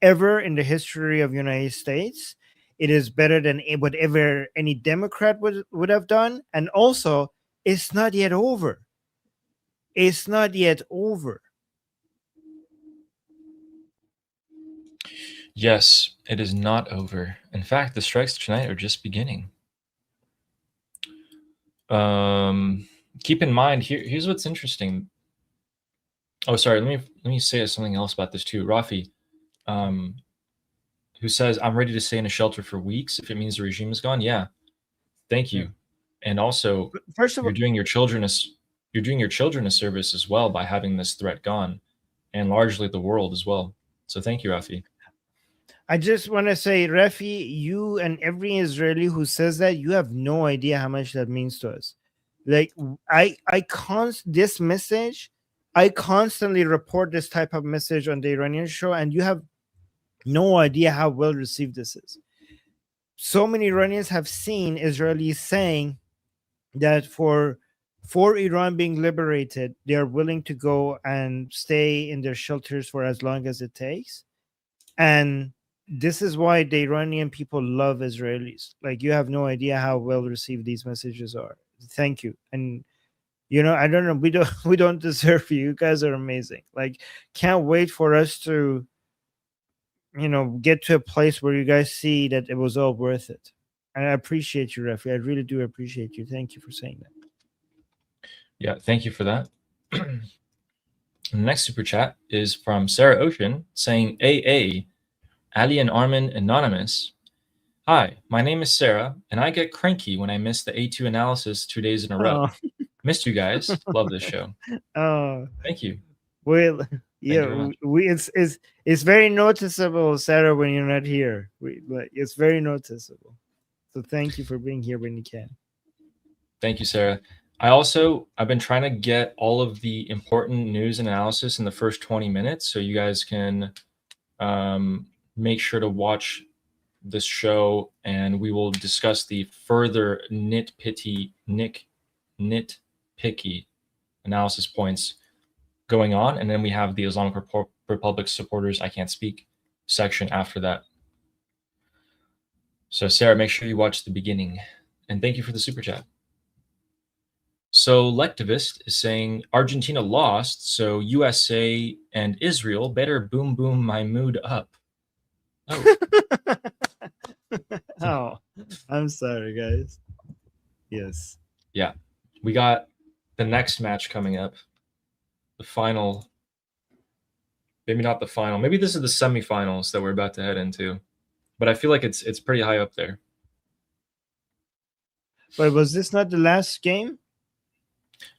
ever in the history of United States. it is better than whatever any Democrat would have done. And also, it's not yet over. It's not yet over. Yes, it is not over. In fact, the strikes tonight are just beginning. Keep in mind, here's what's interesting. Oh, sorry. Let me say something else about this too. Rafi, who says, "I'm ready to stay in a shelter for weeks if it means the regime is gone." Yeah, thank you. And also, First of all, you're doing your children a service as well by having this threat gone, and largely the world as well. So thank you, Rafi. I just want to say, Rafi, you and every Israeli who says that, you have no idea how much that means to us. Like, this message, I constantly report this type of message on the Iranian show, and you have no idea how well received this is. So many Iranians have seen Israelis saying that for Iran being liberated, they are willing to go and stay in their shelters for as long as it takes. And this is why the Iranian people love Israelis. Like, you have no idea how well received these messages are. Thank you. And I don't know, we don't deserve you. You guys are amazing. Like, can't wait for us to get to a place where you guys see that it was all worth it. And I appreciate you, Rafi. I really do appreciate you. Thank you for saying that. Yeah, thank you for that. The next super chat is from Sarah Ocean saying, AA, Ali and Armin Anonymous. Hi, my name is Sarah, and I get cranky when I miss the A2 analysis 2 days in a row. Missed you guys. Love this show. Oh, thank you. Well, yeah, it's very noticeable, Sarah, when you're not here. But it's very noticeable. So thank you for being here when you can. Thank you, Sarah. I've been trying to get all of the important news and analysis in the first 20 minutes, so you guys can make sure to watch this show, and we will discuss the further nitpicky analysis points going on, and then we have the Islamic Republic supporters I can't speak section after that. So Sarah, make sure you watch the beginning, and thank you for the super chat. So Lectivist is saying Argentina lost, so USA and Israel better boom my mood up. Oh. Oh, I'm sorry, guys. Yes. Yeah, we got the next match coming up. The final. Maybe not the final. Maybe this is the semifinals that we're about to head into. But I feel like it's pretty high up there. But was this not the last game?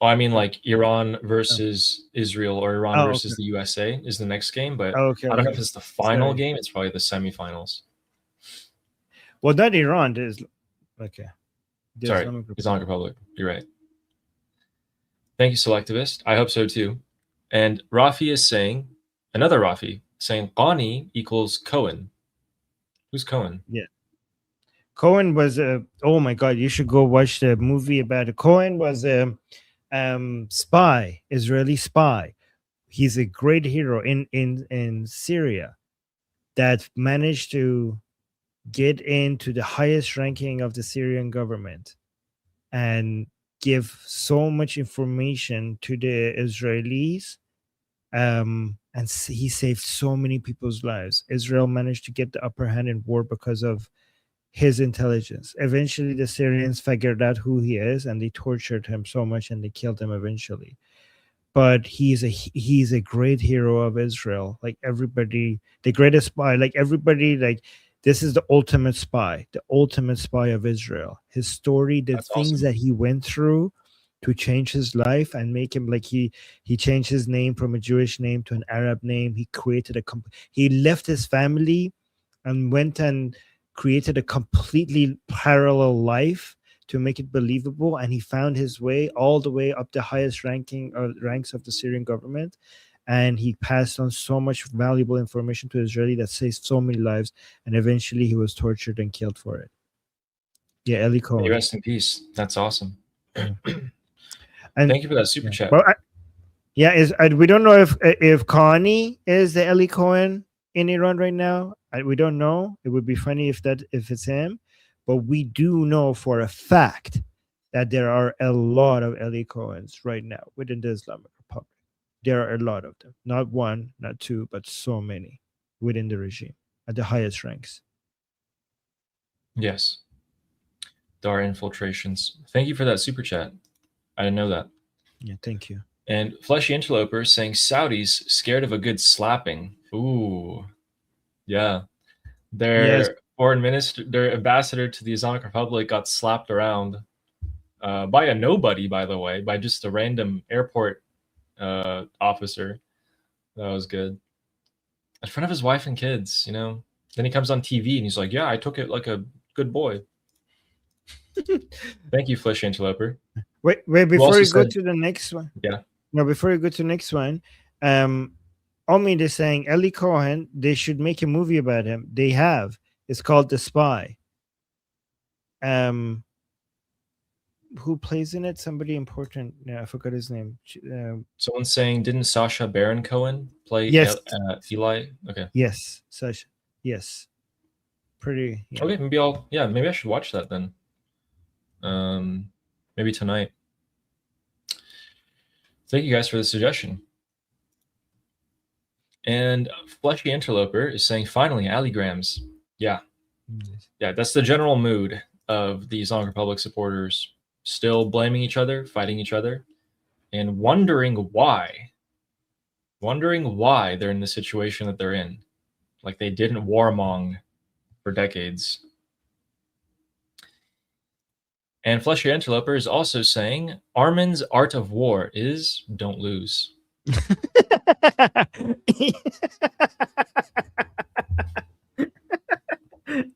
Oh, I mean, like Iran versus Israel or Iran versus the USA is the next game. But I don't know if it's the final game. It's probably the semifinals. Well, not Iran. There's okay. Sorry, Islamic Republic. You're right. Thank you, Selectivist. I hope so too. And Rafi is saying, another Rafi, saying Qani equals Cohen. Who's Cohen? Yeah. Cohen was oh my God, you should go watch the movie about it. Cohen was a spy, Israeli spy. He's a great hero in Syria that managed to get into the highest ranking of the Syrian government and give so much information to the Israelis. And he saved so many people's lives. Israel managed to get the upper hand in war because of his intelligence. Eventually, the Syrians figured out who he is, and they tortured him so much, and they killed him eventually. But he's a great hero of Israel. Like everybody, the greatest spy. Like everybody, like this is the ultimate spy of Israel. His story, the That's things awesome. that he went through to change his life and make him like he changed his name from a Jewish name to an Arab name. He created he left his family and went and created a completely parallel life to make it believable, and he found his way all the way up the highest ranks of the Syrian government, and he passed on so much valuable information to Israeli that saved so many lives, and eventually he was tortured and killed for it. Yeah, Eli Cohen. Rest in peace. That's awesome. And thank you for that super chat. Well, we don't know if Connie is the Eli Cohen in Iran right now. We don't know. It would be funny if it's him, but we do know for a fact that there are a lot of Ali Cohens right now within the Islamic Republic. There are a lot of them, not one, not two, but so many within the regime at the highest ranks. Yes. There are infiltrations. Thank you for that super chat. I didn't know that. Yeah, thank you. And Fleshy Interloper saying Saudis scared of a good slapping. Ooh. Yeah. Their foreign minister, their ambassador to the Islamic Republic got slapped around by a nobody, by the way, by just a random airport officer. That was good. In front of his wife and kids, you know. Then he comes on TV and he's like, yeah, I took it like a good boy. Thank you, Fleshy Interloper. Wait, before you go to the next one. Yeah. No, before you go to the next one, Omid is saying Eli Cohen, they should make a movie about him. They have. It's called The Spy. Who plays in it? Somebody important. Yeah, I forgot his name. Someone's saying, didn't Sacha Baron Cohen play Yes. Eli? Okay. Yes, Sacha. Yes. Pretty. Yeah. Okay, maybe I should watch that then. Maybe tonight. Thank you guys for the suggestion. And Fleshy Interloper is saying, finally, Alligrams. Yeah. Yeah, that's the general mood of the Islamic Republic supporters. Still blaming each other, fighting each other, and wondering why they're in the situation that they're in. Like they didn't warmong for decades. And Fleshy Interloper is also saying, Armin's art of war is don't lose.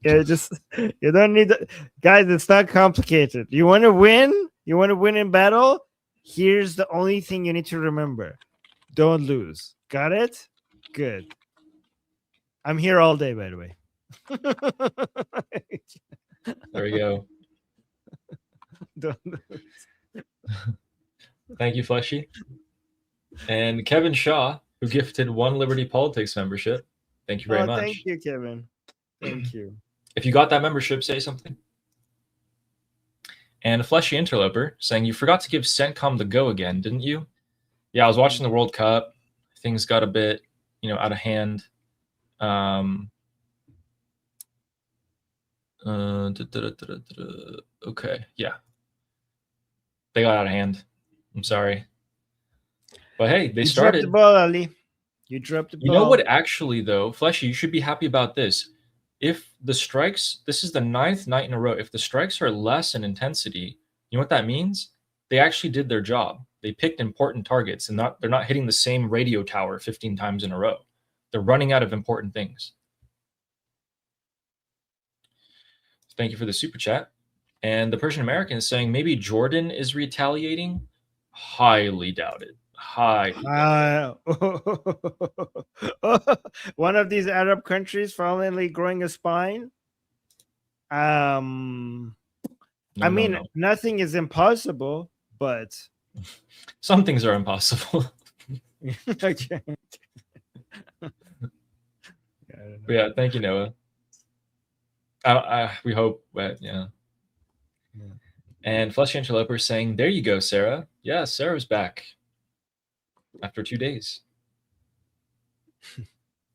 Yeah, you don't need guys, it's not complicated. You want to win? You want to win in battle? Here's the only thing you need to remember. Don't lose. Got it? Good. I'm here all day, by the way. There we go. Don't lose. Thank you, Fleshy. And Kevin Shaw, who gifted 1 Liberty Politics membership. Thank you very much. Thank you, Kevin. Thank you. If you got that membership, say something. And Fleshy Interloper saying, you forgot to give CENTCOM the go again, didn't you? Yeah, I was watching the World Cup. Things got a bit, out of hand. Okay, yeah. They got out of hand. I'm sorry. But hey, they started. You dropped the ball, Ali. You dropped the ball. You know what, actually, though? Fleshy, you should be happy about this. If the strikes, this is the 9th night in a row, if the strikes are less in intensity, you know what that means? They actually did their job. They picked important targets, and they're not hitting the same radio tower 15 times in a row. They're running out of important things. Thank you for the super chat. And the Persian American is saying maybe Jordan is retaliating. Highly doubted. One of these Arab countries finally growing a spine. No. Nothing is impossible, but some things are impossible. Okay. Yeah, thank you, Noah. We hope that, yeah. And Fleshy Interloper is saying, there you go, Sarah. Yeah, Sarah's back after 2 days.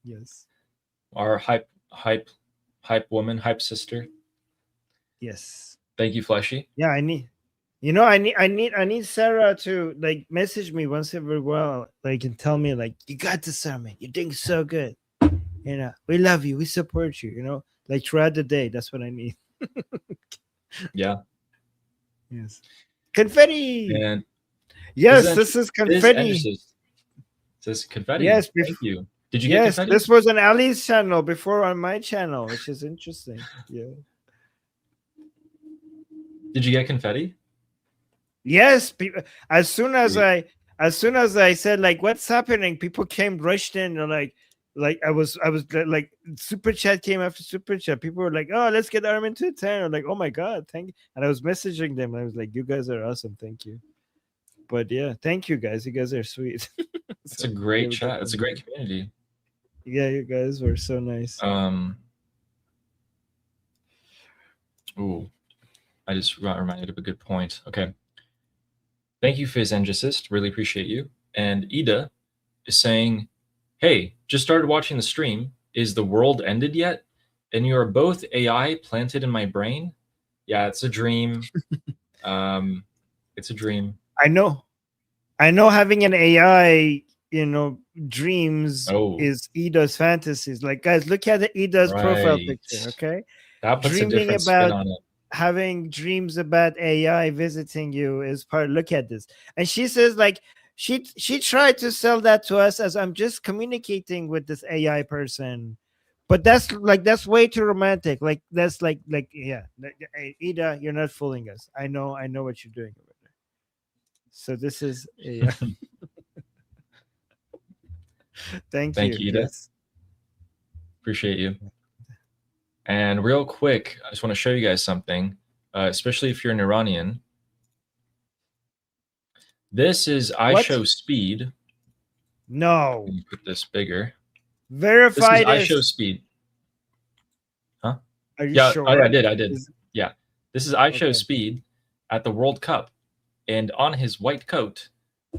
Yes. Our hype woman, hype sister. Yes. Thank you, Fleshy. Yeah, I need Sarah to message me once every while, and tell me you got this, Sarah, man. You're doing so good. We love you. We support you. Throughout the day. That's what I need. Yeah. Yes. Confetti. And yes, this is confetti. This is confetti. Yes. Thank you. Did you get confetti? This was on Ali's channel before on my channel, which is interesting. Yeah. Did you get confetti? Yes. As soon as I said what's happening, people rushed in. I was super chat came after super chat. People were like, "Oh, let's get Armin to 10." I'm like, "Oh my god, thank you!" And I was messaging them. I was like, "You guys are awesome, thank you." But yeah, thank you guys. You guys are sweet. It's a great chat. It's a great community. Yeah, you guys were so nice. Ooh, I just got reminded of a good point. Okay. Thank you, Fizz Engicist. Really appreciate you. And Ida is saying, hey, just started watching the stream. Is the world ended yet? And you are both AI planted in my brain? Yeah, it's a dream. It's a dream. I know having an AI, dreams Oh. is Ida's fantasies. Like, guys, look at Ida's profile Right. picture, okay? That puts a Dreaming different spin about on it. having dreams about AI visiting you is part. Look at this. And she says, like, she tried to sell that to us as I'm just communicating with this AI person. But that's way too romantic. Like, that's yeah. Ida, you're not fooling us. I know what you're doing over there. So this is Thank you, Ida. yes. Appreciate you. And real quick, I just want to show you guys something, especially if you're an Iranian. This is iShow speed. No. Let me put this bigger. Verify this. Is iShow speed. Huh? Are you sure? I did. Yeah. This is iShow speed at the World Cup. And on his white coat,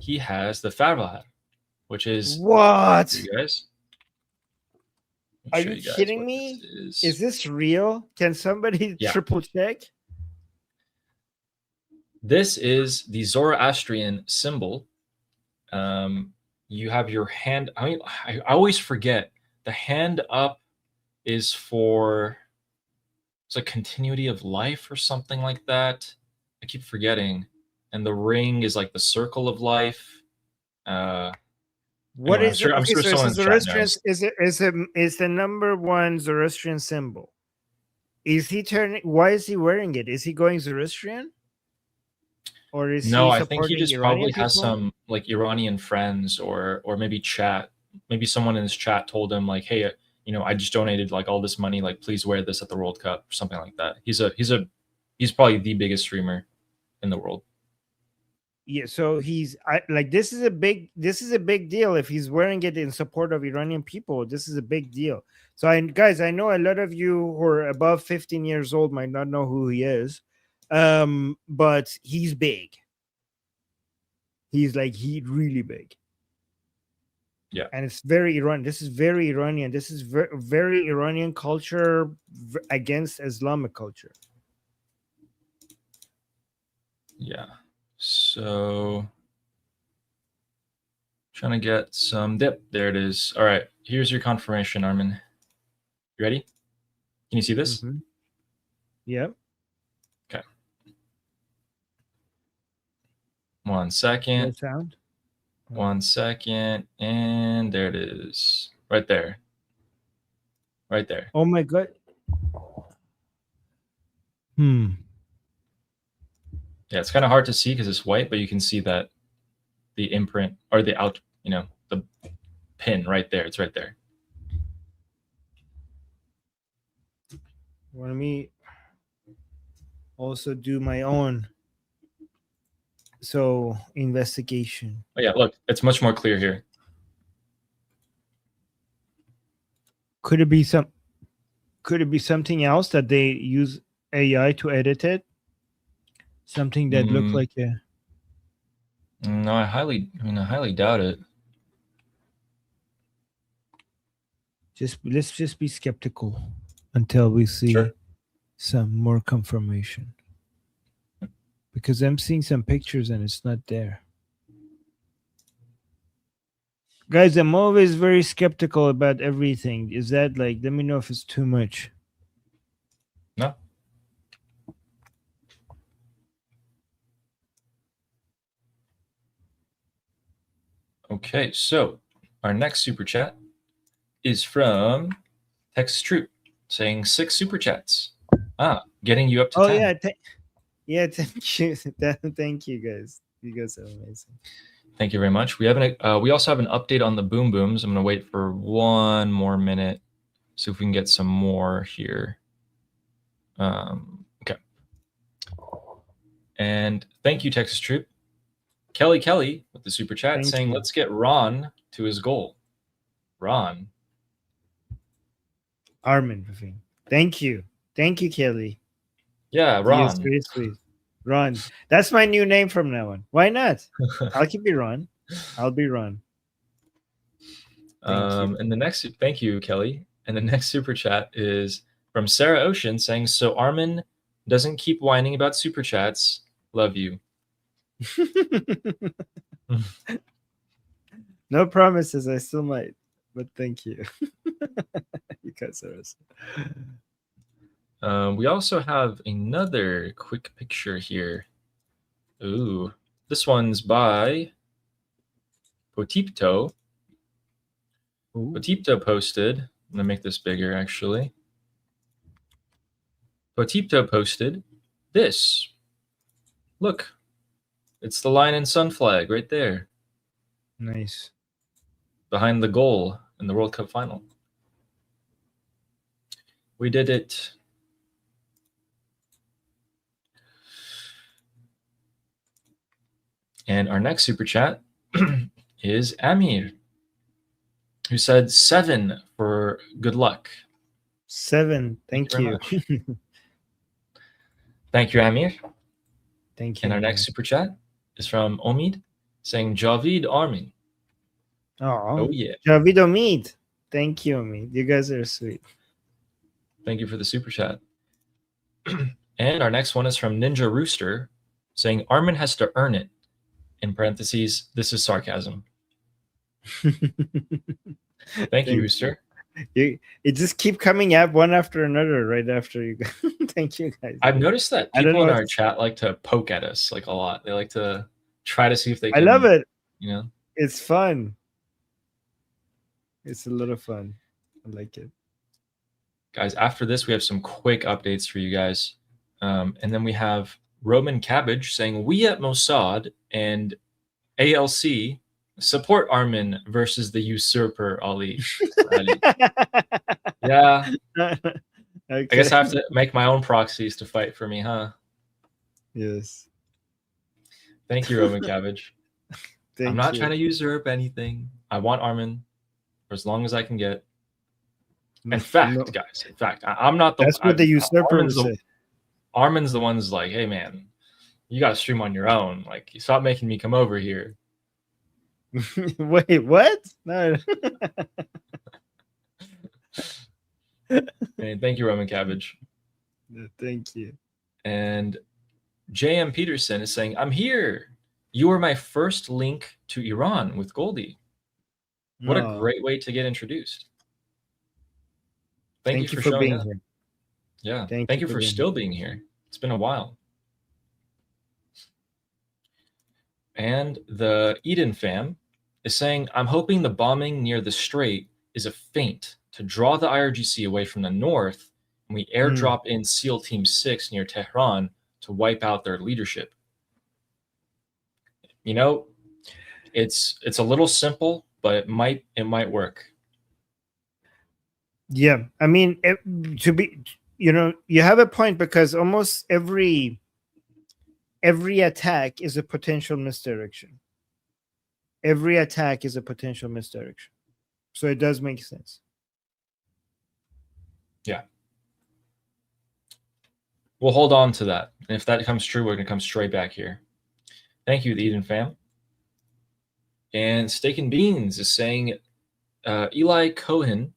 he has the FATALITY, which is what? You guys. Are you kidding me? Is this real? Can somebody triple check? This is the Zoroastrian symbol. You have your hand. I always forget. The hand up is for it's a continuity of life or something like that. I keep forgetting. And the ring is like the circle of life. What anyway, is it? I'm sure someone in the chat knows. Is the number one Zoroastrian symbol? Is he turning? Why is he wearing it? Is he going Zoroastrian? Or is no, he I think he just Iranian probably has people? some like Iranian friends or maybe chat. Maybe someone in his chat told him like, hey, I just donated like all this money. Like, please wear this at the World Cup or something like that. He's probably the biggest streamer in the world. Yeah, so this is a big deal. If he's wearing it in support of Iranian people, this is a big deal. So guys, I know a lot of you who are above 15 years old might not know who he is, but he's big. He's really big. Yeah, and it's very Iranian. This is very Iranian. This is very Iranian culture against Islamic culture. Yeah. So trying to get some dip. There it is. All right. Here's your confirmation, Armin. You ready? Can you see this? Mm-hmm. Yep. Okay. 1 second. No sound. 1 second. And there it is. Right there. Right there. Oh my God. Yeah, it's kind of hard to see because it's white, but you can see that the imprint or the the pin right there. It's right there. Let me also do my own investigation. Oh yeah, look, it's much more clear here. Could it be something else that they use AI to edit it? Something that looked like a... No, I highly doubt it. Let's just be skeptical until we see some more confirmation. Because I'm seeing some pictures and it's not there. Guys, I'm always very skeptical about everything. Is that let me know if it's too much. No. Okay, so our next super chat is from Texas Troop saying 6 super chats. Getting you up to 10. Yeah, thank you. Thank you, guys. You guys are amazing. Thank you very much. We also have an update on the boom booms. I'm going to wait for 1 more minute, see if we can get some more here. Okay. And thank you, Texas Troop. Kelly with the super chat saying, let's get Ron to his goal. Ron, Armin, Ravine. Thank you, Kelly. Yeah, You're Ron. very sweet. Ron. That's my new name from now on. Why not? I'll keep it Ron. I'll be Ron. Thank you. And the next, thank you, Kelly. And the next super chat is from Sarah Ocean saying, "So Armin doesn't keep whining about super chats. Love you." No promises. I still might, but thank you. You guys are awesome. We also have another quick picture here. Ooh, this one's by Potipto. Potipto posted. I'm gonna make this bigger, actually. Potipto posted this. Look, it's the Lion and Sun flag right there, Nice. behind the goal in the World Cup final. We did it. And our next super chat is Amir, who said 7 for good luck. 7. Thank you. Thank you, Amir. Thank you. And our next super chat is from Omid saying Javid Armin. Oh, yeah. Javid Omid. Thank you, Omid. You guys are sweet. Thank you for the super chat. And our next one is from Ninja Rooster saying Armin has to earn it. In parentheses, this is sarcasm. Thank you, Rooster. It just keep coming up one after another right after you. Thank you, guys. I've noticed that people in our chat like to poke at us like a lot. They like to try to see if they can. I love it. You know, it's fun. It's a lot of fun. I like it. Guys, after this, we have some quick updates for you guys. And then we have Roman Cabbage saying, "We at Mossad and ALC support Armin versus the usurper Ali." Yeah. Okay. I guess I have to make my own proxies to fight for me, huh? Yes. Thank you, Roman Cabbage. I'm not trying to usurp anything. I want Armin for as long as I can get. In fact, guys, I'm not the. That's what the usurper would say. Armin's the one's like, "Hey, man, you got to stream on your own. Like, you stop making me come over here." Wait, what? No. And thank you, Roman Cabbage. Thank you. And J.M. Peterson is saying, "I'm here. You were my first link to Iran with Goldie. What a great way to get introduced. Thank you for being here. Yeah. Thank you for still being here. It's been a while." And the Eden fam is saying, "I'm hoping the bombing near the Strait is a feint to draw the IRGC away from the north, and we airdrop in SEAL Team 6 near Tehran to wipe out their leadership." You know, it's a little simple, but it might work. Yeah, I mean, you have a point, because almost every attack is a potential misdirection. Every attack is a potential misdirection. So it does make sense. Yeah. We'll hold on to that. And if that comes true, we're going to come straight back here. Thank you, the Eden fam. And Steak and Beans is saying Eli Cohen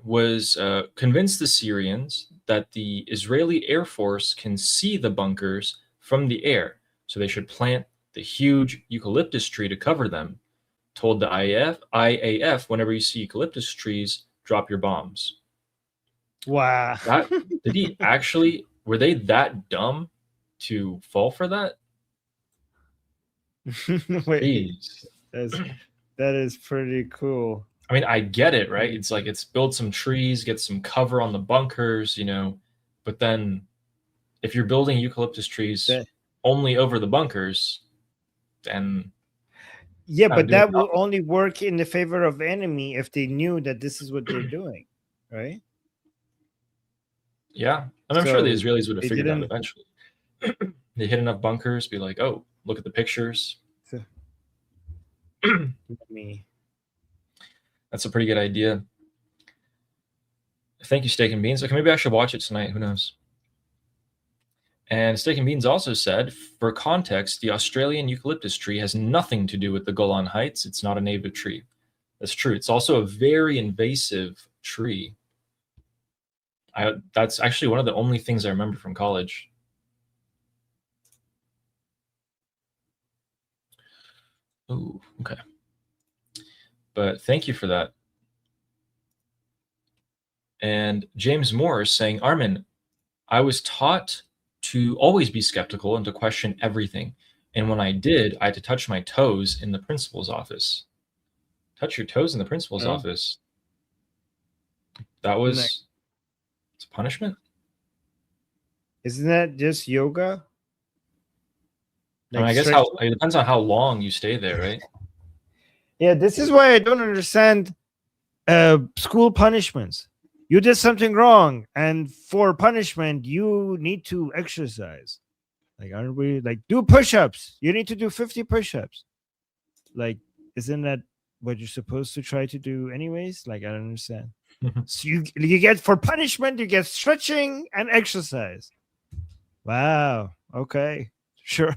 was convinced the Syrians that the Israeli Air Force can see the bunkers from the air, so they should plant the huge eucalyptus tree to cover them. Told the IAF, whenever you see eucalyptus trees, drop your bombs. Wow. Did he actually? Were they that dumb to fall for that? Wait, that is pretty cool. I mean, I get it, right? It's like, it's build some trees, get some cover on the bunkers, but then if you're building eucalyptus trees only over the bunkers, then yeah, but that will only work in the favor of enemy if they knew that this is what they're doing, right? Yeah, and I'm sure the Israelis would have figured out eventually. They hit enough bunkers, be like, "Oh, look at the pictures." That's a pretty good idea. Thank you, Steak and Beans. Okay, maybe I should watch it tonight. Who knows? And Steak and Beans also said, for context, the Australian eucalyptus tree has nothing to do with the Golan Heights. It's not a native tree. That's true. It's also a very invasive tree. That's actually one of the only things I remember from college. Oh, okay. But thank you for that. And James Moore is saying, Armin, I was taught to always be skeptical and to question everything. And when I did, I had to touch my toes in the principal's office. Touch your toes in the principal's office. That was it's a punishment? Isn't that just yoga? I mean, I guess it depends on how long you stay there, right? Yeah, this is why I don't understand school punishments. You did something wrong, and for punishment, you need to exercise. Like, aren't we like do push-ups? You need to do 50 push-ups. Like, isn't that what you're supposed to try to do anyways? Like, I don't understand. So you get for punishment, you get stretching and exercise. Wow. Okay. Sure.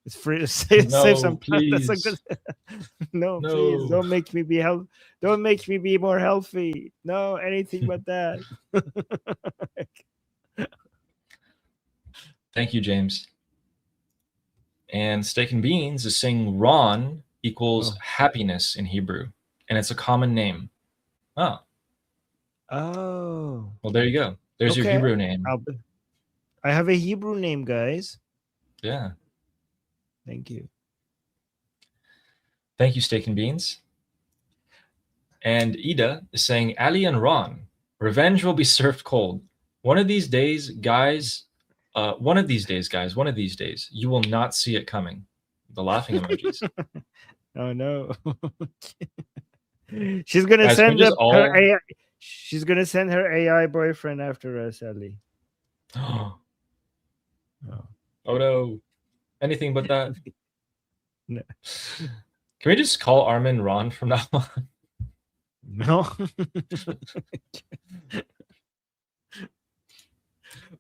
It's free to save some time. That's a good no, please don't make me be don't make me be more healthy. No, anything but that. Thank you, James. And Steak and Beans is saying Ron equals happiness in Hebrew, and it's a common name. Oh. Oh. Well, there you go. There's your Hebrew name. I have a Hebrew name, guys. Yeah. Thank you. Thank you, Steak and Beans. And Ida is saying, Ali and Ron, revenge will be served cold. One of these days, guys, one of these days, you will not see it coming. The laughing emojis. Oh, no. She's going to send her AI. She's going to send her AI boyfriend after us, Ali. Oh, no. Anything but that. No. Can we just call Armin Ron from now on? No.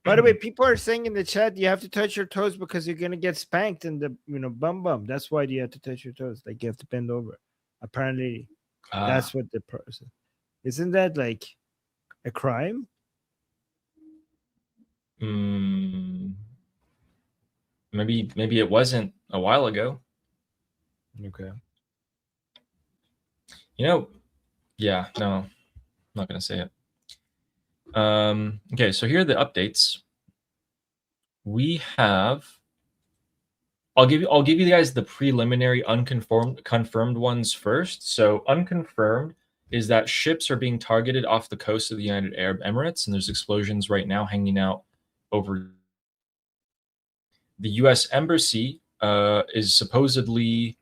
By the way, people are saying in the chat you have to touch your toes because you're gonna get spanked in the bum. That's why you have to touch your toes. Like you have to bend over. Apparently, that's what the person. Isn't that like a crime? Maybe it wasn't a while ago. Okay. Yeah, no, I'm not gonna say it. Okay, so here are the updates. We have. I'll give you guys the preliminary confirmed ones first. So unconfirmed is that ships are being targeted off the coast of the United Arab Emirates, and there's explosions right now hanging out over. The U.S. Embassy is supposedly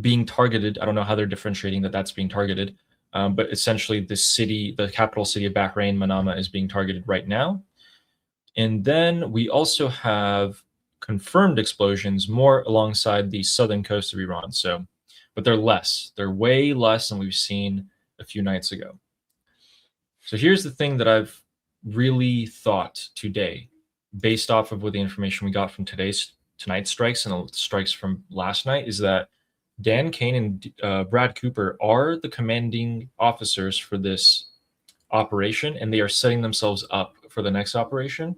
being targeted. I don't know how they're differentiating that's being targeted, but essentially the capital city of Bahrain, Manama, is being targeted right now. And then we also have confirmed explosions more alongside the southern coast of Iran. But they're less. They're way less than we've seen a few nights ago. So here's the thing that I've really thought today, based off of what the information we got from tonight's strikes and the strikes from last night, is that Dan Kane and Brad Cooper are the commanding officers for this operation, and they are setting themselves up for the next operation.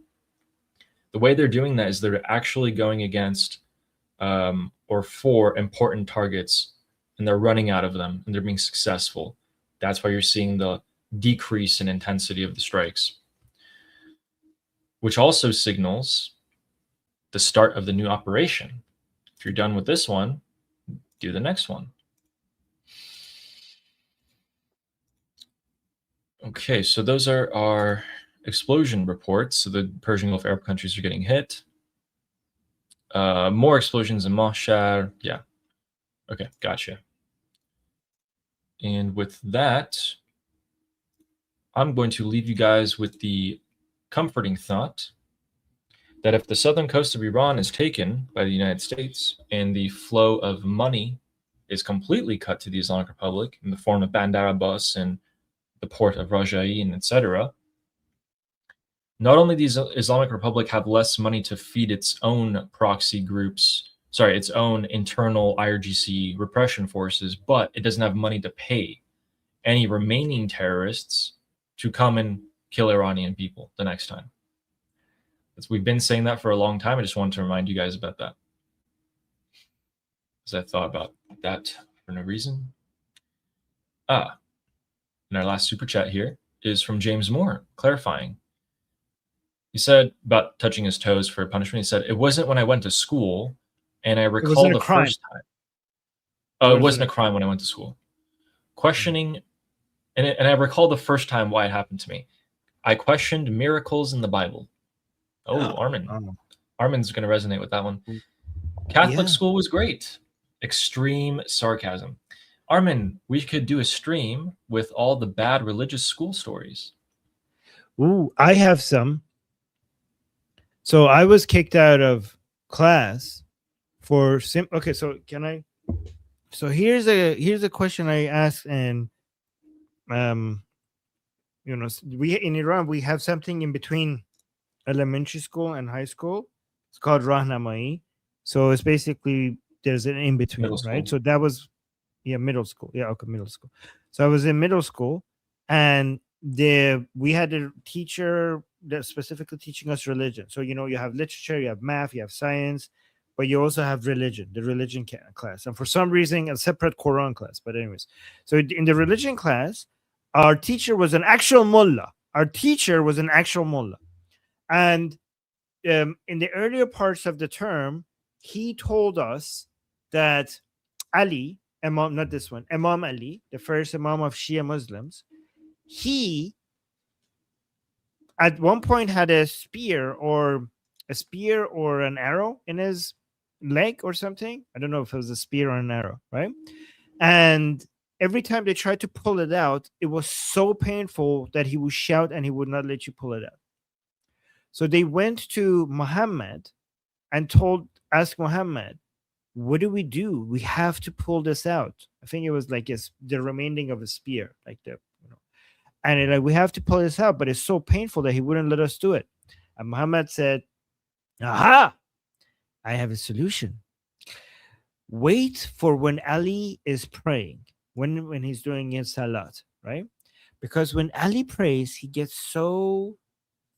The way they're doing that is they're actually going against or for important targets, and they're running out of them, and they're being successful. That's why you're seeing the decrease in intensity of the strikes, which also signals the start of the new operation. If you're done with this one, do the next one. Okay, so those are our explosion reports. So the Persian Gulf Arab countries are getting hit. More explosions in Mashhad. Yeah. Okay, gotcha. And with that, I'm going to leave you guys with the comforting thought that if the southern coast of Iran is taken by the United States and the flow of money is completely cut to the Islamic Republic in the form of Bandar Abbas and the port of Raja'i, etc. Not only does the Islamic Republic have less money to feed its own proxy groups, its own internal IRGC repression forces, but it doesn't have money to pay any remaining terrorists to come and kill Iranian people the next time. We've been saying that for a long time. I just wanted to remind you guys about that, because I thought about that for no reason. And our last super chat here is from James Moore, clarifying. He said, about touching his toes for punishment, he said, it wasn't when I went to school, and I recall the first time. It wasn't a crime when I went to school. Questioning, and I recall the first time why it happened to me. I questioned miracles in the Bible. Armin. Armin's going to resonate with that one. Catholic school was great. Extreme sarcasm. Armin, we could do a stream with all the bad religious school stories. Ooh, I have some. So I was kicked out of class for okay, so can I? So here's a question I asked, and we in Iran we have something in between elementary school and high school. It's called Rahnamai. So it's basically there's an in between, right? So that was middle school. Yeah, okay, middle school. So I was in middle school, and we had a teacher that specifically teaching us religion. So you have literature, you have math, you have science, but you also have religion, the religion class, and for some reason a separate Quran class. But anyways, so in the religion class, our teacher was an actual mullah. And in the earlier parts of the term, he told us that Ali, Imam Ali, the first Imam of Shia Muslims, he at one point had a spear or an arrow in his leg or something. I don't know if it was a spear or an arrow, right? And every time they tried to pull it out, it was so painful that he would shout and he would not let you pull it out. So they went to Muhammad and asked Muhammad, what do? We have to pull this out. I think it was like the remaining of a spear, like and we have to pull this out, but it's so painful that he wouldn't let us do it. And Muhammad said, aha, I have a solution. Wait for when Ali is praying, when he's doing his salat, right? Because when Ali prays, he gets so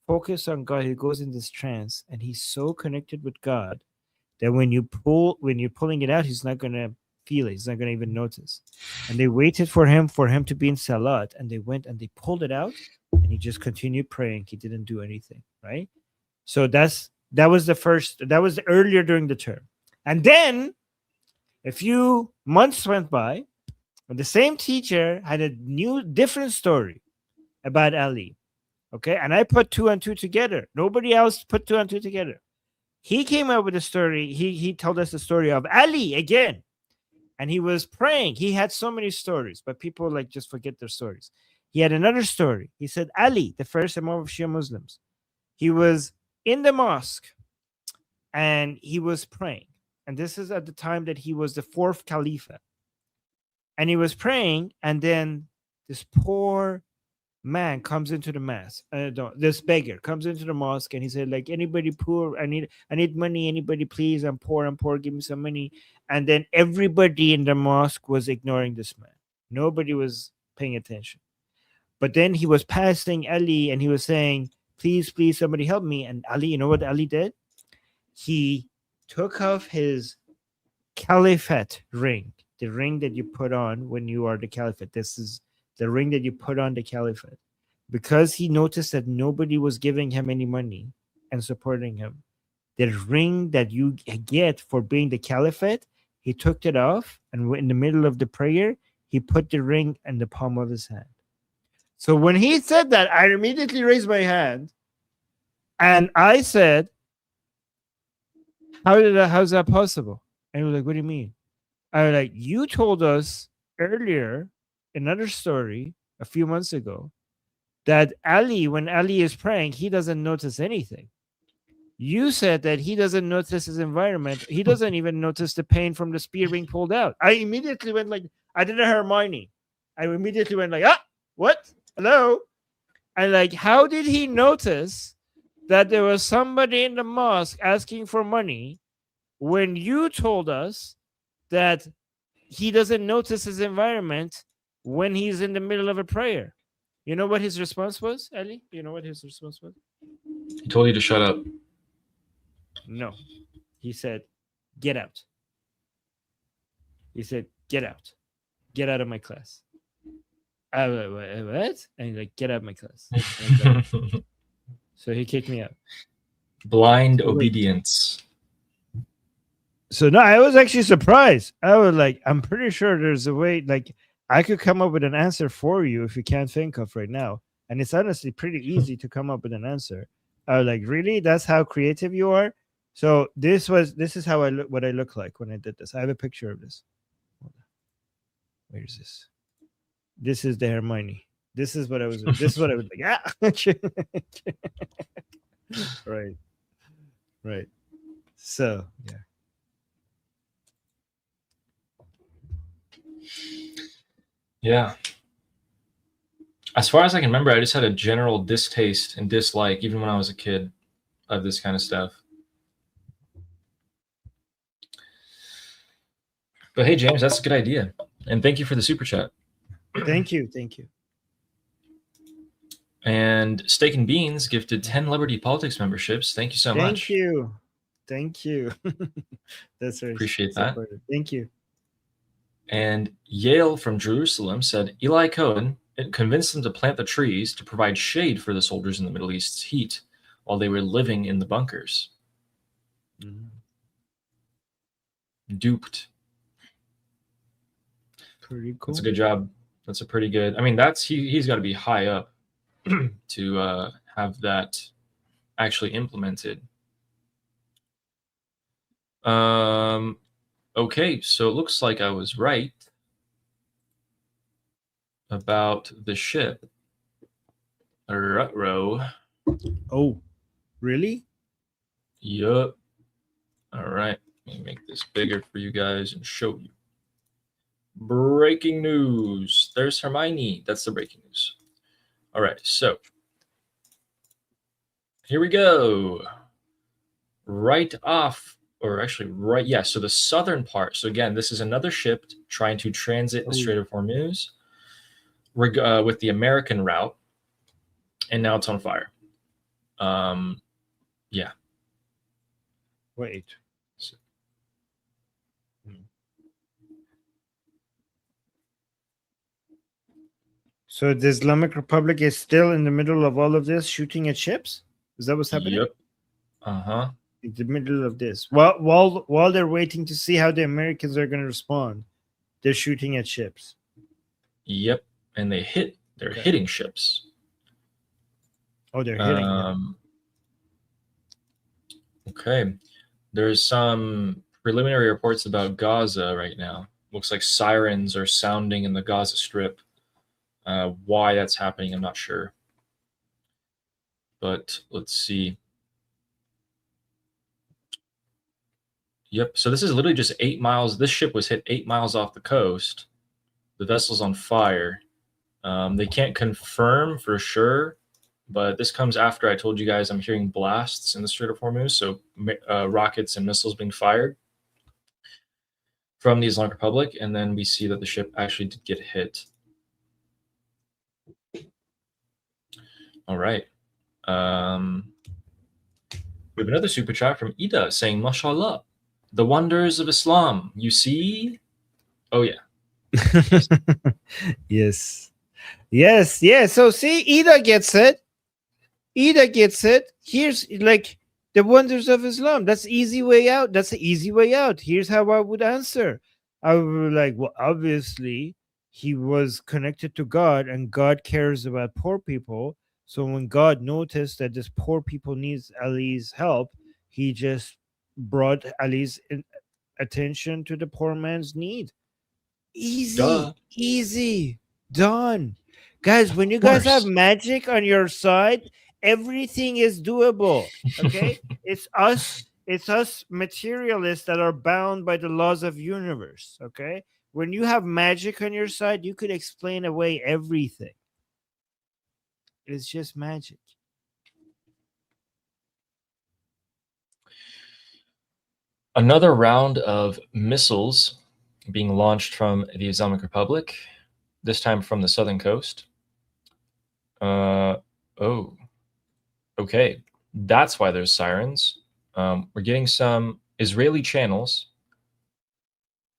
focused on God, he goes in this trance, and he's so connected with God that when you're pulling it out, he's not going to feel it. He's not going to even notice. And they waited for him to be in salat, and they went and they pulled it out, and he just continued praying. He didn't do anything, right? So that was earlier during the term. And then a few months went by, and the same teacher had a different story about Ali. Okay, and I put 2 and 2 together. Nobody else put 2 and 2 together. He came up with a story. He told us the story of Ali again. And he was praying. He had so many stories, but people just forget their stories. He had another story. He said Ali, the first Imam of Shia Muslims, he was in the mosque and he was praying. And this is at the time that he was the 4th Khalifa. And he was praying, and then this poor man comes into the mosque. This beggar comes into the mosque, and he said, anybody poor, I need money. Anybody, please, I'm poor, give me some money. And then everybody in the mosque was ignoring this man. Nobody was paying attention. But then he was passing Ali, and he was saying, please, somebody help me. And Ali, you know what Ali did? He took off his caliphate ring, the ring that you put on when you are the caliphate. This is the ring that you put on the caliphate, because he noticed that nobody was giving him any money and supporting him. The ring that you get for being the caliphate, he took it off, and in the middle of the prayer, he put the ring in the palm of his hand. So when he said that, I immediately raised my hand, and I said, how's that possible? And he was like, what do you mean? I was like, you told us earlier, another story a few months ago, that Ali, when Ali is praying, he doesn't notice anything. You said that he doesn't notice his environment. He doesn't even notice the pain from the spear being pulled out. I immediately went like, I did a Hermione. I immediately went like, what? Hello? And like, how did he notice that there was somebody in the mosque asking for money when you told us that he doesn't notice his environment when he's in the middle of a prayer? You know what his response was, Ali? You know what his response was? He told you to shut up. No. He said, get out. He said, get out. Get out of my class. I was like, what? And he's like, get out of my class. So he kicked me out. Blind obedience. So no, I was actually surprised. I was like, I'm pretty sure there's a way, like, I could come up with an answer for you if you can't think of right now. And it's honestly pretty easy to come up with an answer. I was like, really? That's how creative you are? So this is how I look, what I look like when I did this. I have a picture of this. Where is this? This is the Hermione. This is what I was. This is what I was like. Right. So yeah. Yeah. As far as I can remember, I just had a general distaste and dislike, even when I was a kid, of this kind of stuff. But hey, James, that's a good idea. And thank you for the super chat. Thank you. And Steak and Beans gifted 10 Liberty Politics memberships. Thank you so much. Thank you. That's very Appreciate that. Thank you. And Yale from Jerusalem said Eli Cohen convinced them to plant the trees to provide shade for the soldiers in the Middle East's heat while they were living in the bunkers. Duped. Pretty cool. That's a good job. That's a pretty good. I mean, he's got to be high up to have that actually implemented. Okay, so it looks like I was right about the ship. Ruh-roh. Oh, really? Yup. All right, let me make this bigger for you guys and show you. Breaking news. There's Hermione. That's the breaking news. All right, so here we go. Right off, or actually right, yeah, so the southern part. So again, this is another ship trying to transit the Strait of Hormuz with the American route, and now it's on fire. Yeah. Wait. So the Islamic Republic is still in the middle of all of this, shooting at ships? Is that what's happening? Yep. Uh-huh. In the middle of this. While they're waiting to see how the Americans are going to respond, they're shooting at ships. Yep. And they're hitting ships. Oh, they're hitting them. Okay. There's some preliminary reports about Gaza right now. Looks like sirens are sounding in the Gaza Strip. Why that's happening, I'm not sure. But let's see. Yep. So this is literally just 8 miles. This ship was hit 8 miles off the coast. The vessel's on fire. They can't confirm for sure, but this comes after I told you guys I'm hearing blasts in the Strait of Hormuz. So rockets and missiles being fired from the Islamic Republic. And then we see that the ship actually did get hit. All right. We have another super chat from Ida saying, "Mashallah, the wonders of Islam. You see?" Oh yeah. Yes. So see, Ida gets it. Here's like the wonders of Islam. That's easy way out. That's the easy way out. Here's how I would answer. I would be like, well, obviously he was connected to God, and God cares about poor people. So when God noticed that this poor people needs Ali's help, he just brought Ali's attention to the poor man's need. Easy, done. Guys, when you guys have magic on your side, Everything is doable. Okay, it's us materialists that are bound by the laws of universe. Okay, when you have magic on your side, you could explain away everything. It's just magic. Another round of missiles being launched from the Islamic Republic, this time from the southern coast. Oh, okay. That's why there's sirens. We're getting some Israeli channels.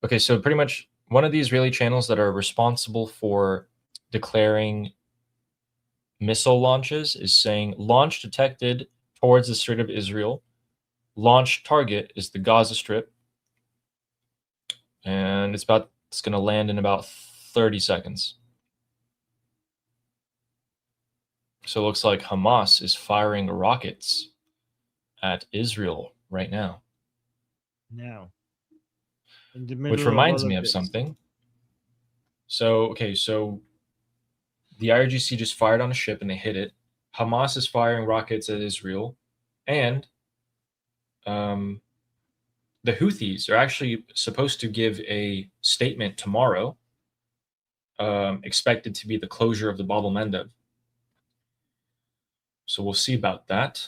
Okay, so pretty much one of the Israeli channels that are responsible for declaring missile launches is saying launch detected towards the Strait of Israel. Launch target is the Gaza Strip. And it's going to land in about 30 seconds. So it looks like Hamas is firing rockets at Israel right now. Now, in the middle Which of reminds all me of this. something. So, okay, so the IRGC just fired on a ship and they hit it. Hamas is firing rockets at Israel. And the Houthis are actually supposed to give a statement tomorrow, expected to be the closure of the Bab el-Mandeb. So we'll see about that.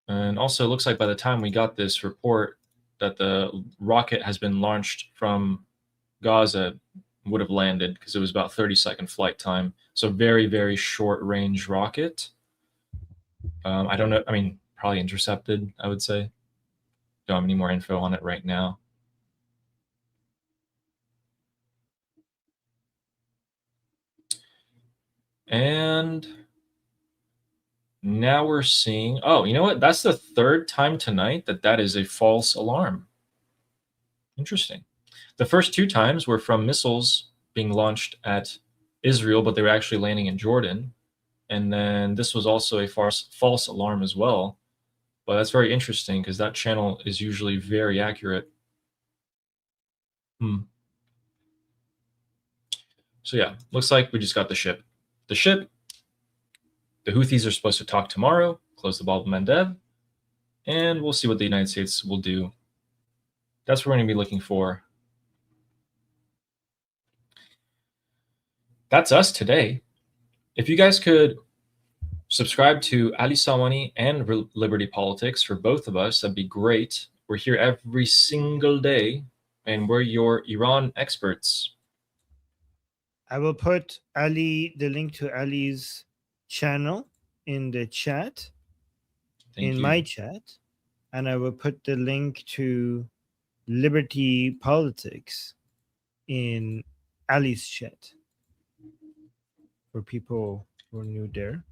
And also, it looks like by the time we got this report that the rocket has been launched from Gaza would have landed because it was about 30-second flight time. So very, very short range rocket. I don't know. I mean, probably intercepted, I would say. Don't have any more info on it right now. And now we're seeing, oh, you know what? That's the third time tonight that is a false alarm. Interesting. The first two times were from missiles being launched at Israel, but they were actually landing in Jordan. And then this was also a false alarm as well. But that's very interesting because that channel is usually very accurate. So yeah, looks like we just got the ship. The Houthis are supposed to talk tomorrow, close the Bab el-Mandeb, and we'll see what the United States will do. That's what we're going to be looking for. That's us today. If you guys could subscribe to Ali Salmani and Liberty Politics for both of us, that'd be great. We're here every single day, and we're your Iran experts. I will put the link to Ali's channel in the chat, my chat, and I will put the link to Liberty Politics in Ali's chat for people who are new there.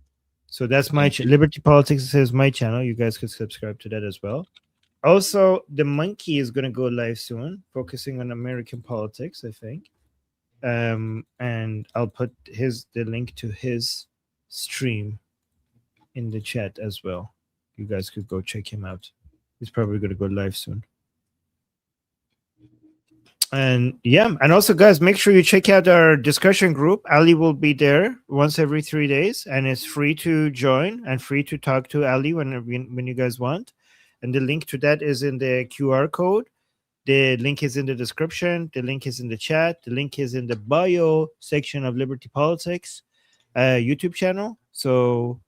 So that's my Liberty Politics is my channel. You guys could subscribe to that as well. Also, the Monkey is going to go live soon, focusing on American politics, I think. And I'll put the link to his stream in the chat as well. You guys could go check him out. He's probably going to go live soon. And yeah, and also guys, make sure you check out our discussion group. Ali will be there once every 3 days, and it's free to join and free to talk to Ali when you guys want. And the link to that is in the QR code. The link is in the description. The link is in the chat. The link is in the bio section of Liberty Politics YouTube channel. So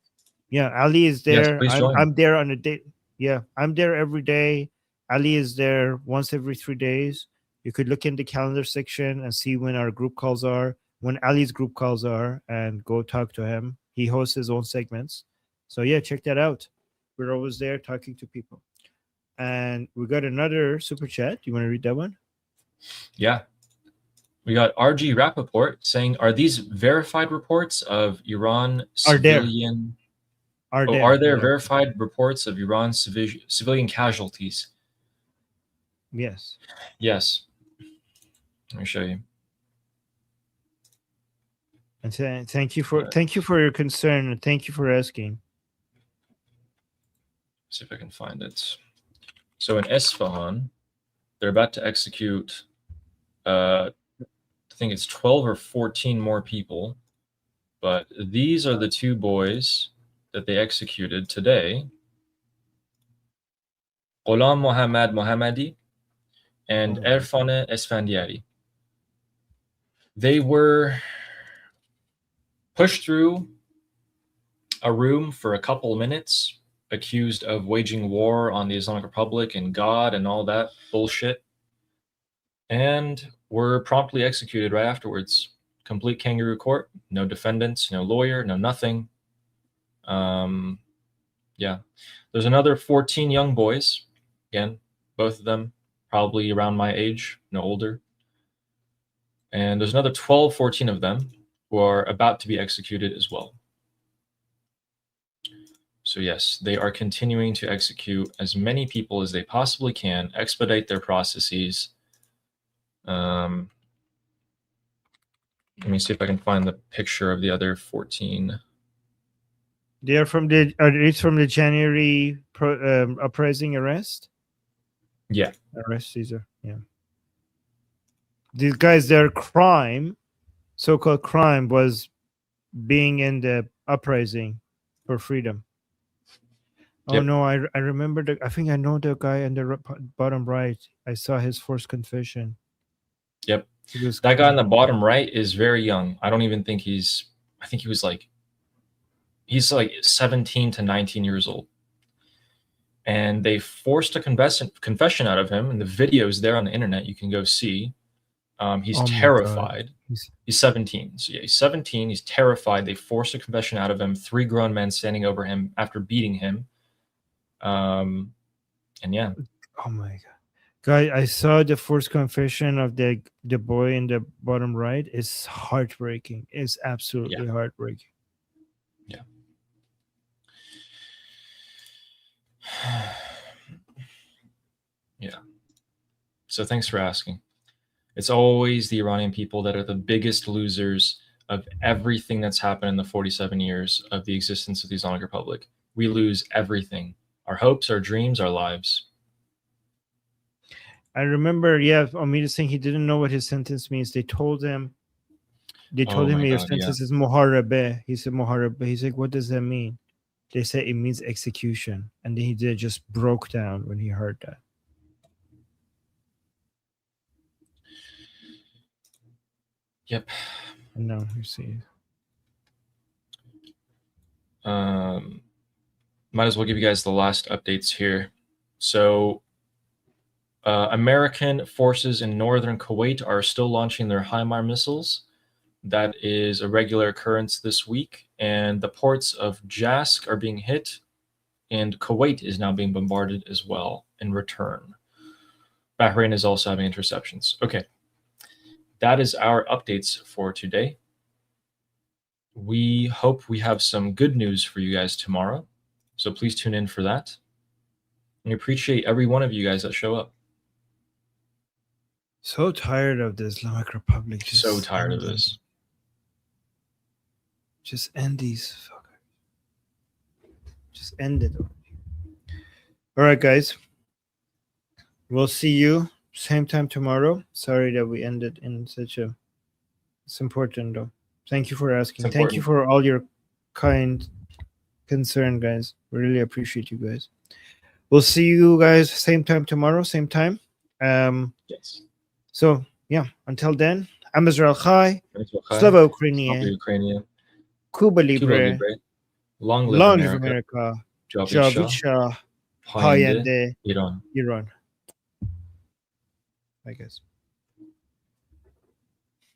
yeah, Ali is there. Yes, I'm there on a day. Yeah, I'm there every day. Ali is there once every 3 days. You could look in the calendar section and see when our group calls are, when Ali's group calls are, and go talk to him. He hosts his own segments. So yeah, check that out. We're always there talking to people. And we got another super chat. You want to read that one? Yeah. We got RG Rappaport saying, are these verified reports of Iran civilian... Are there verified reports of Iran civilian casualties? Yes. Yes. Let me show you. And thank you for your concern, and thank you for asking. See if I can find it. So in Isfahan, they're about to execute, I think it's 12 or 14 more people. But these are the two boys that they executed today. Ghulam Mohammad Mohammadi and Erfane Esfandiari. They were pushed through a room for a couple minutes, accused of waging war on the Islamic Republic and God and all that bullshit, and were promptly executed right afterwards. Complete kangaroo court, no defendants, no lawyer, no nothing. Yeah. There's another 14 young boys, again, both of them probably around my age, no older. And there's another 12, 14 of them who are about to be executed as well. So yes, they are continuing to execute as many people as they possibly can, expedite their processes. Let me see if I can find the picture of the other 14. They are from the January uprising arrest. Yeah. Arrest Caesar. Yeah. These guys, their crime, so-called crime, was being in the uprising for freedom. Oh Yep. no, I remember I think I know the guy in the bottom right. I saw his first confession. Yep. That guy on the bottom right is very young. I don't even think I think he's like 17 to 19 years old. And they forced a confession out of him, and the video's there on the internet. You can go see. He's terrified. He's 17. So yeah, he's 17. He's terrified. They forced a confession out of him. 3 grown men standing over him after beating him. And yeah. Oh my god. Guy, I saw the first confession of the boy in the bottom right. It's heartbreaking. It's absolutely heartbreaking. Yeah. Yeah. So thanks for asking. It's always the Iranian people that are the biggest losers of everything that's happened in the 47 years of the existence of the Islamic Republic. We lose everything. Our hopes, our dreams, our lives. I remember, Omid saying he didn't know what his sentence means. They told him your sentence is Muharebe. He said Muharebe. He's like, what does that mean? They said it means execution. And then he just broke down when he heard that. Yep. No, you see. Might as well give you guys the last updates here. So American forces in northern Kuwait are still launching their HIMARS missiles. That is a regular occurrence this week. And the ports of Jask are being hit. And Kuwait is now being bombarded as well in return. Bahrain is also having interceptions. Okay. That is our updates for today. We hope we have some good news for you guys tomorrow. So please tune in for that. And we appreciate every one of you guys that show up. So tired of the Islamic Republic. So tired of this. Just end these fuckers. Just end it. All right, guys. We'll see you same time tomorrow. Sorry that we ended in such a... It's important, though. Thank you for asking. Thank you for all your kind concern, guys. We really appreciate you guys. We'll see you guys same time tomorrow, same time. Yes. So, yeah, until then, I'm Israel Chai. Slava Ukrainian. Cuba Libre. Long live America. Javid Shah. Payende Iran. I guess.